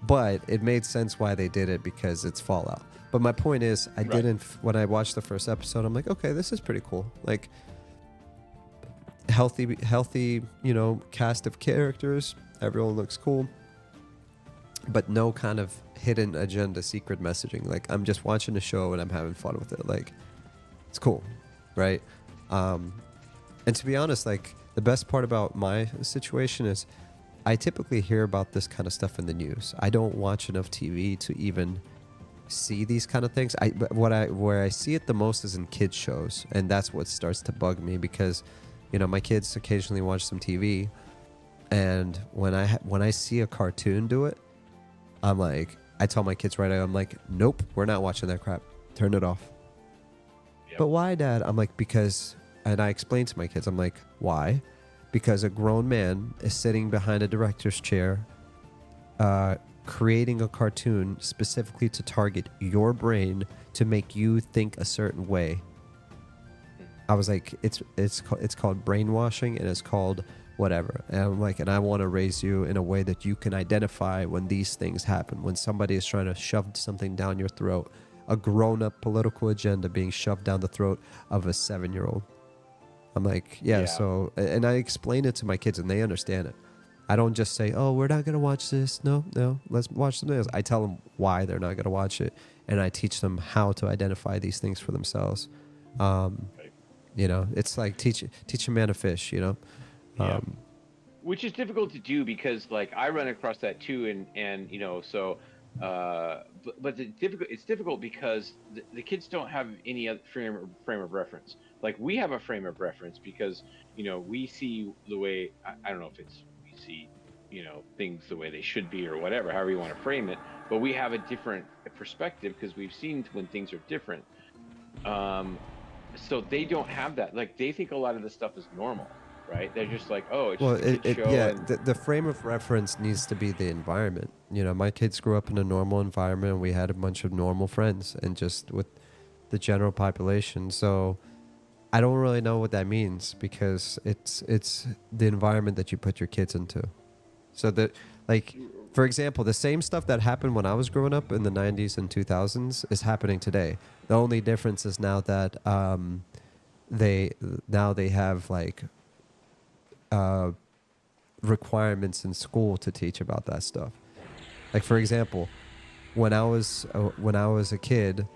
but it made sense why they did it because it's Fallout. But my point is, I didn't, when I watched the first episode, I'm like, okay, this is pretty cool. Like healthy cast of characters, everyone looks cool, but no kind of hidden agenda, secret messaging. Like, I'm just watching the show and I'm having fun with it. Like, it's cool, right? And to be honest, like, the best part about my situation is I typically hear about this kind of stuff in the news. I don't watch enough TV to even see these kind of things. Where I see it the most is in kids shows, and that's what starts to bug me because, you know, my kids occasionally watch some TV, and when I see a cartoon do it, I'm like, I tell my kids right away, I'm like, nope, we're not watching that crap. Turn it off. Yep. But why, Dad? I'm like, because, and I explain to my kids, I'm like, why? Because a grown man is sitting behind a director's chair, creating a cartoon specifically to target your brain to make you think a certain way. I was like, it's called brainwashing, and it's called whatever. And I'm like, and I want to raise you in a way that you can identify when these things happen, when somebody is trying to shove something down your throat, a grown-up political agenda being shoved down the throat of a 7-year-old. I'm like, yeah, so, and I explain it to my kids and they understand it. I don't just say, oh, we're not going to watch this. No, let's watch something else. I tell them why they're not going to watch it, and I teach them how to identify these things for themselves. You know, it's like teach a man to fish, you know? Which is difficult to do because, like, I run across that too, and you know, so, but it's difficult because the kids don't have any other frame of reference. Like, we have a frame of reference because, you know, we see the way, I don't know if it's, we see, you know, things the way they should be or whatever, however you want to frame it, but we have a different perspective because we've seen when things are different. So they don't have that. Like, they think a lot of this stuff is normal, right? They're just like, oh, it's just a kid show. Yeah, the frame of reference needs to be the environment. You know, my kids grew up in a normal environment, and we had a bunch of normal friends, and just with the general population. So I don't really know what that means because it's the environment that you put your kids into. So that, like, for example, the same stuff that happened when I was growing up in the 90s and 2000s is happening today. The only difference is now that they have like requirements in school to teach about that stuff. Like, for example, when I was a kid,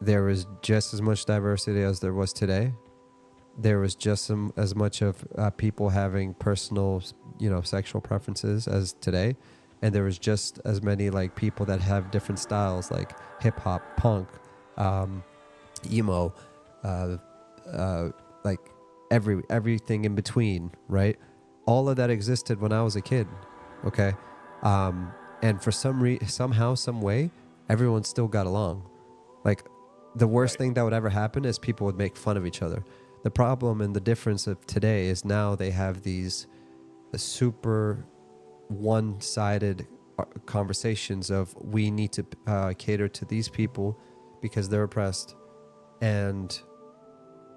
there was just as much diversity as there was today. There was just as much of people having personal, you know, sexual preferences as today. And there was just as many, like, people that have different styles, like hip hop, punk, emo, like everything in between, right? All of that existed when I was a kid, okay? And for somehow, some way, everyone still got along. Like, the worst thing that would ever happen is people would make fun of each other. The problem and the difference of today is now they have these super one-sided conversations of, we need to cater to these people because they're oppressed, and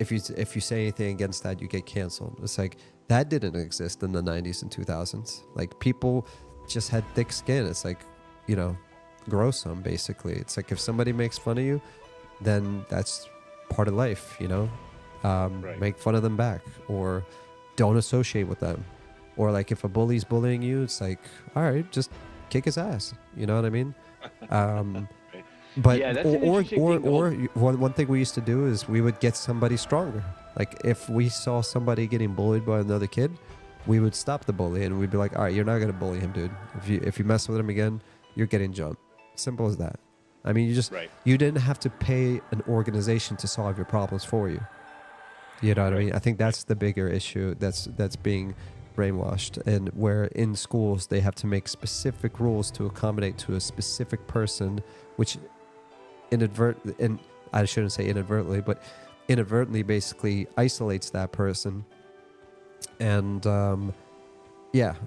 if you say anything against that, you get canceled. It's like, that didn't exist in the 90s and 2000s. Like, people just had thick skin. It's like, you know, grow some, basically. It's like, if somebody makes fun of you, then that's part of life, you know? Make fun of them back, or don't associate with them. Or, like, if a bully's bullying you, it's like, all right, just kick his ass. You know what I mean? But yeah, one thing we used to do is we would get somebody stronger. Like, if we saw somebody getting bullied by another kid, we would stop the bully, and we'd be like, all right, you're not gonna bully him, dude. If you mess with him again, you're getting jumped. Simple as that. I mean, you didn't have to pay an organization to solve your problems for you. You know what I mean? I think that's the bigger issue that's being brainwashed, and where in schools they have to make specific rules to accommodate to a specific person, which I shouldn't say inadvertently, but inadvertently basically isolates that person, and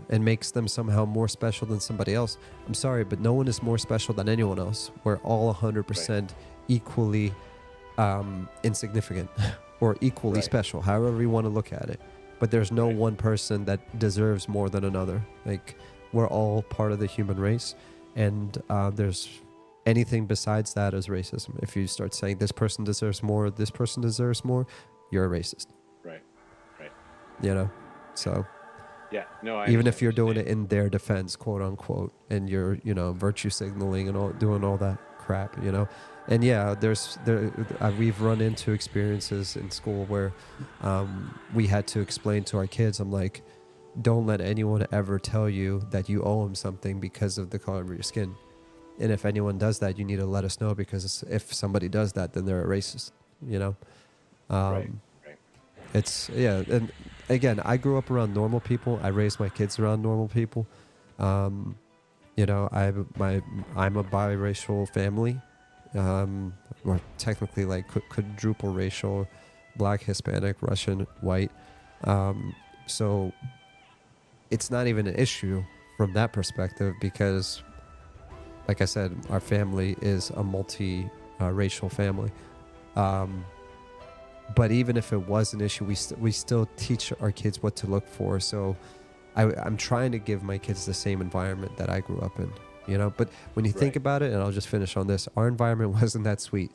and makes them somehow more special than somebody else. I'm sorry, but no one is more special than anyone else. We're all 100% equally insignificant or equally special, however you want to look at it. But there's no one person that deserves more than another. Like, we're all part of the human race, and there's anything besides that is racism. If you start saying this person deserves more, this person deserves more, you're a racist. Right. You know? So... yeah, no, even if you're doing it in their defense, quote unquote, and you're, you know, virtue signaling and doing all that crap, you know. And yeah, we've run into experiences in school where we had to explain to our kids, I'm like, don't let anyone ever tell you that you owe them something because of the color of your skin. And if anyone does that, you need to let us know, because if somebody does that, then they're a racist, you know? Right. It's, yeah. And again, I grew up around normal people. I raised my kids around normal people. You know, I'm a biracial family. Or technically like quadruple racial, Black, Hispanic, Russian, white. So it's not even an issue from that perspective, because like I said, our family is a multi-racial family. But even if it was an issue, we still teach our kids what to look for. So I'm trying to give my kids the same environment that I grew up in, you know. But when you think about it, and I'll just finish on this, our environment wasn't that sweet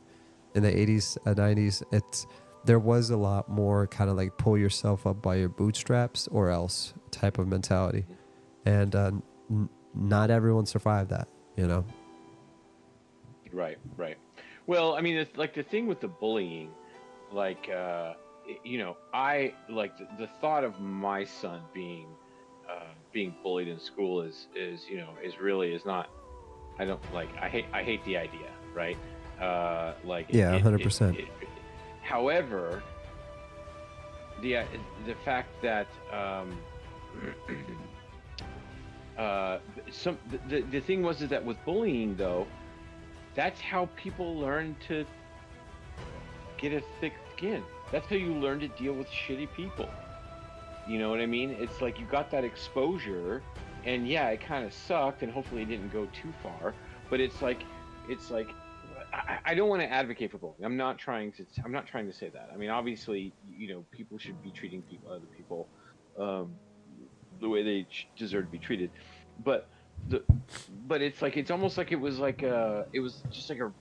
in the 80s, 90s. There was a lot more kind of like pull yourself up by your bootstraps or else type of mentality, and not everyone survived that, you know. Right. Well, I mean, it's like the thing with the bullying, like you know, I like the thought of my son being bullied in school is you know, is not. I don't like. I hate the idea, right? Like, yeah, 100%. However, the fact that the thing was is that with bullying, though, that's how people learn to get a thick skin. That's how you learn to deal with shitty people. You know what I mean? It's like you got that exposure, and yeah, it kind of sucked, and hopefully it didn't go too far. But it's like I don't want to advocate for bullying. I'm not trying to say that. I mean, obviously, you know, people should be treating other people the way they deserve to be treated. But it's like, it's almost like it was just like a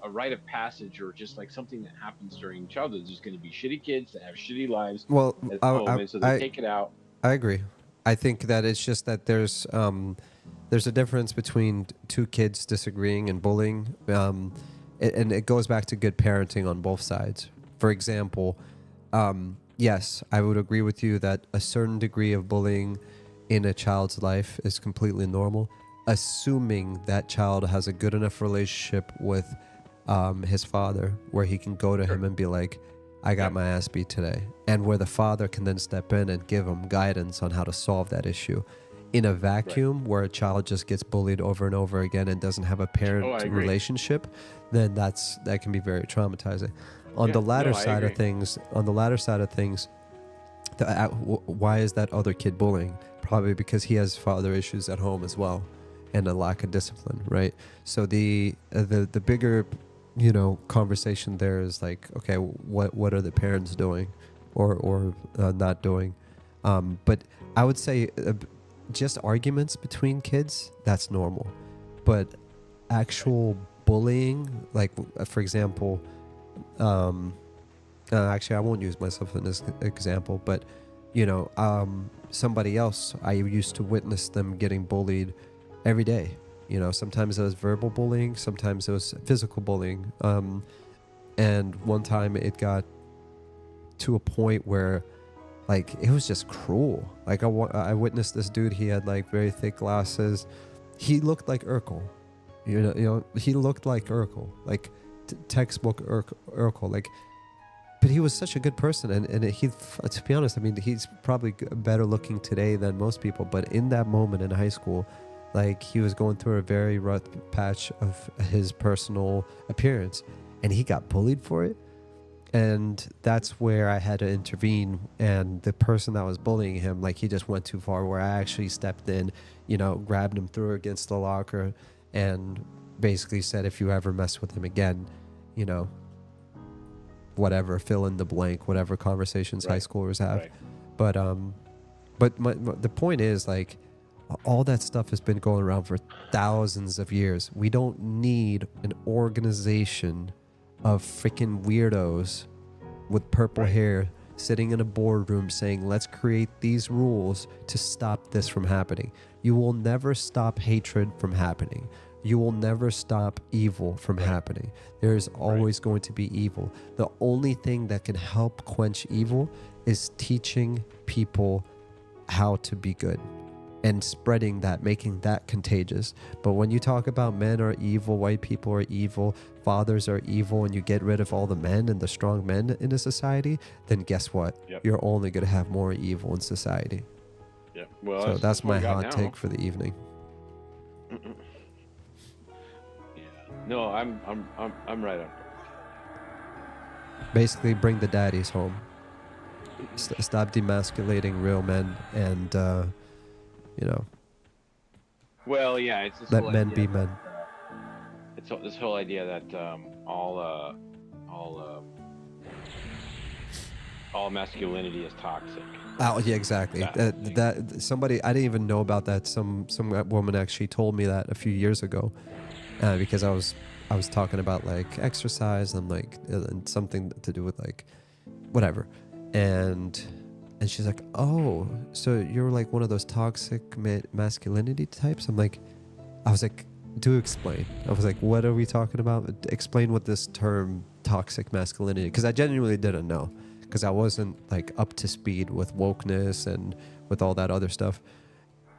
rite of passage, or just like something that happens during childhood. There's going to be shitty kids that have shitty lives. Well, and so they take it out. I agree. I think that it's just that there's a difference between two kids disagreeing and bullying. And it goes back to good parenting on both sides. For example, yes, I would agree with you that a certain degree of bullying in a child's life is completely normal, assuming that child has a good enough relationship with his father, where he can go to him and be like, I got my ass beat today. And where the father can then step in and give him guidance on how to solve that issue. In a vacuum where a child just gets bullied over and over again and doesn't have a parent relationship, then that can be very traumatizing. On the latter side of things, why is that other kid bullying? Probably because he has father issues at home as well, and a lack of discipline, right? So the bigger, you know, conversation there is like, okay, what are the parents doing, or not doing? But I would say just arguments between kids, that's normal. But actual bullying, like for example, actually I won't use myself in this example, but you know, somebody else, I used to witness them getting bullied every day. You know, sometimes it was verbal bullying, sometimes it was physical bullying. And one time it got to a point where, like, it was just cruel. Like, I witnessed this dude, he had like very thick glasses. He looked like Urkel. You know, he looked like Urkel, like textbook Urkel. Like, but he was such a good person, and he, to be honest, I mean, he's probably better looking today than most people. But in that moment in high school, like, he was going through a very rough patch of his personal appearance, and he got bullied for it. And that's where I had to intervene. And the person that was bullying him, like, he just went too far, where I actually stepped in, you know, grabbed him, threw against the locker, and basically said, if you ever mess with him again, you know, whatever, fill in the blank, whatever conversations high schoolers have. But the point is, like, all that stuff has been going around for thousands of years. We don't need an organization of freaking weirdos with purple hair sitting in a boardroom saying, let's create these rules to stop this from happening. You will never stop hatred from happening. You will never stop evil from happening. There is always going to be evil. The only thing that can help quench evil is teaching people how to be good and spreading that, making that contagious. But when you talk about men are evil, white people are evil, fathers are evil, and you get rid of all the men and the strong men in a society, then guess what? Yep. You're only going to have more evil in society. Yeah. Well, So that's my what we got hot now. take for the evening. Yeah. No, I'm right on. Basically, bring the daddies home. Stop demasculating real men, and you know, Well, yeah, it's this let whole men idea be men. It's this whole idea that all masculinity is toxic. Oh yeah, exactly. That somebody, I didn't even know about that. Some woman actually told me that a few years ago, because I was talking about like exercise and like and something to do with like whatever, and she's like, oh, so you're like one of those toxic masculinity types? I was like, do explain. I was like, what are we talking about? Explain what this term toxic masculinity, because I genuinely didn't know, because I wasn't like up to speed with wokeness and with all that other stuff,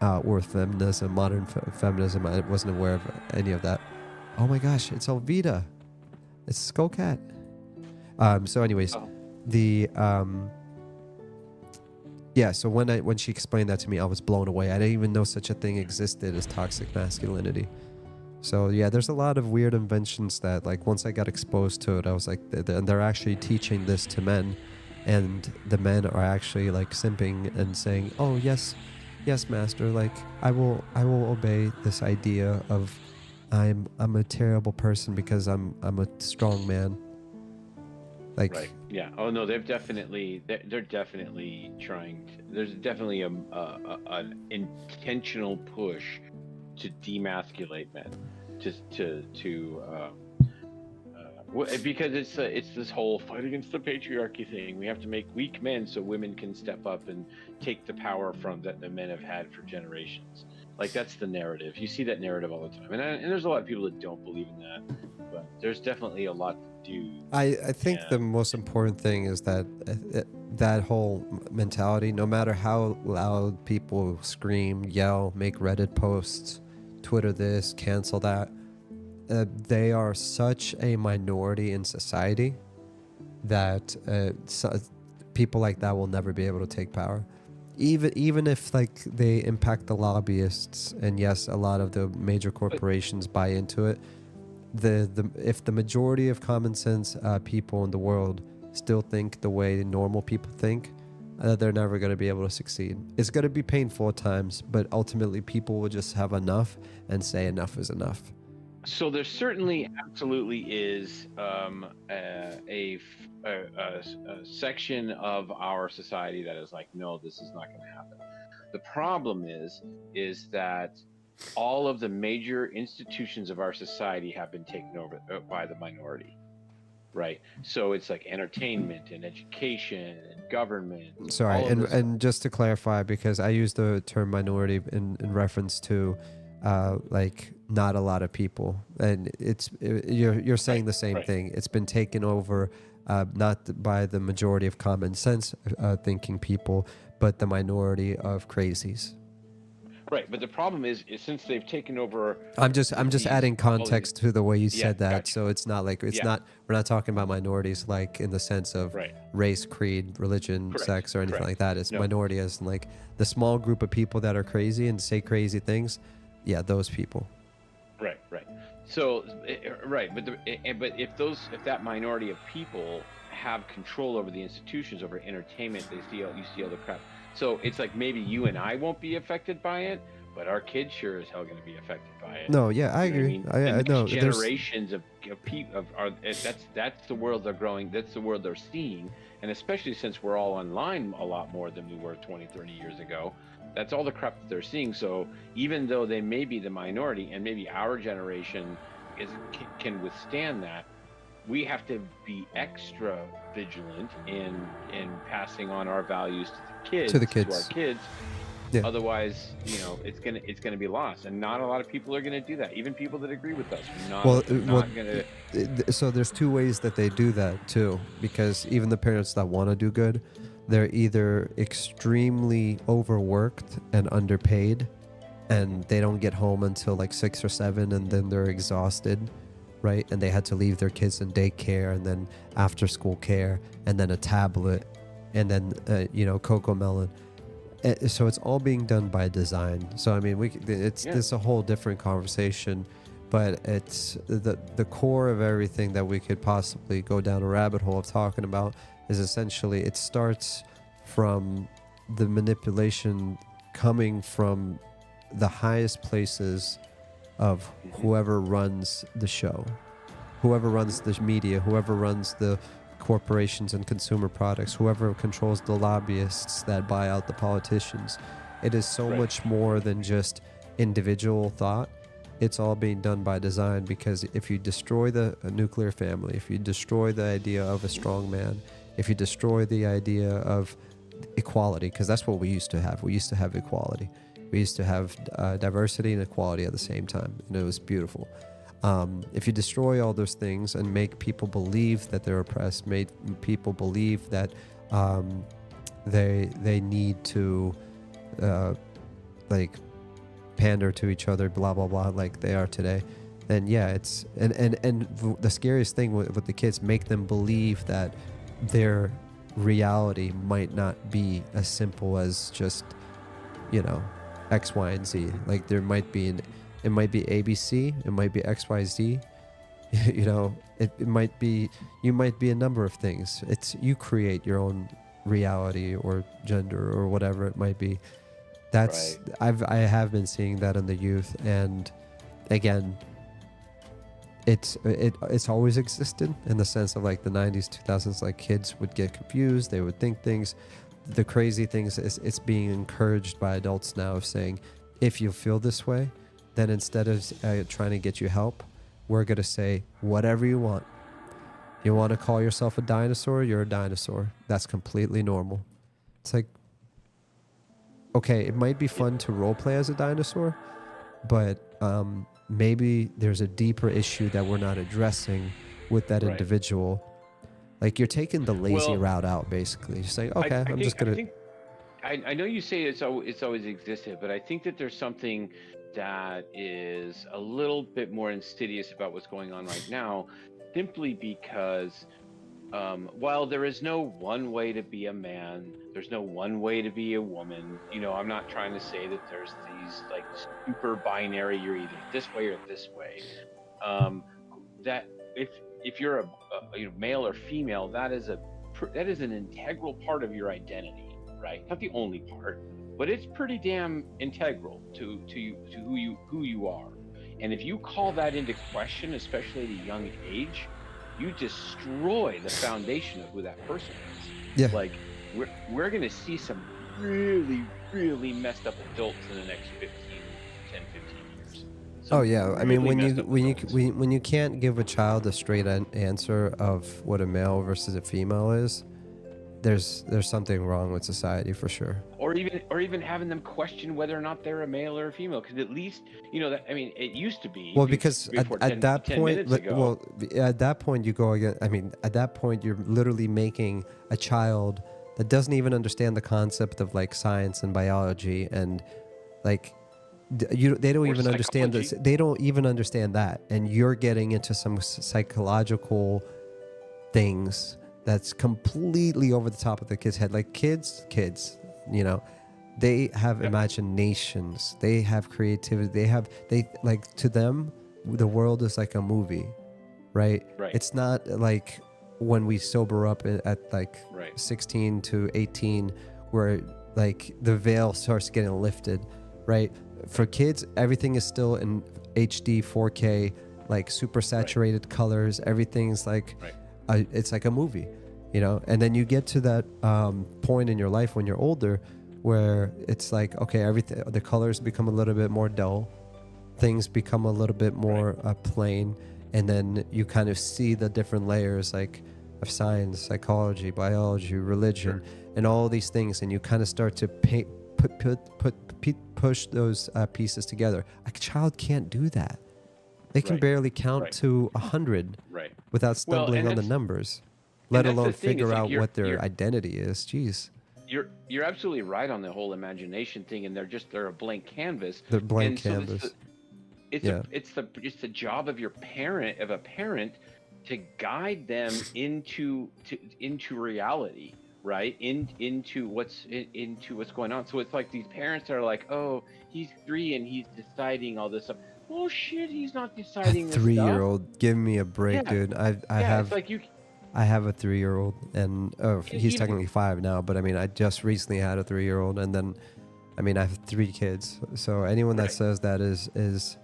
or feminism, modern feminism. I wasn't aware of any of that. Oh my gosh, it's Elvita. It's Skullcat. So anyways, yeah, so when she explained that to me, I was blown away. I didn't even know such a thing existed as toxic masculinity. So yeah, there's a lot of weird inventions that, like, once I got exposed to it, I was like, they're actually teaching this to men, and the men are actually like simping and saying, oh yes, master, like I will obey this idea of I'm a terrible person because I'm a strong man. Like, right. Yeah. Oh no, they're definitely trying to, there's definitely an intentional push to demasculate men, because it's this whole fight against the patriarchy thing. We have to make weak men so women can step up and take the power from that the men have had for generations. Like, that's the narrative. You see that narrative all the time, and there's a lot of people that don't believe in that, but there's definitely a lot to do. I think the most important thing is that that whole mentality, no matter how loud people scream, yell, make Reddit posts, Twitter this, cancel that, they are such a minority in society that people like that will never be able to take power. Even if like they impact the lobbyists, and yes, a lot of the major corporations buy into it, if the majority of common sense people in the world still think the way normal people think, they're never going to be able to succeed. It's going to be painful at times, but ultimately people will just have enough and say enough is enough. So there certainly absolutely is a section of our society that is like, no, this is not going to happen. The problem is that all of the major institutions of our society have been taken over by the minority, right? So it's like entertainment and education and government. Sorry, and just to clarify, because I use the term minority in reference to like not a lot of people, and you're saying the same thing. It's been taken over not by the majority of common sense thinking people, but the minority of crazies. Right, but the problem is since they've taken over. I'm just adding context to the way you said that, gotcha. so it's not like we're not talking about minorities like in the sense of race, creed, religion, sex, or anything like that. It's minority as in like the small group of people that are crazy and say crazy things. Yeah, those people. Right. So, but if that minority of people have control over the institutions, over entertainment, you see all the crap. So it's like maybe you and I won't be affected by it, but our kids sure as hell going to be affected by it. No, yeah, I agree. I know. Generations of people that's the world they're growing. That's the world they're seeing, and especially since we're all online a lot more than we were 20, 30 years ago. That's all the crap that they're seeing. So even though they may be the minority, and maybe our generation can withstand that, we have to be extra vigilant in passing on our values to our kids. Yeah. Otherwise, it's gonna be lost, and not a lot of people are gonna do that. Even people that agree with us, so there's two ways that they do that too, because even the parents that want to do good, they're either extremely overworked and underpaid, and they don't get home until like 6 or 7, and then they're exhausted, right? And they had to leave their kids in daycare, and then after school care, and then a tablet, and then Coco Melon. So it's all being done by design. So I mean, it's a whole different conversation, but it's the core of everything that we could possibly go down a rabbit hole of talking about is essentially it starts from the manipulation coming from the highest places of whoever runs the show, whoever runs the media, whoever runs the corporations and consumer products, whoever controls the lobbyists that buy out the politicians. It is so much more than just individual thought. It's all being done by design, because if you destroy the nuclear family, if you destroy the idea of a strong man, if you destroy the idea of equality, because that's what we used to have. We used to have equality. We used to have diversity and equality at the same time, and it was beautiful. If you destroy all those things and make people believe that they're oppressed, make people believe that they need to like pander to each other, blah blah blah, like they are today, then yeah, it's and the scariest thing with the kids, make them believe that their reality might not be as simple as just X, Y, and Z. Like there might be it might be ABC, it might be XYZ, it might be, you might be a number of things. It's, you create your own reality or gender or whatever it might be. That's, I have been seeing that in the youth, and again, it's always existed in the sense of like the 90s, 2000s, like kids would get confused, they would think things. The crazy things is it's being encouraged by adults now of saying, if you feel this way, then instead of trying to get you help, we're going to say whatever you want. You want to call yourself a dinosaur? You're a dinosaur. That's completely normal. It's like, okay, it might be fun to roleplay as a dinosaur, but maybe there's a deeper issue that we're not addressing with that individual. Like you're taking the lazy route out, basically. You're saying, okay, I'm just going to... I know you say it's always existed, but I think that there's something that is a little bit more insidious about what's going on right now, simply because while there is no one way to be a man, there's no one way to be a woman. I'm not trying to say that there's these like super binary, you're either this way or this way. That if you're a male or female, that is an integral part of your identity, right? Not the only part, but it's pretty damn integral to who you are. And if you call that into question, especially at a young age, you destroy the foundation of who that person is. Yeah. Like we're going to see some really, really messed up adults in the next 10, 15 years. Oh yeah, I mean, really when you can't give a child a straight answer of what a male versus a female is, there's something wrong with society for sure. Or even having them question whether or not they're a male or a female, because at least that, I mean, it used to be. Well, because at that point, at that point you go again. I mean, at that point you're literally making a child that doesn't even understand the concept of like science and biology and like. They don't even understand this. They don't even understand that, and you're getting into some psychological things that's completely over the top of the kid's head. Like kids, they have imaginations. They have creativity. To them, the world is like a movie, right? It's not like when we sober up at like 16 to 18, where like the veil starts getting lifted, right? For kids, everything is still in HD, 4K, like super saturated colors. Everything's like, it's like a movie, And then you get to that point in your life when you're older, where it's like, okay, everything, the colors become a little bit more dull, things become a little bit more plain, and then you kind of see the different layers, like of science, psychology, biology, religion, and all these things, and you kind of start to push those pieces together. A child can't do that. They can barely count to 100 without stumbling on the numbers. let that's the alone thing, is figure like out what their identity is. Jeez. You're absolutely right on the whole imagination thing, and they're a blank canvas. They're blank And so canvas. it's the job of a parent to guide them into reality, right? Into what's going on. So it's like these parents are like, oh, he's 3 and he's deciding all this stuff. Oh shit, he's not deciding this stuff. 3-year-old, give me a break, dude. I have it's like you. I have a 3-year-old, and he's technically 5 now, but I mean, I just recently had a 3-year-old, and then, I mean, I have 3 kids. So anyone that says that is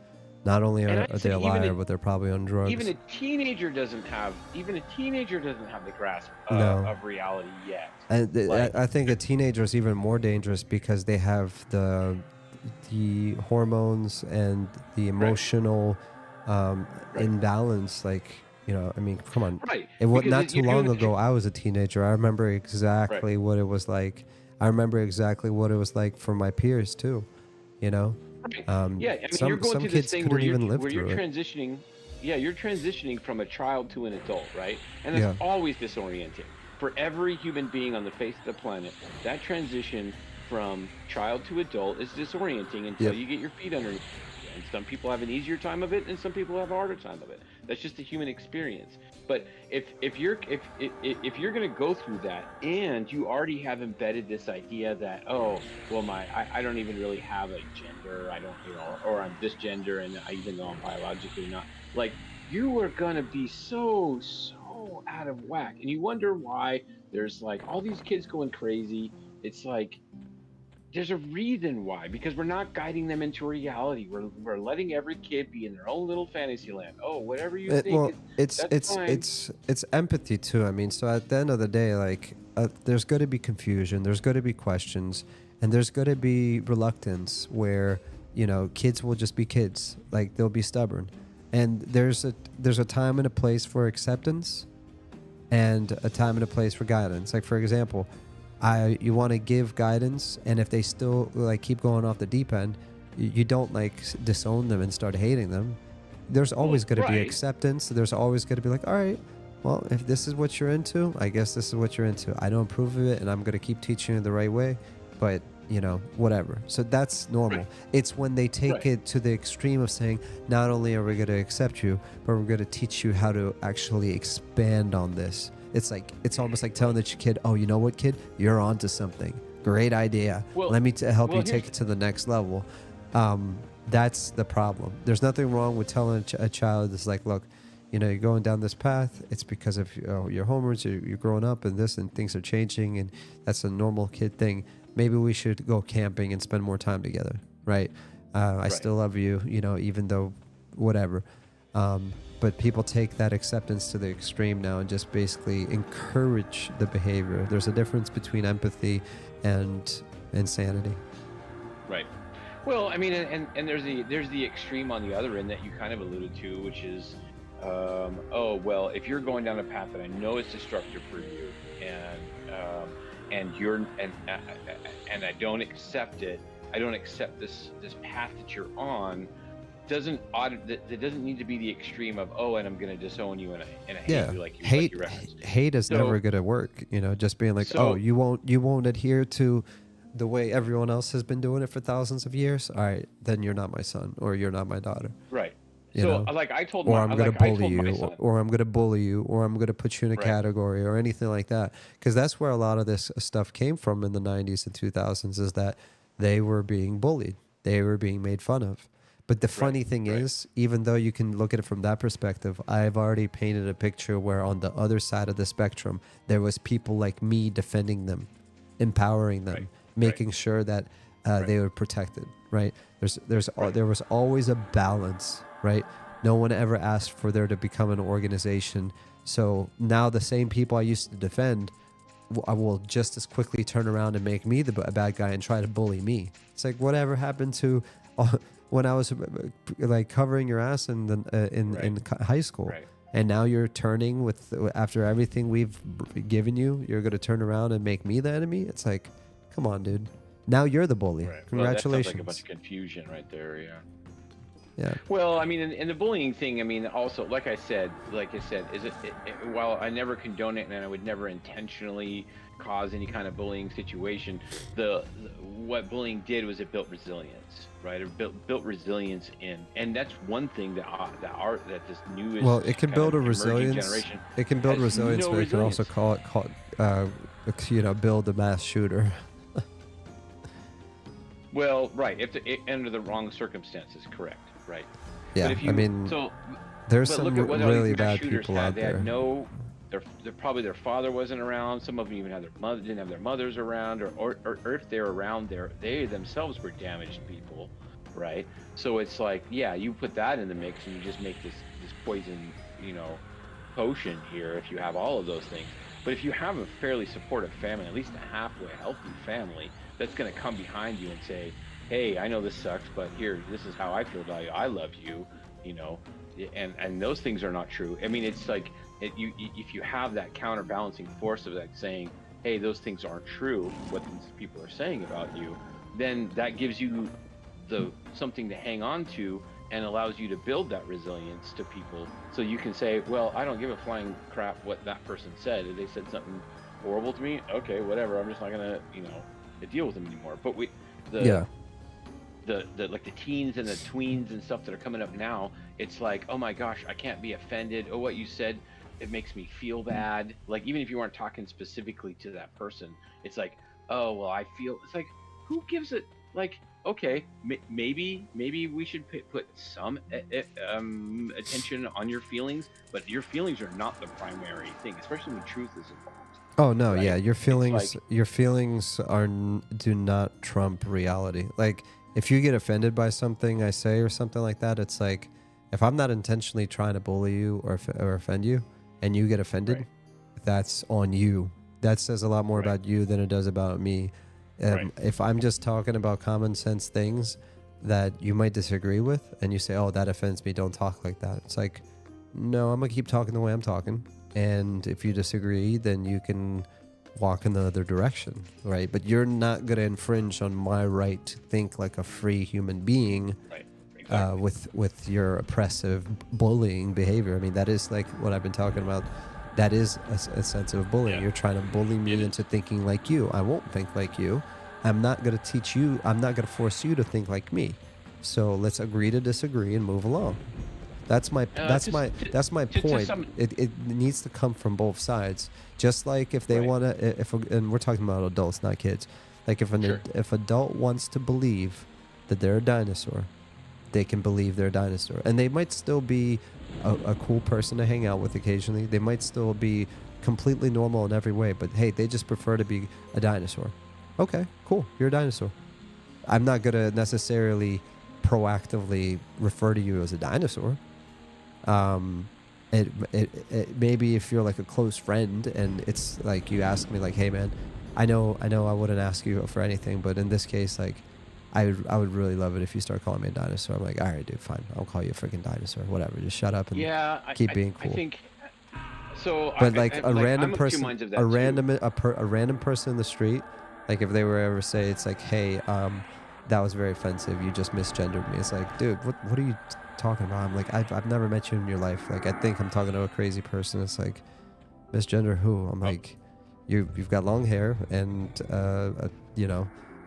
not only are they a liar, but they're probably on drugs. Even a teenager doesn't have the grasp of reality yet. And I think a teenager is even more dangerous because they have the hormones and the emotional imbalance, like. You know, I mean, come on. Right. Not too long ago, I was a teenager. I remember exactly what it was like. I remember exactly what it was like for my peers too. You know. Right. I mean, you're going through this thing where you're transitioning. Yeah, you're transitioning from a child to an adult, right? And it's always disorienting for every human being on the face of the planet. That transition from child to adult is disorienting until you get your feet underneath. And some people have an easier time of it, and some people have a harder time of it. That's just a human experience. But if you're going to go through that, and you already have embedded this idea that, oh, well, I don't even really have a gender, I don't, or I'm this gender, and even though I'm biologically not, like, you are going to be so out of whack, and you wonder why there's like all these kids going crazy. It's like, there's a reason why, because we're not guiding them into reality. We're letting every kid be in their own little fantasy land. Oh, whatever you think. Well, that's fine. it's empathy too. I mean, so at the end of the day, like, there's going to be confusion, there's going to be questions, and there's going to be reluctance where, you know, kids will just be kids. Like, they'll be stubborn, and there's a time and a place for acceptance, and a time and a place for guidance. Like, for example, you want to give guidance, and if they still like keep going off the deep end, you don't like disown them and start hating them. There's always going to be acceptance. There's always going to be like, all right, well, if this is what you're into, I guess this is what you're into. I don't approve of it, and I'm going to keep teaching you the right way, but you know, whatever. So that's normal. It's when they take it to the extreme of saying, not only are we going to accept you, but we're going to teach you how to actually expand on this. It's like, it's almost like telling the kid, oh, you know what, kid? You're onto something. Great idea. Well, let me help you take it to the next level. That's the problem. There's nothing wrong with telling a child, it's like, look, you know, you're going down this path. It's because of your hormones. You're growing up and this, and things are changing, and that's a normal kid thing. Maybe we should go camping and spend more time together, right? I still love you, you know, even though whatever. But people take that acceptance to the extreme now and just basically encourage the behavior. There's a difference between empathy and insanity. Right. Well, I mean, and there's the extreme on the other end that you kind of alluded to, which is, oh, well, if you're going down a path that I know is destructive for you, and I don't accept it, I don't accept this path that you're on. That doesn't need to be the extreme of, oh, and I'm going to disown you and I hate you, like you referenced. Hate is never going to work, you know, just being like, oh, you won't adhere to the way everyone else has been doing it for thousands of years. All right, then you're not my son, or you're not my daughter. Right. You so know? Like I told or I'm going to bully you, or I'm going to bully you, or I'm going to put you in a category or anything like that. Because that's where a lot of this stuff came from in the 90s and 2000s, is that they were being bullied. They were being made fun of. But the funny thing is, even though you can look at it from that perspective, I've already painted a picture where on the other side of the spectrum, there was people like me defending them, empowering them, making sure that they were protected, right? There was always a balance, right? No one ever asked for there to become an organization. So now the same people I used to defend, I will just as quickly turn around and make me a bad guy and try to bully me. It's like, whatever happened to... when I was like covering your ass in high school, and now you're turning after everything we've given you, you're going to turn around and make me the enemy. It's like, come on, dude. Now you're the bully. Congratulations. Well, that sounds like a bunch of confusion right there. Yeah. Yeah. Well, I mean, and the bullying thing, I mean, also, like I said, is while I never condone it and I would never intentionally cause any kind of bullying situation, what bullying did was it built resilience, right? It built resilience in, and that's one thing that this newest Well, it can kind build a of emerging resilience. generation It can build has resilience, no but it can also resilience. build a mass shooter. Well, right, under the wrong circumstances, correct, right? Yeah, But if you, I mean, so, there's but some look at what all really these mass bad shooters people had. out They there. had no, probably their father wasn't around. Some of them even had didn't have their mothers around, or if they're around, they themselves were damaged people, right? So it's like, yeah, you put that in the mix and you just make this poison, potion here. If you have all of those things, but if you have a fairly supportive family, at least a halfway healthy family, that's going to come behind you and say, hey, I know this sucks, but here, this is how I feel about you. I love you, and those things are not true. I mean, it's like, if you have that counterbalancing force of that saying, hey, those things aren't true, what these people are saying about you, then that gives you something to hang on to and allows you to build that resilience to people. So you can say, well, I don't give a flying crap what that person said. If they said something horrible to me, okay, whatever. I'm just not gonna, deal with them anymore. But the teens and the tweens and stuff that are coming up now, it's like, oh my gosh, I can't be offended. Oh, what you said, it makes me feel bad. Like, even if you weren't talking specifically to that person, it's like, oh, well, I feel, it's like, who gives it, like, okay, maybe we should put some attention on your feelings, but your feelings are not the primary thing, especially when truth is involved. Oh no, right? yeah, your feelings, like, your feelings do not trump reality. Like, if you get offended by something I say or something like that, it's like, if I'm not intentionally trying to bully you or offend you, and you get offended, right. That's on you. That says a lot more Right. about you than it does about me. Right. If I'm just talking about common sense things that you might disagree with, and you say, oh, that offends me, don't talk like that. It's like, no, I'm going to keep talking the way I'm talking. And if you disagree, then you can walk in the other direction, right? But you're not going to infringe on my right to think like a free human being. Right. Exactly. With your oppressive bullying behavior. I mean, that is like what I've been talking about. That is a sense of bullying. Yeah. You're trying to bully me into thinking like you. I won't think like you. I'm not going to teach you. I'm not going to force you to think like me. So let's agree to disagree and move along. That's my point. It needs to come from both sides. Just like if they want to, and we're talking about adults, not kids. Like if adult wants to believe that they're a dinosaur, they can believe they're a dinosaur, and they might still be a cool person to hang out with occasionally. They might still be completely normal in every way, but hey, they just prefer to be a dinosaur. Okay, cool. You're a dinosaur. I'm not going to necessarily proactively refer to you as a dinosaur. Maybe if you're like a close friend and it's like you ask me like, hey man, I know I wouldn't ask you for anything, but in this case, like, I would really love it if you start calling me a dinosaur. I'm like, all right, dude, fine. I'll call you a freaking dinosaur. Whatever. Just shut up and keep being cool. I think so. But like a random I'm person, a random person in the street, like if they were ever say, it's like, hey, that was very offensive. You just misgendered me. It's like, dude, what are you talking about? I'm like, I've never met you in your life. Like, I think I'm talking to a crazy person. It's like, misgender who? I'm like, you've got long hair and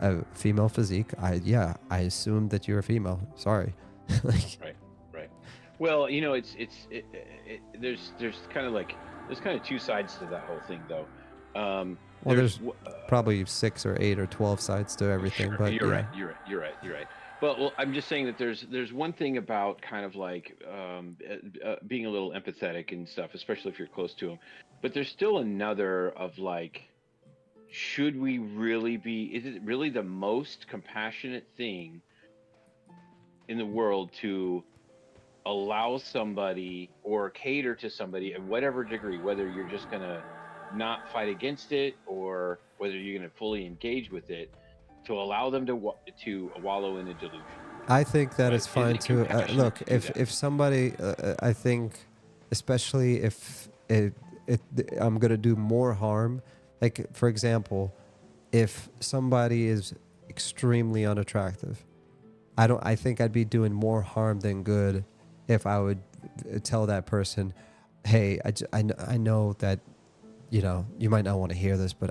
a female physique. I assumed that you're a female. Sorry. Right. Well, there's kind of two sides to that whole thing, though. Well, there's probably 6 or 8 or 12 sides to everything. Sure, but you're right. Well, I'm just saying that there's one thing about kind of like being a little empathetic and stuff, especially if you're close to them. But there's still another of like, should we really be? Is it really the most compassionate thing in the world to allow somebody or cater to somebody at whatever degree, whether you're just gonna not fight against it or whether you're gonna fully engage with it, to allow them to wallow in a delusion? I think that it's fine to look to if somebody. I think, especially if I'm gonna do more harm. Like, for example, if somebody is extremely unattractive I think I'd be doing more harm than good if I would tell that person, hey, I know that, you know, you might not want to hear this, but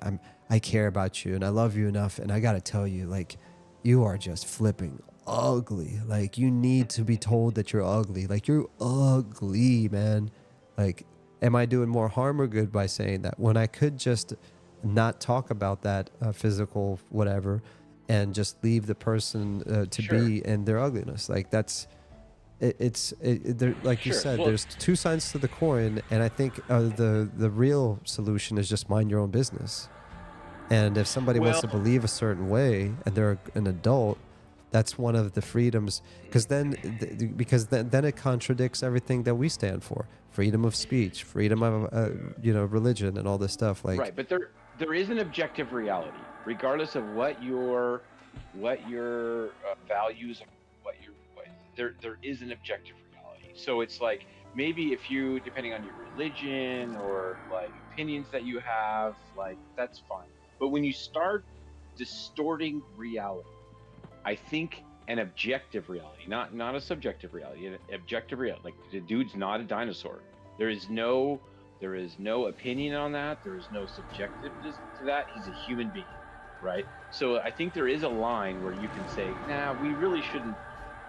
I care about you and I love you enough, and I got to tell you, like, you are just flipping ugly. Like, you need to be told that you're ugly. Like, you're ugly, man. Like, am I doing more harm or good by saying that when I could just not talk about that physical whatever and just leave the person to be in their ugliness? Like, that's there, like you said, there's two sides to the coin, and I think the real solution is just mind your own business. And if somebody wants to believe a certain way and they're an adult, that's one of the freedoms, because then it contradicts everything that we stand for: freedom of speech, freedom of religion, and all this stuff. Like, right, but there is an objective reality, regardless of what your values, there is an objective reality. So it's like, maybe if you, depending on your religion or like opinions that you have, like, that's fine. But when you start distorting reality, I think an objective reality, not a subjective reality, an objective reality, like, the dude's not a dinosaur. There is no opinion on that. There is no subjectiveness to that. He's a human being, right? So I think there is a line where you can say, nah, we really shouldn't.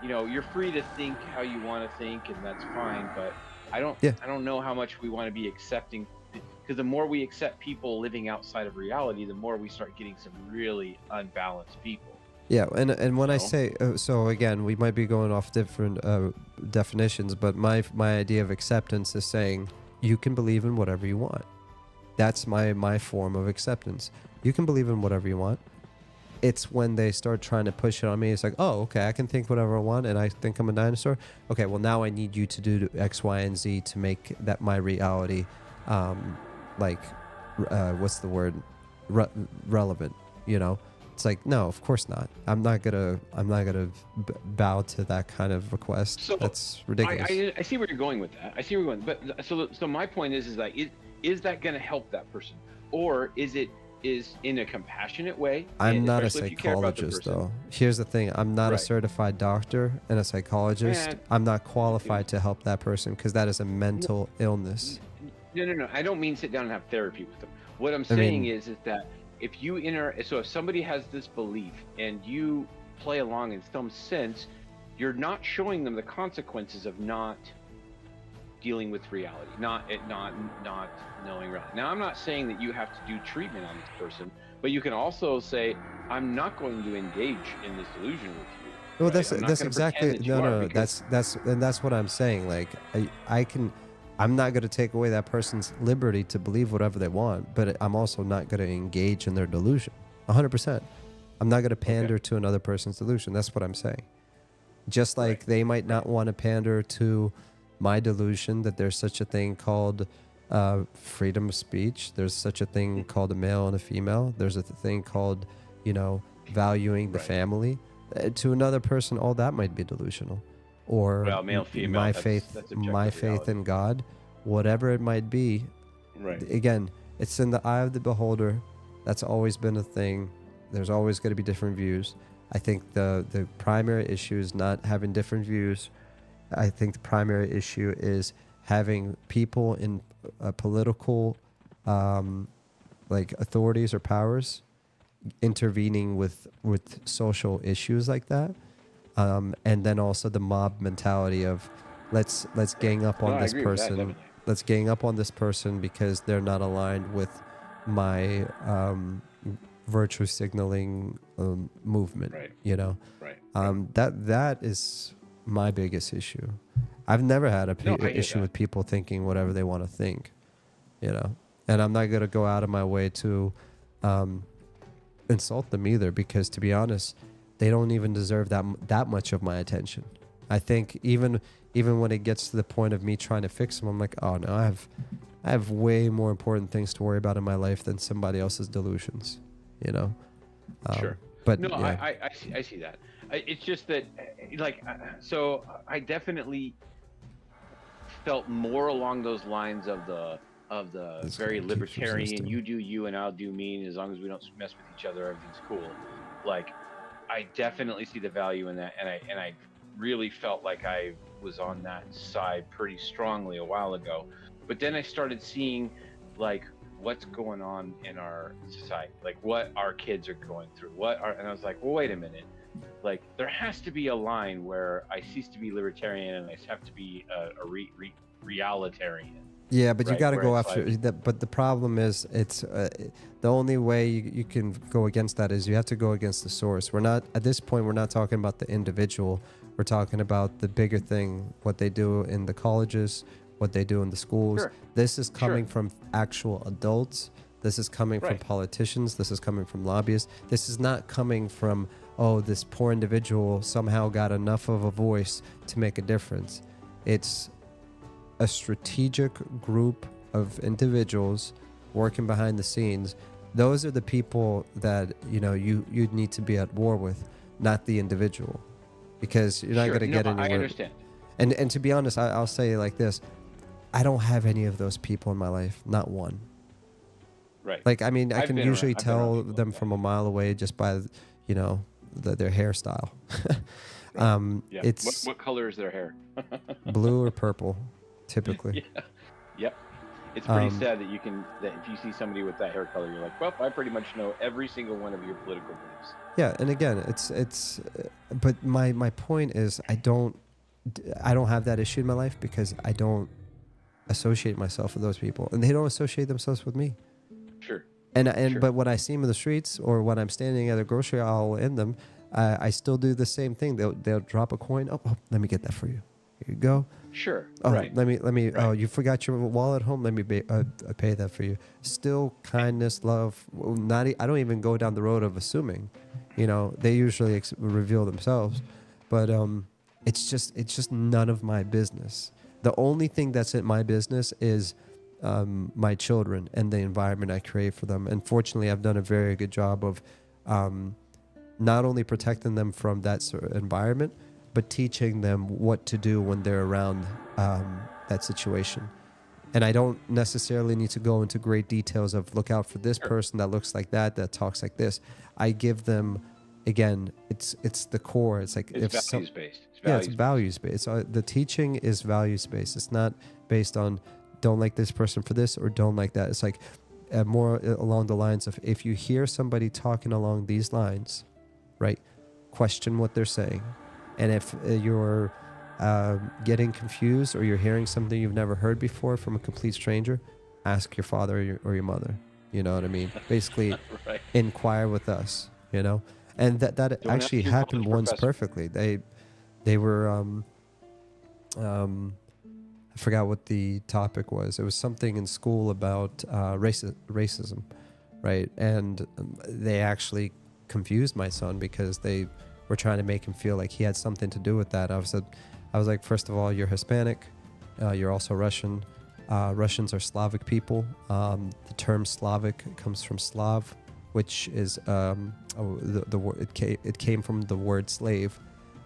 You know, you're free to think how you want to think, and that's fine. But I don't know how much we want to be accepting, because the more we accept people living outside of reality, the more we start getting some really unbalanced people. Yeah, and when I say, so again, we might be going off different definitions, but my idea of acceptance is saying you can believe in whatever you want. That's my form of acceptance. You can believe in whatever you want. It's when they start trying to push it on me. It's like, oh, okay, I can think whatever I want, and I think I'm a dinosaur. Okay, well, now I need you to do X, Y, and Z to make that my reality, what's the word, relevant. You know, it's like, no, of course not. I'm not gonna bow to that kind of request. So that's ridiculous. I see where you're going with that. I see where you're going. But so my point is like, is that gonna help that person, or is in a compassionate way? I'm not a psychologist, though. Here's the thing. I'm not a certified doctor and a psychologist. I'm not qualified to help that person, because that is a mental illness. No. I don't mean sit down and have therapy with them. What I'm saying is that if you if somebody has this belief and you play along in some sense, you're not showing them the consequences of not dealing with reality, not knowing reality. Now, I'm not saying that you have to do treatment on this person, but you can also say, I'm not going to engage in this delusion with you. Well, right? that's exactly that's what I'm saying. Like, I'm not going to take away that person's liberty to believe whatever they want, but I'm also not going to engage in their delusion. 100%. I'm not going to pander to another person's delusion. That's what I'm saying. Just like they might not want to pander to my delusion that there's such a thing called freedom of speech. There's such a thing called a male and a female. There's a thing called, valuing the family. To another person, all that might be delusional. Or male, female, my faith in God, whatever it might be. Right. Again, it's in the eye of the beholder. That's always been a thing. There's always going to be different views. I think the primary issue is not having different views. I think the primary issue is having people in political authorities or powers intervening with social issues like that, and then also the mob mentality of let's gang up on this person. Let's gang up on this person because they're not aligned with my virtue signaling movement. Right. That is my biggest issue. I've never had an issue with people thinking whatever they want to think, and I'm not going to go out of my way to insult them either, because to be honest, they don't even deserve that much of my attention. I think even when it gets to the point of me trying to fix them, I'm like, oh no, I have way more important things to worry about in my life than somebody else's delusions, Sure. But no, yeah. I see that. It's just that, so I definitely felt more along those lines of the very libertarian, you do you and I'll do me, and as long as we don't mess with each other, everything's cool. Like, I definitely see the value in that, and I really felt like I was on that side pretty strongly a while ago. But then I started seeing like what's going on in our society, like what our kids are going through, and I was like, well, wait a minute, like there has to be a line where I cease to be libertarian and I have to be a realitarian. Yeah, but you Right, got to where go it's after like- that. But the problem is, it's the only way you can go against that is you have to go against the source. We're not at this point. We're not talking about the individual. We're talking about the bigger thing, what they do in the colleges, what they do in the schools. Sure. This is coming Sure. from actual adults. This is coming from Right. politicians. This is coming from lobbyists. This is not coming from, oh, this poor individual somehow got enough of a voice to make a difference. It's a strategic group of individuals working behind the scenes. Those are the people that you'd need to be at war with, not the individual, because you're not Sure. going to get No, anywhere. I understand. And to be honest, I'll say it like this: I don't have any of those people in my life, not one. Right. Like, I mean, I I've can been usually around- I've been around tell people them like that. from a mile away just by, their hairstyle. Yeah. It's What color is their hair? blue or purple, typically. Yeah. Yep. It's pretty Um, sad that if you see somebody with that hair color, you're like, well, I pretty much know every single one of your political beliefs. Yeah, and again, but my point is I don't have that issue in my life because I don't associate myself with those people, and they don't associate themselves with me. Sure. And Sure. but when I see them in the streets or when I'm standing at a grocery aisle in them, I still do the same thing. They'll drop a coin. Oh, let me get that for you. Here you go. Sure. Oh, Right. let me. Right. Oh, you forgot your wallet at home. Let me pay that for you. Still kindness, love. I don't even go down the road of assuming. They usually reveal themselves, but it's just none of my business. The only thing that's in my business is my children and the environment I create for them. And fortunately, I've done a very good job of not only protecting them from that sort of environment, but teaching them what to do when they're around that situation. And I don't necessarily need to go into great details of look out for this person that looks like that talks like this. I give them, again, it's the core. It's like It's values based. it's values based. The teaching is values based. It's not based on don't like this person for this or don't like that. It's like more along the lines of if you hear somebody talking along these lines, right? Question what they're saying. And if you're getting confused or you're hearing something you've never heard before from a complete stranger, ask your father or your mother. You know what I mean? Basically, Right. inquire with us, And that Don't actually ask your happened college once professor. perfectly. They were I forgot what the topic was. It was something in school about racism, right? And they actually confused my son because they were trying to make him feel like he had something to do with that. I was like, first of all, you're Hispanic, you're also Russian. Russians are Slavic people. The term Slavic comes from Slav, which is it came from the word slave.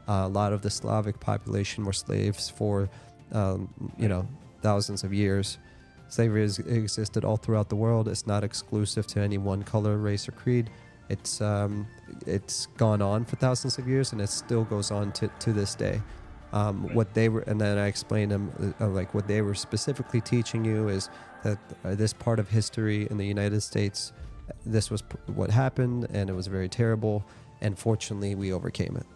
A lot of the Slavic population were slaves for thousands of years. Slavery has existed all throughout the world. It's not exclusive to any one color, race, or creed. It's gone on for thousands of years, and it still goes on to this day. What they were, and then I explained them like what they were specifically teaching you is that this part of history in the United States, this was what happened, and it was very terrible. And fortunately, we overcame it.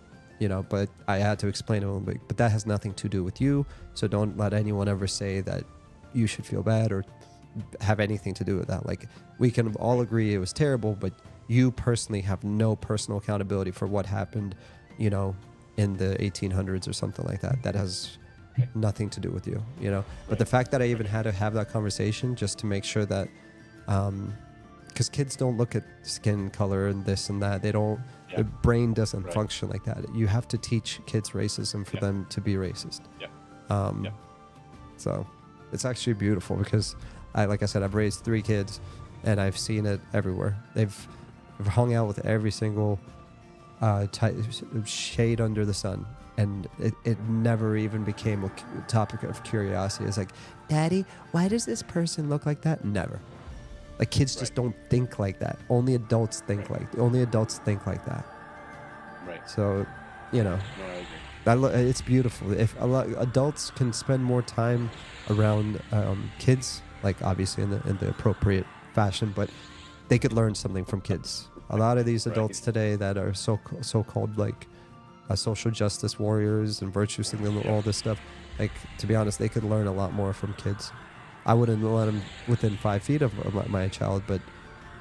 But I had to explain it a little bit. But that has nothing to do with you. So don't let anyone ever say that you should feel bad or have anything to do with that. Like, we can all agree it was terrible, but you personally have no personal accountability for what happened, in the 1800s or something like that. That has nothing to do with you, But the fact that I even had to have that conversation just to make sure that, because kids don't look at skin color and this and that. They don't. Yeah. The brain doesn't Right. function like that. You have to teach kids racism for them to be racist. Yeah. So it's actually beautiful because like I said, I've raised 3 kids and I've seen it everywhere. They've hung out with every single shade under the sun. And it never even became a topic of curiosity. It's like, Daddy, why does this person look like that? Never. Like, kids just don't think like that. Only adults think like that. Right. So, you know, No, I agree. it's beautiful. If a lot adults can spend more time around kids, like obviously in the appropriate fashion, but they could learn something from kids. A lot of these adults today that are so-called like social justice warriors and virtue signaling, all this stuff, like, to be honest, they could learn a lot more from kids. I wouldn't let them within 5 feet of my child, but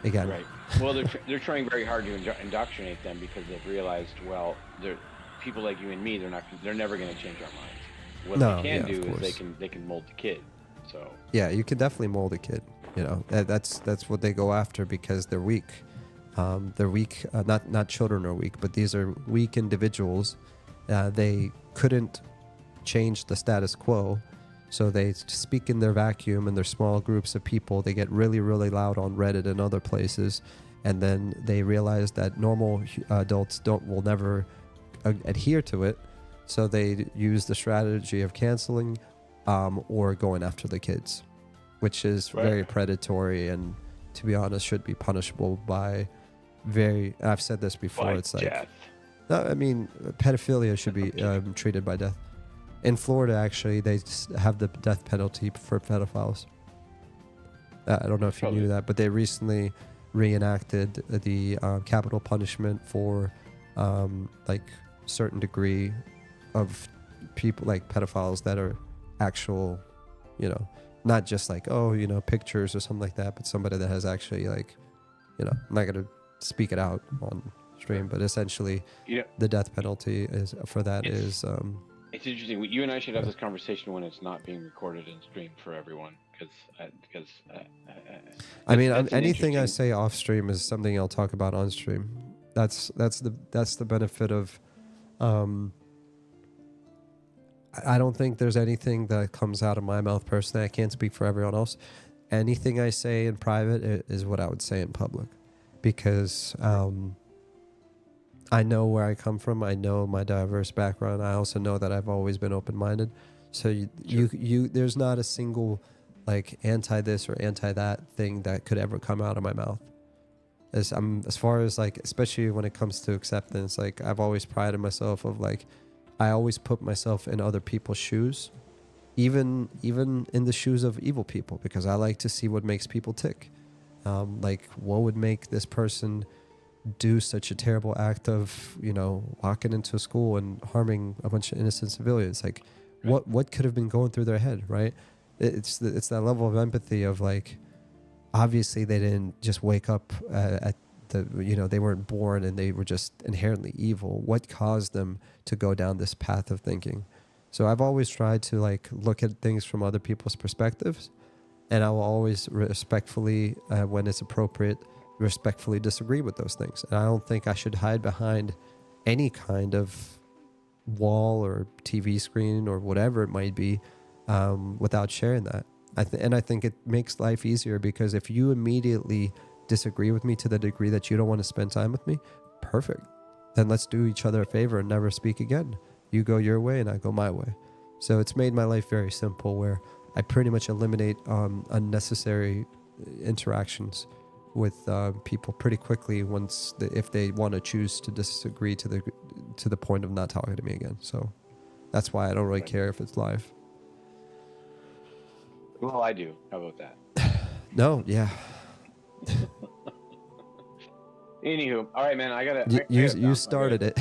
again, Right. Well, they're trying very hard to indoctrinate them because they've realized, well, they're people like you and me. They're never going to change our minds. What they can do is they can mold the kid. So yeah, you can definitely mold a kid. You know, that's what they go after because they're weak. They're weak. Not children are weak, but these are weak individuals. They couldn't change the status quo, so they speak in their vacuum in their small groups of people. They get really, really loud on Reddit and other places, and then they realize that normal adults will never adhere to it. So they use the strategy of canceling or going after the kids, which is very predatory and, to be honest, should be punishable by I've said this before. It's like death. No, I mean, pedophilia should be treated by death. In Florida, actually, they have the death penalty for pedophiles. I don't know if you knew that, but they recently reenacted the capital punishment for like certain degree of people like pedophiles that are actual, you know, not just like, oh, you know, pictures or something like that, but somebody that has actually, like, you know, I'm not going to speak it out on stream, but essentially the death penalty is for that is it's interesting. You and I should have this conversation when it's not being recorded and streamed for everyone, because I mean, anything I say off stream is something I'll talk about on stream. That's the benefit of I don't think there's anything that comes out of my mouth personally. I can't speak for everyone else. Anything I say in private is what I would say in public, because I know where I come from. I know my diverse background. I also know that I've always been open-minded. So you there's not a single like anti this or anti that thing that could ever come out of my mouth. As far as like, especially when it comes to acceptance, like I've always prided myself of like, I always put myself in other people's shoes, even in the shoes of evil people, because I like to see what makes people tick. Like, what would make this person do such a terrible act of, you know, walking into a school and harming a bunch of innocent civilians? Like, what could have been going through their head, right? It's that level of empathy of like, obviously they didn't just wake up at the, you know, they weren't born and they were just inherently evil. What caused them to go down this path of thinking? So I've always tried to like look at things from other people's perspectives, and I will always respectfully, when it's appropriate, respectfully disagree with those things. And I don't think I should hide behind any kind of wall or TV screen or whatever it might be without sharing that. And I think it makes life easier, because if you immediately disagree with me to the degree that you don't want to spend time with me, perfect. Then let's do each other a favor and never speak again. You go your way and I go my way. So it's made my life very simple, where I pretty much eliminate unnecessary interactions with people pretty quickly if they want to choose to disagree to the point of not talking to me again. So that's why I don't really care if it's live. Well, I do. How about that? No, yeah. Anywho, all right, man. You started it.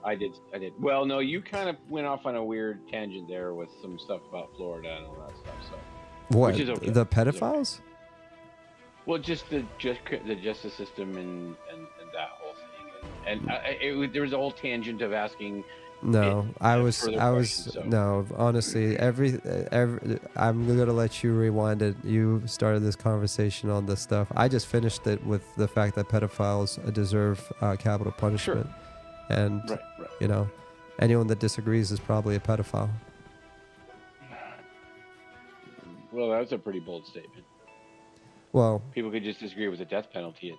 I did. Well, no, you kind of went off on a weird tangent there with some stuff about Florida and all that stuff. So, what? Which is okay. The pedophiles? Okay. Well, just the justice system and that whole thing, and there was a whole tangent of asking. No, no, honestly, every I'm gonna let you rewind it. You started this conversation on this stuff. I just finished it with the fact that pedophiles deserve capital punishment. Sure. And you know, anyone that disagrees is probably a pedophile. Well, that was a pretty bold statement. Well, people could just disagree with the death penalty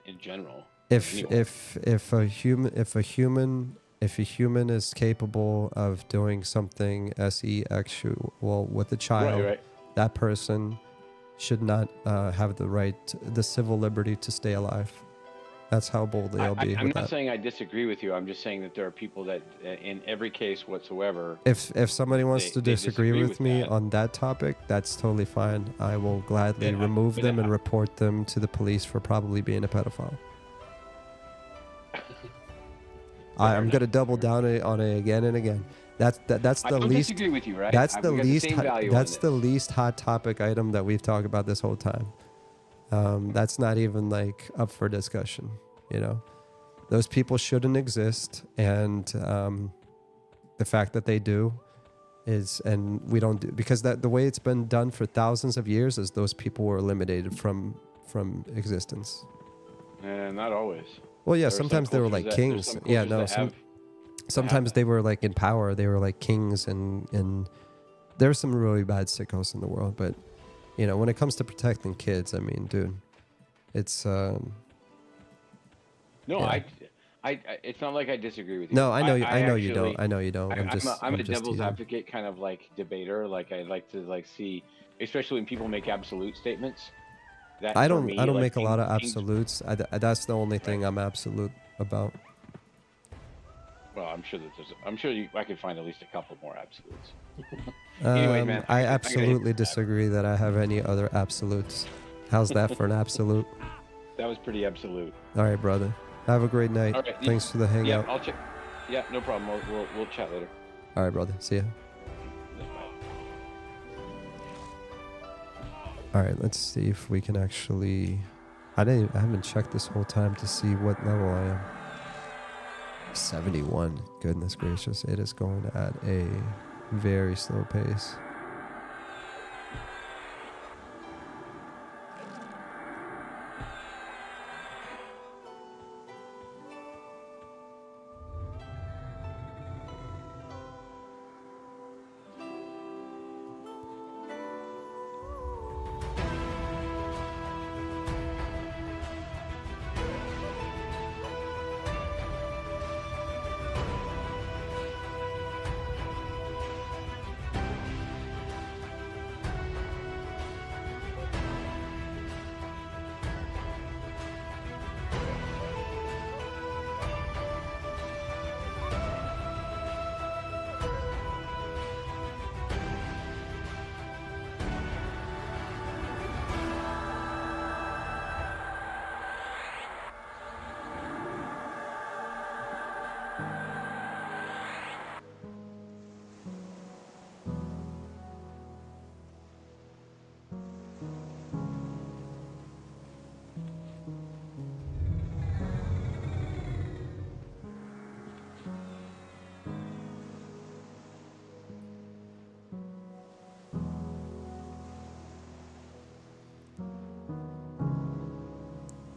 in general. If a human is capable of doing something sexual with a child, that person should not have the civil liberty to stay alive. That's how boldly I'll be I'm with not that. saying I disagree with you. I'm just saying that there are people that, in every case whatsoever, If somebody wants they to disagree disagree with with me that. on that topic, that's totally fine. I will gladly Yeah, remove but them and report them to the police for probably being a pedophile. I'm gonna double down on it again and again. That's I the don't least. disagree with you, right? That's We the got least. same value on That's this. the least hot topic item that we've talked about this whole time. That's not even like up for discussion. You know, those people shouldn't exist, and the fact that they do is, and we don't do, because that the way it's been done for thousands of years is those people were eliminated from existence. Not always. Well, yeah, There are some sometimes they were cultures like that- there's kings. some Yeah, cultures no, that sometimes that. they were like in power. They were like kings, and there's some really bad sickos in the world. But you know, when it comes to protecting kids, I mean, dude, it's No, yeah. it's not like I disagree with you. No, I know you actually, don't. I know you don't. I'm just I'm a just devil's teasing. advocate kind of like debater. Like I like to like see, especially when people make absolute statements. That I for don't me, I don't like, make a lot of kings- absolutes. That's the only thing I'm absolute about. Well, I'm sure I could find at least a couple more absolutes. Anyway, man, I gotta hit absolutely that. disagree that I have any other absolutes. How's that for an absolute? That was pretty absolute. All right, brother. Have a great night. All right, Thanks for the Yeah, hangout. I'll check. Yeah, no problem. We'll chat later. All right, brother. See ya. All right, let's see if we can actually. I haven't checked this whole time to see what level I am. 71. Goodness gracious, it is going at a very slow pace.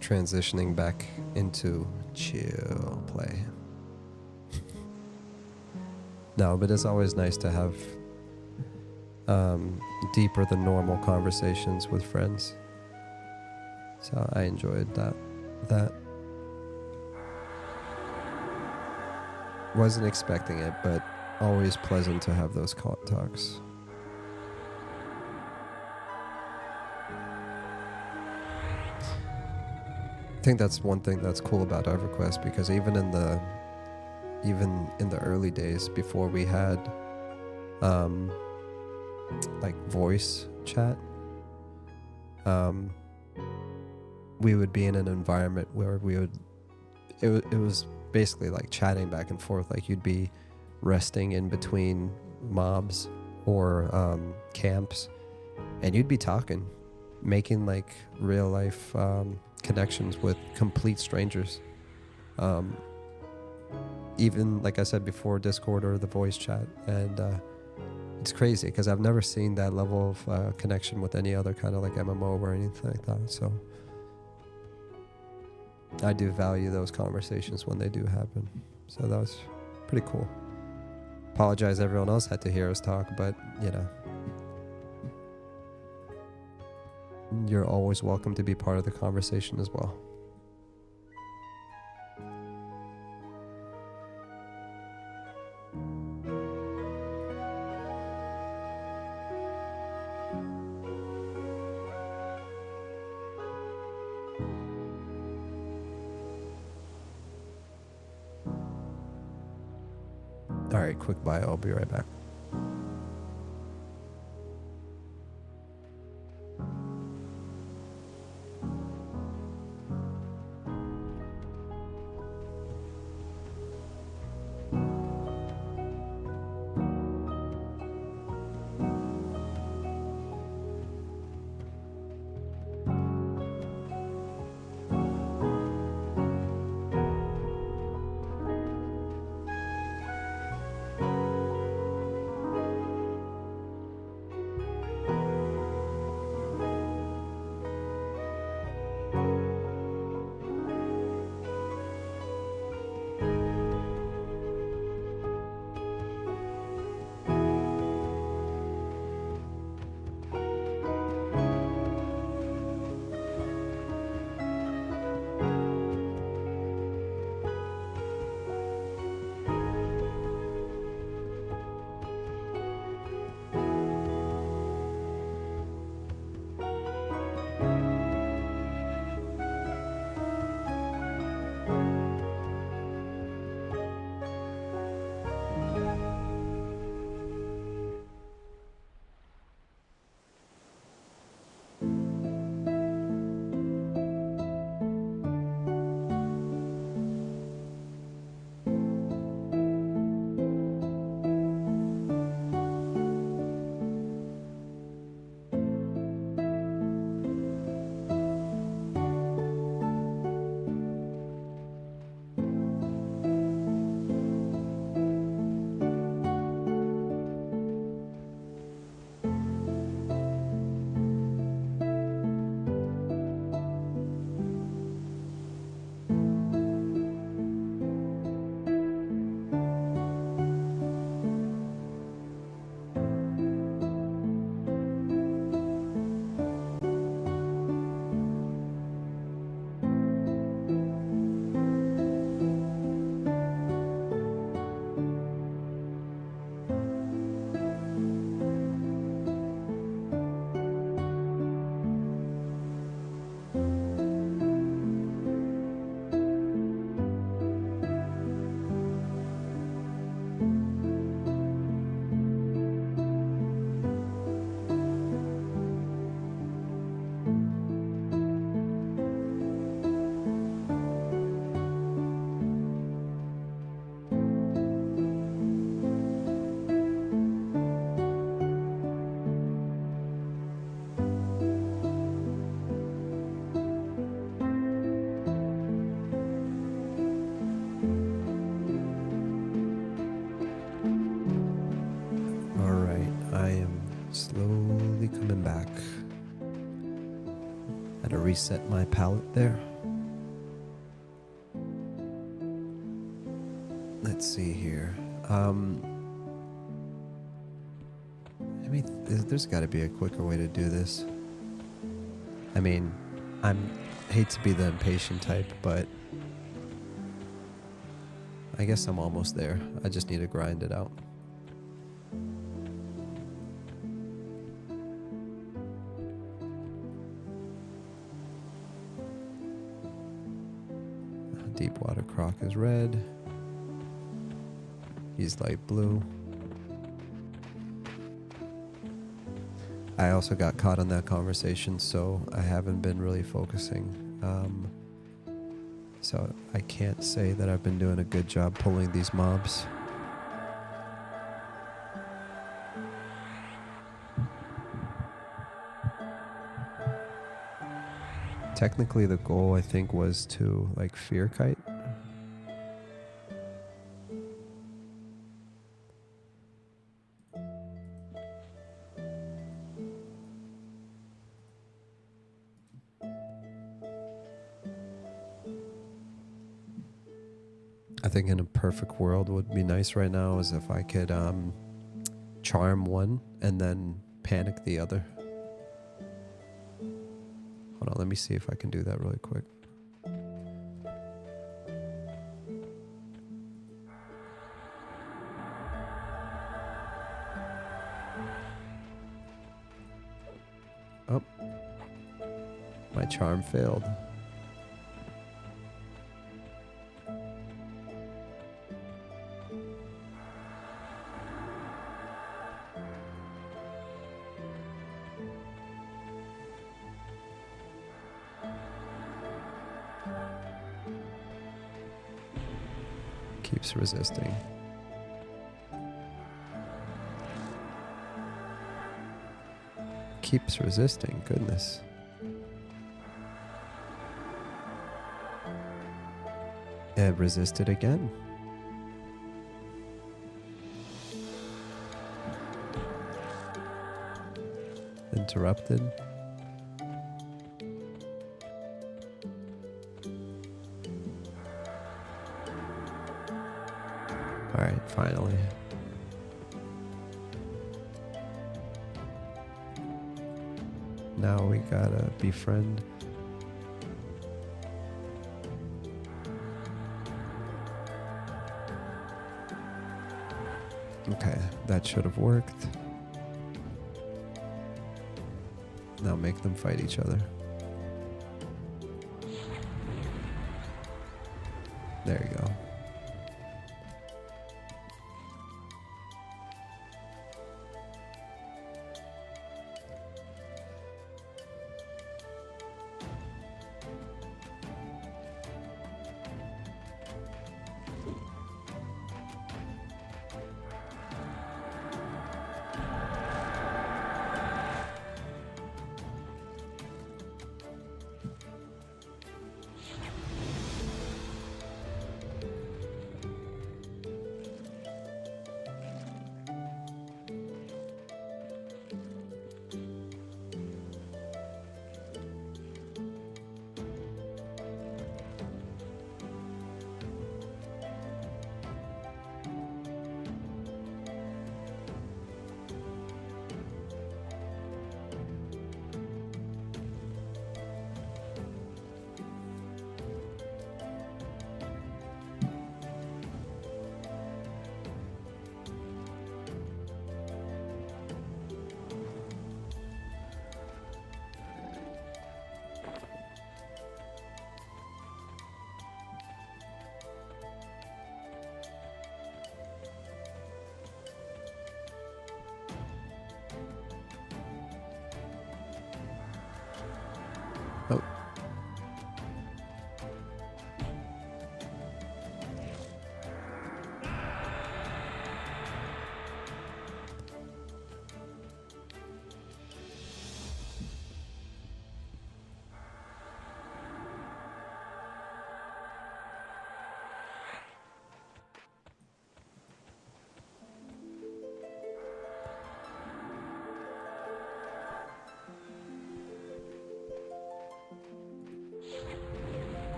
Transitioning back into chill play. No, but it's always nice to have deeper than normal conversations with friends. So I enjoyed that. Wasn't expecting it, but always pleasant to have those talks. I think that's one thing that's cool about EverQuest, because even in the early days before we had like voice chat, we would be in an environment where it was basically like chatting back and forth. Like you'd be resting in between mobs or camps, and you'd be talking, making like real life connections with complete strangers. Even like I said before, Discord or the voice chat, and it's crazy because I've never seen that level of connection with any other kind of like MMO or anything like that. So I do value those conversations when they do happen. So that was pretty cool. Apologize everyone else had to hear us talk, but you know, you're always welcome to be part of the conversation as well. All right, quick bio. I'll be right back. Slowly coming back. Had to reset my palette there. Let's see here. I mean, there's got to be a quicker way to do this. I mean, I hate to be the impatient type, but I guess I'm almost there. I just need to grind it out. Deepwater Croc is red. He's light blue. I also got caught on that conversation, so I haven't been really focusing. So I can't say that I've been doing a good job pulling these mobs. Technically, the goal, I think, was to, like, fear kite. I think in a perfect world would be nice right now is if I could charm one and then panic the other. Hold on, let me see if I can do that really quick. Oh, my charm failed. Keeps resisting. Keeps resisting, goodness. It resisted again. Interrupted. All right, finally. Now we gotta befriend. Okay, that should have worked. Now make them fight each other. There you go.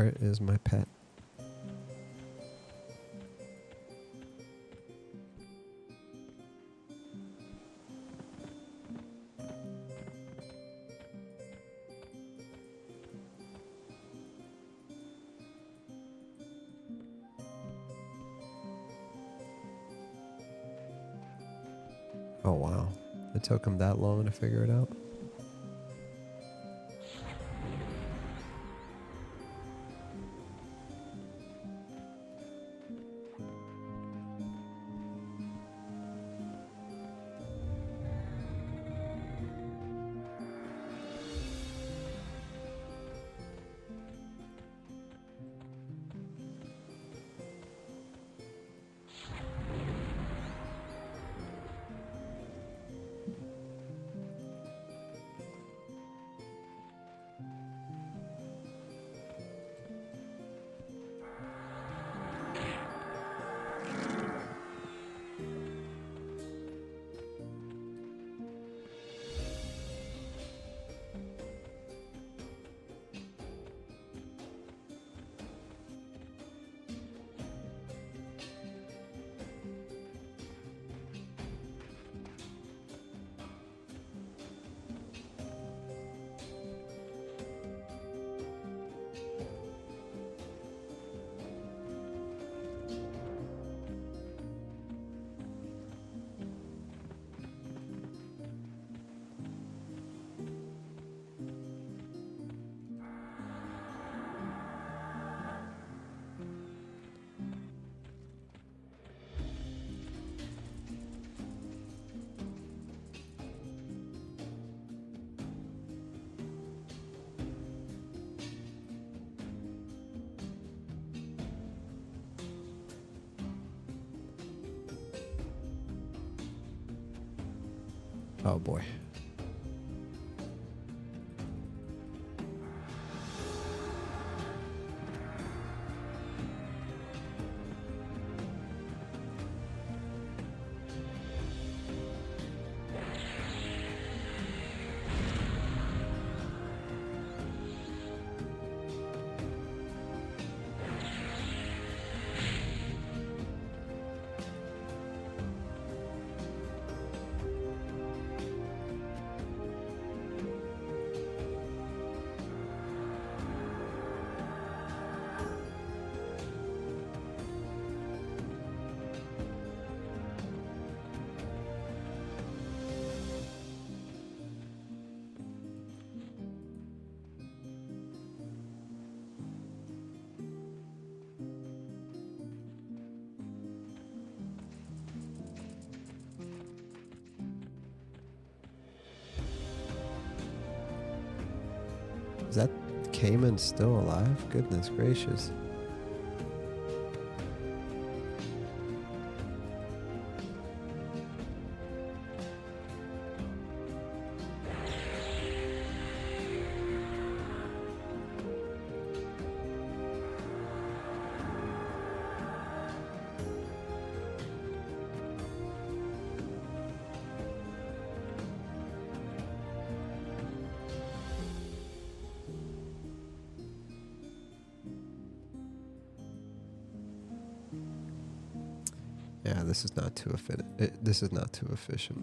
Where is my pet? Oh wow, it took him that long to figure it out. Oh boy. Is that Cayman still alive? Goodness gracious. Yeah, this is not too efficient. This is not too efficient.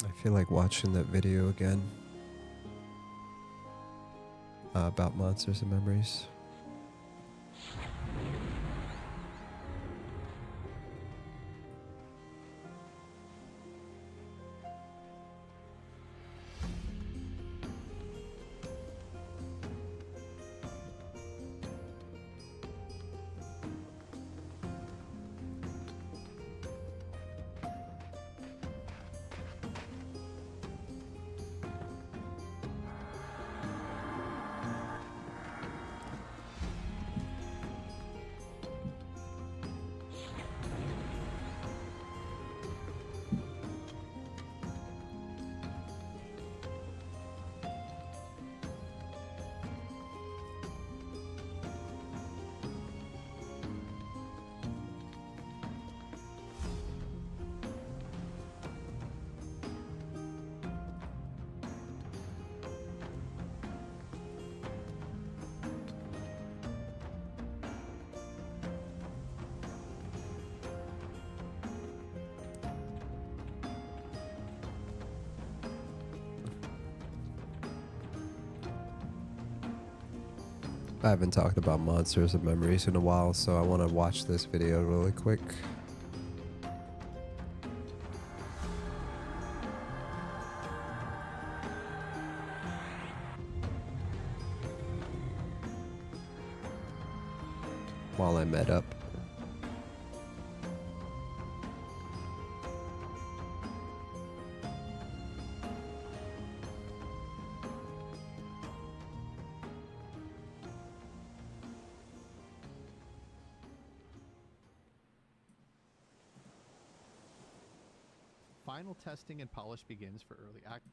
I feel like watching that video again about Monsters and Memories. I haven't talked about Monsters and Memories in a while, so I want to watch this video really quick. While I met up. Final testing and polish begins for early access.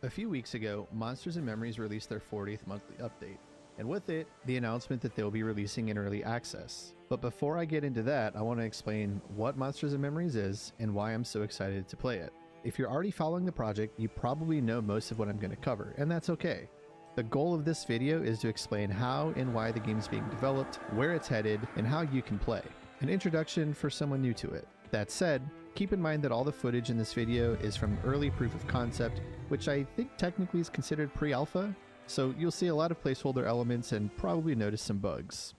A few weeks ago, Monsters and Memories released their 40th monthly update, and with it, the announcement that they'll be releasing in early access. But before I get into that, I want to explain what Monsters and Memories is and why I'm so excited to play it. If you're already following the project, you probably know most of what I'm going to cover, and that's okay. The goal of this video is to explain how and why the game is being developed, where it's headed, and how you can play. An introduction for someone new to it. That said, keep in mind that all the footage in this video is from early proof of concept, which I think technically is considered pre-alpha, so you'll see a lot of placeholder elements and probably notice some bugs.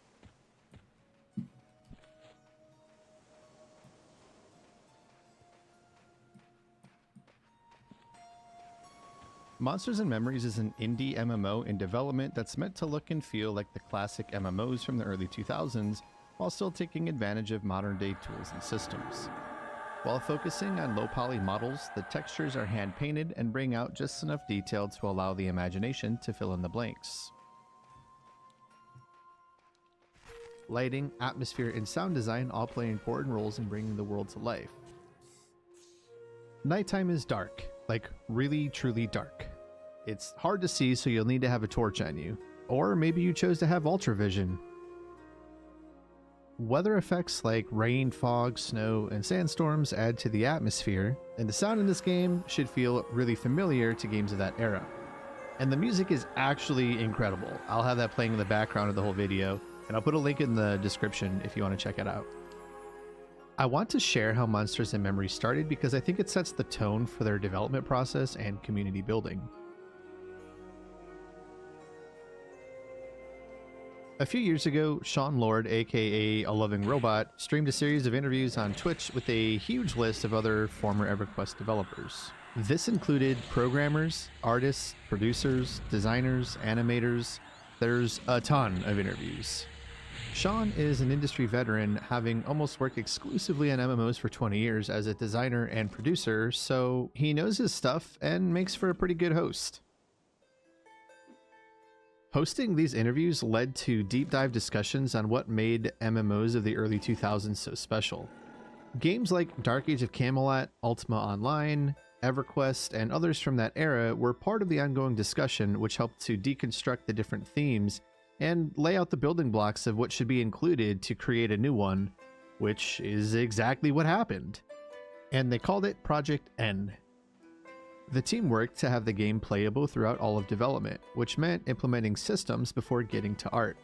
Monsters and Memories is an indie MMO in development that's meant to look and feel like the classic MMOs from the early 2000s, while still taking advantage of modern-day tools and systems. While focusing on low-poly models, the textures are hand-painted and bring out just enough detail to allow the imagination to fill in the blanks. Lighting, atmosphere, and sound design all play important roles in bringing the world to life. Nighttime is dark, like really, truly dark. It's hard to see, so you'll need to have a torch on you. Or maybe you chose to have ultravision. Weather effects like rain, fog, snow, and sandstorms add to the atmosphere, and the sound in this game should feel really familiar to games of that era. And the music is actually incredible. I'll have that playing in the background of the whole video, and I'll put a link in the description if you want to check it out. I want to share how Monsters and Memories started because I think it sets the tone for their development process and community building. A few years ago, Sean Lord, aka A Loving Robot, streamed a series of interviews on Twitch with a huge list of other former EverQuest developers. This included programmers, artists, producers, designers, animators. There's a ton of interviews. Sean is an industry veteran, having almost worked exclusively on MMOs for 20 years as a designer and producer, so he knows his stuff and makes for a pretty good host. Hosting these interviews led to deep dive discussions on what made MMOs of the early 2000s so special. Games like Dark Age of Camelot, Ultima Online, EverQuest, and others from that era were part of the ongoing discussion, which helped to deconstruct the different themes and lay out the building blocks of what should be included to create a new one, which is exactly what happened. And they called it Project N. The team worked to have the game playable throughout all of development, which meant implementing systems before getting to art.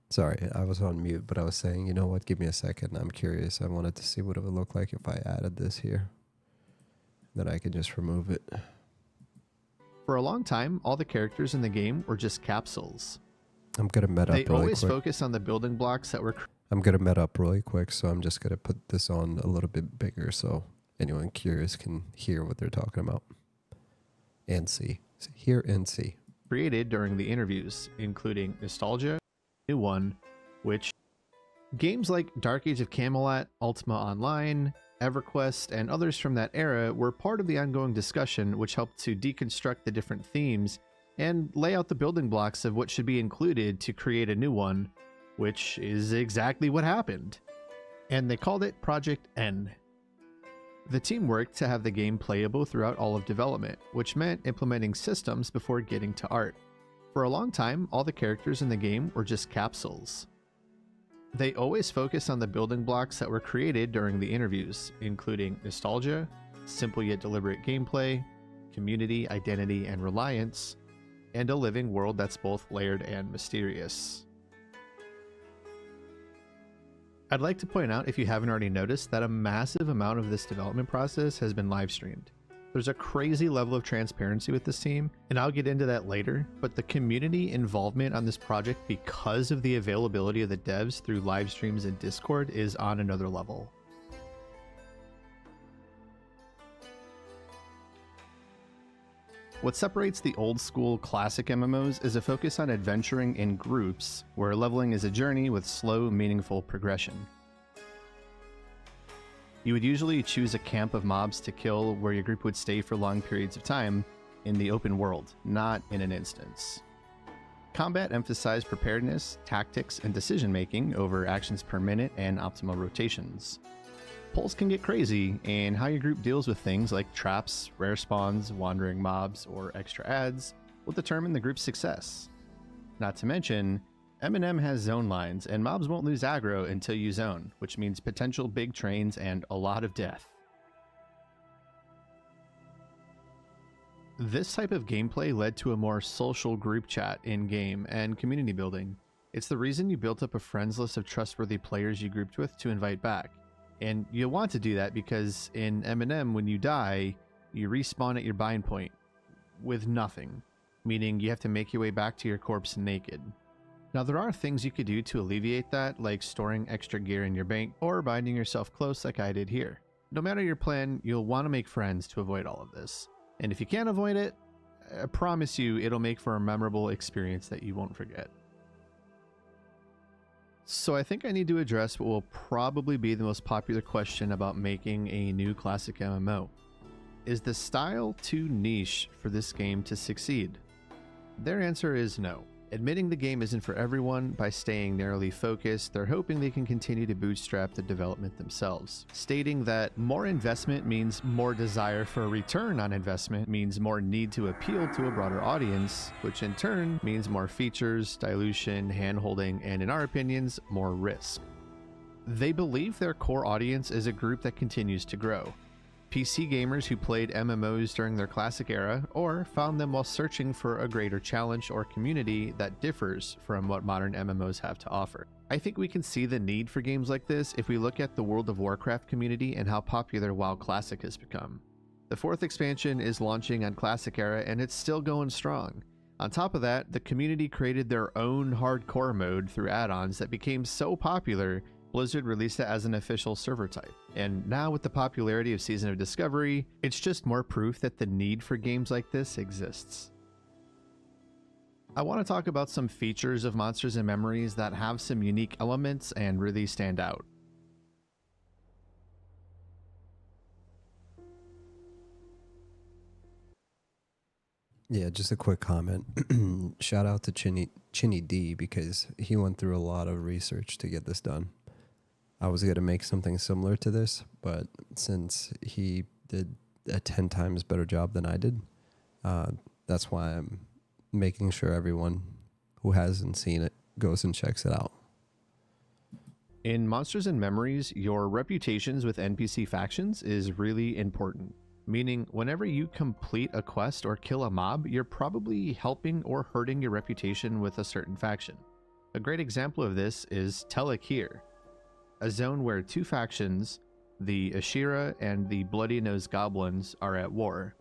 Sorry, I was on mute, but I was saying, you know what, give me a second. I'm curious. I wanted to see what it would look like if I added this here. Then I could just remove it. For a long time, all the characters in the game were just capsules. I'm going to met up really quick. They always focus on the building blocks that were... I'm going to met up really quick, so I'm just going to put this on a little bit bigger so anyone curious can hear what they're talking about. And see. Hear and see. Created during the interviews, including Nostalgia, New One, which... Games like Dark Age of Camelot, Ultima Online, EverQuest, and others from that era were part of the ongoing discussion, which helped to deconstruct the different themes and lay out the building blocks of what should be included to create a new one, which is exactly what happened. And they called it Project N. The team worked to have the game playable throughout all of development, which meant implementing systems before getting to art. For a long time, all the characters in the game were just capsules. They always focused on the building blocks that were created during the interviews, including nostalgia, simple yet deliberate gameplay, community, identity, and reliance, and a living world that's both layered and mysterious. I'd like to point out, if you haven't already noticed, that a massive amount of this development process has been live streamed. There's a crazy level of transparency with this team, and I'll get into that later, but the community involvement on this project because of the availability of the devs through live streams and Discord is on another level. What separates the old school classic MMOs is a focus on adventuring in groups, where leveling is a journey with slow, meaningful progression. You would usually choose a camp of mobs to kill where your group would stay for long periods of time in the open world, not in an instance. Combat emphasized preparedness, tactics, and decision-making over actions per minute and optimal rotations. Polls can get crazy, and how your group deals with things like traps, rare spawns, wandering mobs, or extra adds will determine the group's success. Not to mention, M&M has zone lines, and mobs won't lose aggro until you zone, which means potential big trains and a lot of death. This type of gameplay led to a more social group chat in-game and community building. It's the reason you built up a friends list of trustworthy players you grouped with to invite back. And you'll want to do that because in M&M, when you die, you respawn at your bind point with nothing, meaning you have to make your way back to your corpse naked. Now, there are things you could do to alleviate that, like storing extra gear in your bank or binding yourself close like I did here. No matter your plan, you'll want to make friends to avoid all of this. And if you can't avoid it, I promise you it'll make for a memorable experience that you won't forget. So I think I need to address what will probably be the most popular question about making a new classic MMO. Is the style too niche for this game to succeed? Their answer is no. Admitting the game isn't for everyone, by staying narrowly focused, they're hoping they can continue to bootstrap the development themselves, stating that more investment means more desire for a return on investment means more need to appeal to a broader audience, which in turn means more features, dilution, hand-holding, and in our opinions, more risk. They believe their core audience is a group that continues to grow. PC gamers who played MMOs during their classic era, or found them while searching for a greater challenge or community that differs from what modern MMOs have to offer. I think we can see the need for games like this if we look at the World of Warcraft community and how popular WoW Classic has become. The 4th expansion is launching on Classic era and it's still going strong. On top of that, the community created their own hardcore mode through add-ons that became so popular Blizzard released it as an official server type. And now with the popularity of Season of Discovery, it's just more proof that the need for games like this exists. I want to talk about some features of Monsters and Memories that have some unique elements and really stand out. Yeah, just a quick comment. Shout out to Chinny D because he went through a lot of research to get this done. I was going to make something similar to this, but since he did a 10 times better job than I did, that's why I'm making sure everyone who hasn't seen it goes and checks it out. In Monsters and Memories, your reputations with NPC factions is really important. Meaning, whenever you complete a quest or kill a mob, you're probably helping or hurting your reputation with a certain faction. A great example of this is TAKP, a zone where two factions, the Ashira and the Bloody-Nosed Goblins, are at war.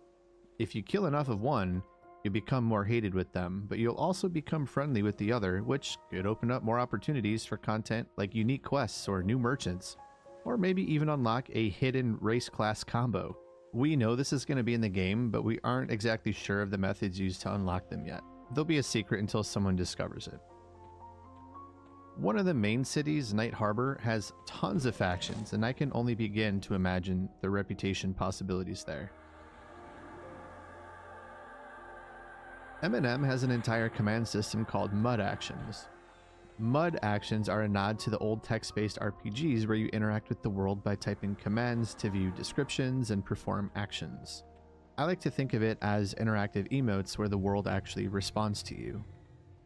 If you kill enough of one, you become more hated with them, but you'll also become friendly with the other, which could open up more opportunities for content like unique quests or new merchants, or maybe even unlock a hidden race class combo. We know this is going to be in the game, but we aren't exactly sure of the methods used to unlock them yet. They'll be a secret until someone discovers it. One of the main cities, Night Harbor, has tons of factions, and I can only begin to imagine the reputation possibilities there. M has an entire command system called MUD actions. MUD actions are a nod to the old text-based RPGs where you interact with the world by typing commands to view descriptions and perform actions. I like to think of it as interactive emotes where the world actually responds to you.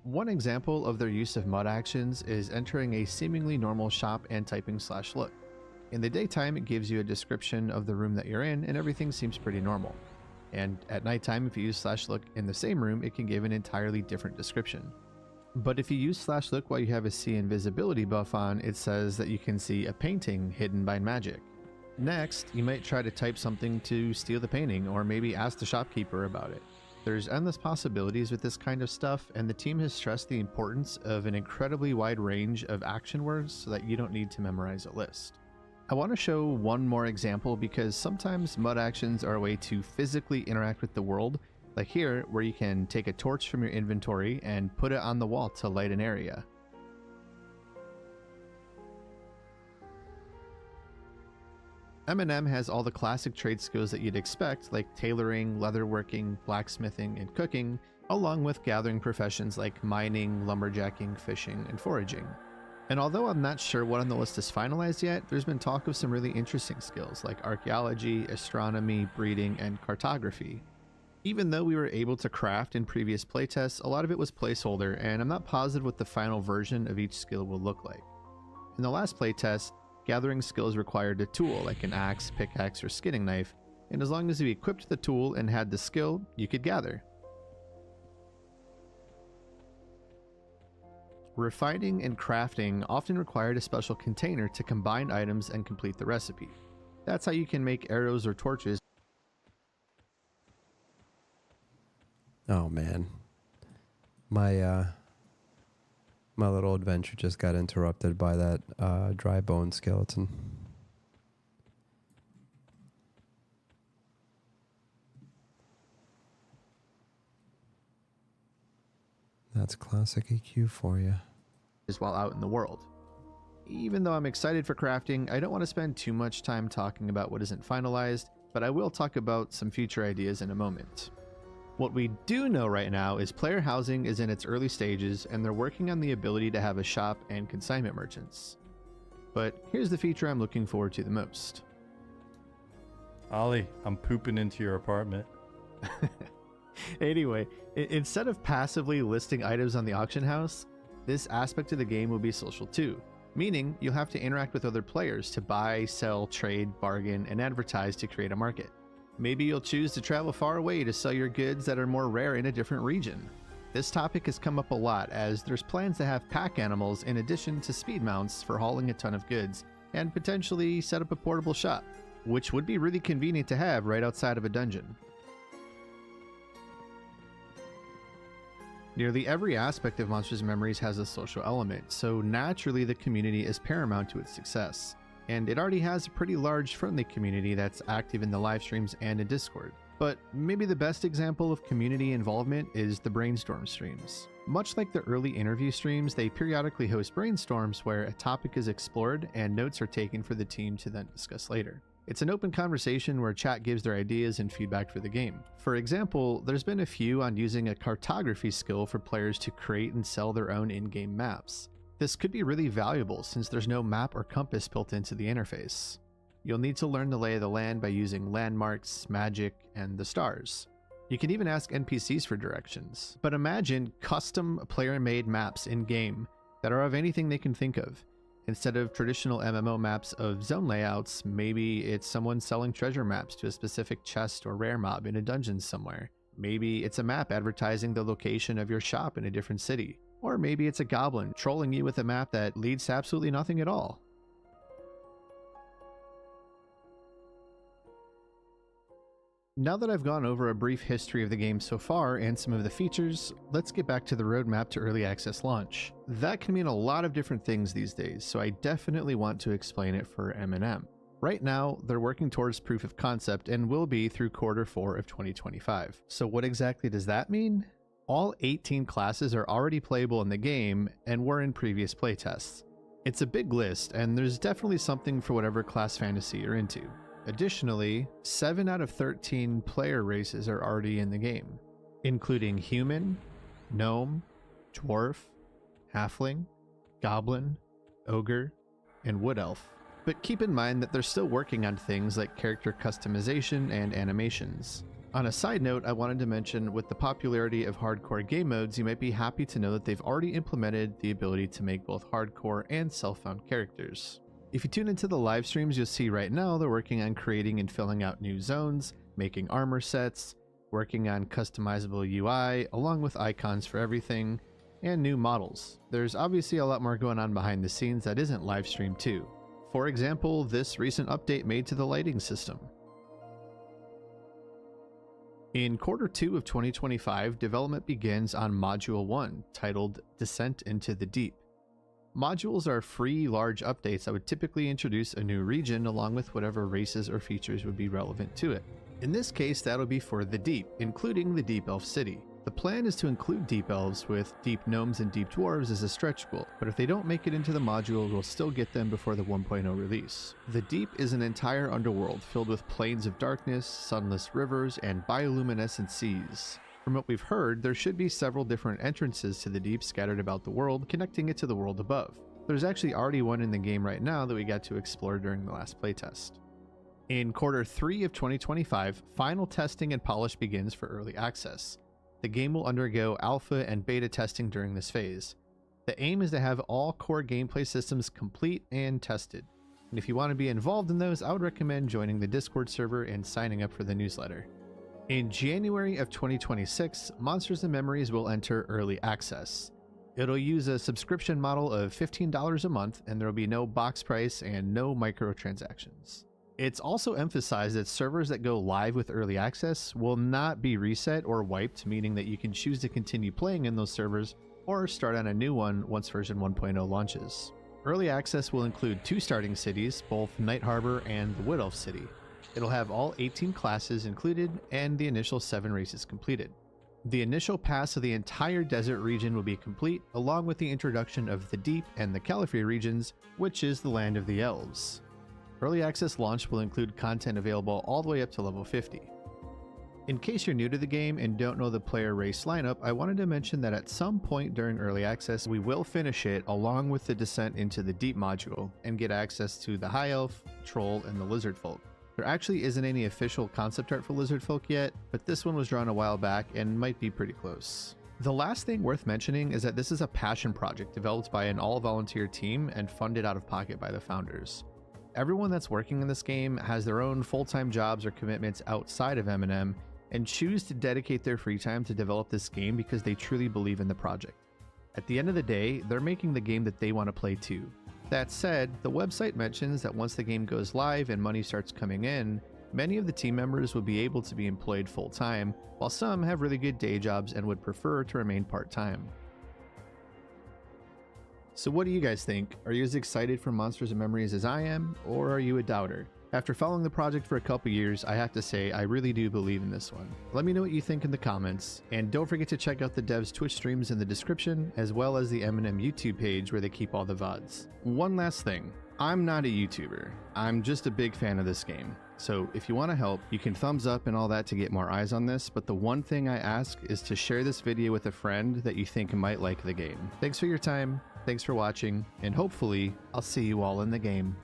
One example of their use of MUD actions is entering a seemingly normal shop and typing /look. In the daytime, it gives you a description of the room that you're in and everything seems pretty normal. And at nighttime, if you use /look in the same room, it can give an entirely different description. But if you use /look while you have a see invisibility buff on, it says that you can see a painting hidden by magic. Next, you might try to type something to steal the painting, or maybe ask the shopkeeper about it. There's endless possibilities with this kind of stuff, and the team has stressed the importance of an incredibly wide range of action words so that you don't need to memorize a list. I want to show one more example because sometimes MUD actions are a way to physically interact with the world, like here, where you can take a torch from your inventory and put it on the wall to light an area. M has all the classic trade skills that you'd expect, like tailoring, leatherworking, blacksmithing, and cooking, along with gathering professions like mining, lumberjacking, fishing, and foraging. And although I'm not sure what on the list is finalized yet, there's been talk of some really interesting skills like archaeology, astronomy, breeding, and cartography. Even though we were able to craft in previous playtests, a lot of it was placeholder, and I'm not positive what the final version of each skill will look like. In the last playtest, gathering skills required a tool like an axe, pickaxe, or skinning knife, and as long as you equipped the tool and had the skill, you could gather. Refining and crafting often required a special container to combine items and complete the recipe. That's how you can make arrows or torches. Oh man, my little adventure just got interrupted by that dry bone skeleton. That's classic EQ for you. While out in the world. Even though I'm excited for crafting, I don't want to spend too much time talking about what isn't finalized, but I will talk about some future ideas in a moment. What we do know right now is player housing is in its early stages and they're working on the ability to have a shop and consignment merchants. But here's the feature I'm looking forward to the most. Ollie, I'm pooping into your apartment. Anyway, instead of passively listing items on the auction house, this aspect of the game will be social too, meaning you'll have to interact with other players to buy, sell, trade, bargain, and advertise to create a market. Maybe you'll choose to travel far away to sell your goods that are more rare in a different region. This topic has come up a lot as there's plans to have pack animals in addition to speed mounts for hauling a ton of goods, and potentially set up a portable shop, which would be really convenient to have right outside of a dungeon. Nearly every aspect of Monsters and Memories has a social element, so naturally the community is paramount to its success. And it already has a pretty large friendly community that's active in the live streams and in Discord. But maybe the best example of community involvement is the brainstorm streams. Much like the early interview streams, they periodically host brainstorms where a topic is explored and notes are taken for the team to then discuss later. It's an open conversation where chat gives their ideas and feedback for the game. For example, there's been a few on using a cartography skill for players to create and sell their own in-game maps. This could be really valuable since there's no map or compass built into the interface. You'll need to learn the lay of the land by using landmarks, magic, and the stars. You can even ask NPCs for directions. But imagine custom player-made maps in-game that are of anything they can think of. Instead of traditional MMO maps of zone layouts, maybe it's someone selling treasure maps to a specific chest or rare mob in a dungeon somewhere. Maybe it's a map advertising the location of your shop in a different city. Or maybe it's a goblin trolling you with a map that leads to absolutely nothing at all. Now that I've gone over a brief history of the game so far and some of the features, let's get back to the roadmap to early access launch. That can mean a lot of different things these days, so I definitely want to explain it for M&M. Right now, they're working towards proof of concept and will be through Q4 of 2025. So what exactly does that mean? All 18 classes are already playable in the game and were in previous playtests. It's a big list, and there's definitely something for whatever class fantasy you're into. Additionally, 7 out of 13 player races are already in the game. including human, gnome, dwarf, halfling, goblin, ogre, and wood elf. But keep in mind that they're still working on things like character customization and animations. On a side note, I wanted to mention with the popularity of hardcore game modes, you might be happy to know that they've already implemented the ability to make both hardcore and self-found characters. If you tune into the live streams, you'll see right now they're working on creating and filling out new zones, making armor sets, working on customizable UI, along with icons for everything, and new models. There's obviously a lot more going on behind the scenes that isn't live streamed too. For example, this recent update made to the lighting system. In Q2 of 2025, development begins on Module 1, titled Descent into the Deep. Modules are free, large updates that would typically introduce a new region along with whatever races or features would be relevant to it. In this case, that'll be for the Deep, including the Deep Elf City. The plan is to include Deep Elves with Deep Gnomes and Deep Dwarves as a stretch goal, but if they don't make it into the module, we'll still get them before the 1.0 release. The Deep is an entire underworld filled with plains of darkness, sunless rivers, and bioluminescent seas. From what we've heard, there should be several different entrances to the Deep scattered about the world, connecting it to the world above. There's actually already one in the game right now that we got to explore during the last playtest. In Q3 of 2025, final testing and polish begins for early access. The game will undergo alpha and beta testing during this phase. The aim is to have all core gameplay systems complete and tested. And if you want to be involved in those, I would recommend joining the Discord server and signing up for the newsletter. In January of 2026, Monsters and Memories will enter early access. It'll use a subscription model of $15 a month, and there will be no box price and no microtransactions. It's also emphasized that servers that go live with early access will not be reset or wiped, meaning that you can choose to continue playing in those servers or start on a new one once version 1.0 launches. Early access will include 2 starting cities, both Night Harbor and the Wood Elf City. It'll have all 18 classes included and the initial 7 races completed. The initial pass of the entire desert region will be complete, along with the introduction of the Deep and the Califree regions, which is the land of the elves. Early access launch will include content available all the way up to level 50. In case you're new to the game and don't know the player race lineup, I wanted to mention that at some point during early access, we will finish it along with the Descent into the Deep module and get access to the High Elf, Troll, and the Lizard Folk. There actually isn't any official concept art for Lizard Folk yet, but this one was drawn a while back and might be pretty close. The last thing worth mentioning is that this is a passion project developed by an all-volunteer team and funded out of pocket by the founders. Everyone that's working in this game has their own full-time jobs or commitments outside of M&M and choose to dedicate their free time to develop this game because they truly believe in the project. At the end of the day, they're making the game that they want to play too. That said, the website mentions that once the game goes live and money starts coming in, many of the team members will be able to be employed full-time, while some have really good day jobs and would prefer to remain part-time. So what do you guys think? Are you as excited for Monsters and Memories as I am, or are you a doubter? After following the project for a couple years, I have to say I really do believe in this one. Let me know what you think in the comments, and don't forget to check out the devs' Twitch streams in the description, as well as the M&M YouTube page where they keep all the VODs. One last thing, I'm not a YouTuber, I'm just a big fan of this game. So if you want to help, you can thumbs up and all that to get more eyes on this, but the one thing I ask is to share this video with a friend that you think might like the game. Thanks for your time, thanks for watching, and hopefully I'll see you all in the game.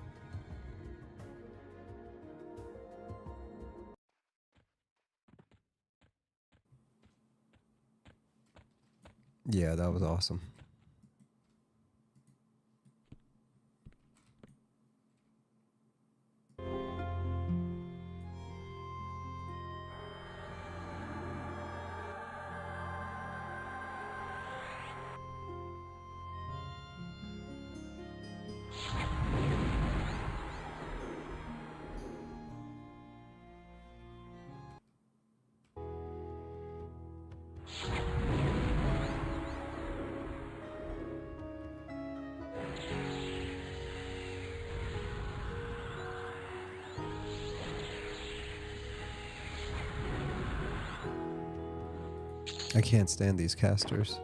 Yeah, that was awesome. I can't stand these casters.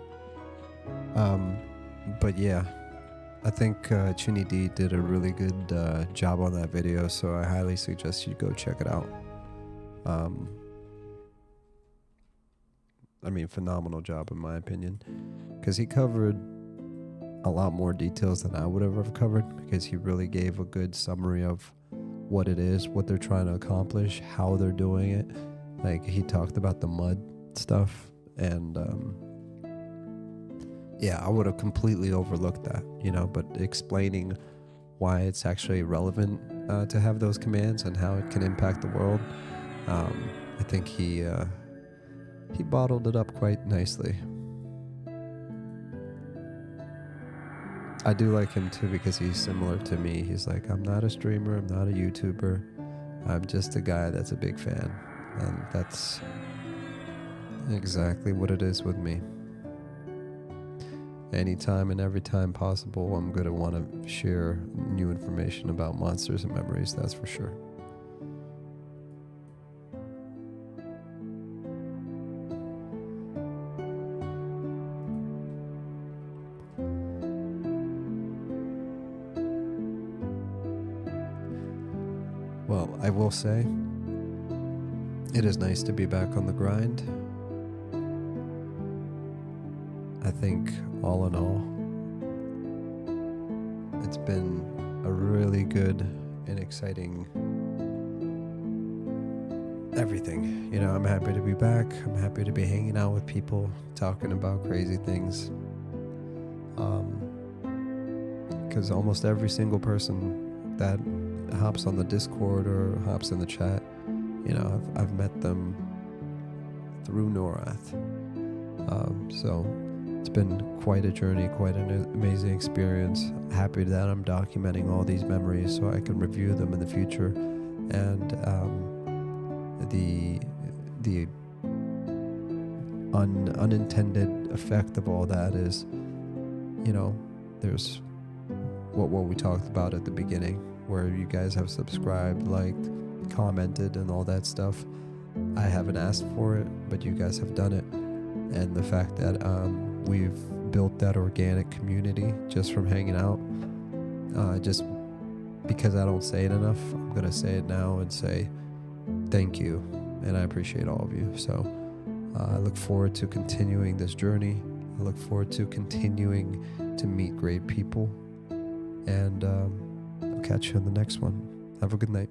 But yeah, I think Chuni D did a really good job on that video, so I highly suggest you go check it out. I mean, phenomenal job in my opinion, because he covered a lot more details than I would have ever covered, because he really gave a good summary of what it is, what they're trying to accomplish, how they're doing it. Like, he talked about the mud stuff, and yeah, I would have completely overlooked that, you know, but explaining why it's actually relevant to have those commands and how it can impact the world, I think he bottled it up quite nicely. I do like him too, because he's similar to me. He's like, I'm not a streamer, I'm not a YouTuber, I'm just a guy that's a big fan. And that's exactly what it is with me. Anytime and every time possible, I'm going to want to share new information about Monsters and Memories, that's for sure. Well, I will say, it is nice to be back on the grind. I think, all in all, it's been a really good and exciting everything. You know, I'm happy to be back. I'm happy to be hanging out with people, talking about crazy things. Because almost every single person that hops on the Discord or hops in the chat, you know, I've met them through Norrath. So it's been quite a journey, quite an amazing experience. Happy that I'm documenting all these memories so I can review them in the future. And the unintended effect of all that is, you know, there's what we talked about at the beginning, where you guys have subscribed, liked, commented, and all that stuff. I haven't asked for it, but you guys have done it. And the fact that we've built that organic community just from hanging out, just because I don't say it enough, I'm going to say it now and say thank you. And I appreciate all of you. So I look forward to continuing this journey. I look forward to continuing to meet great people. And I'll catch you in the next one. Have a good night.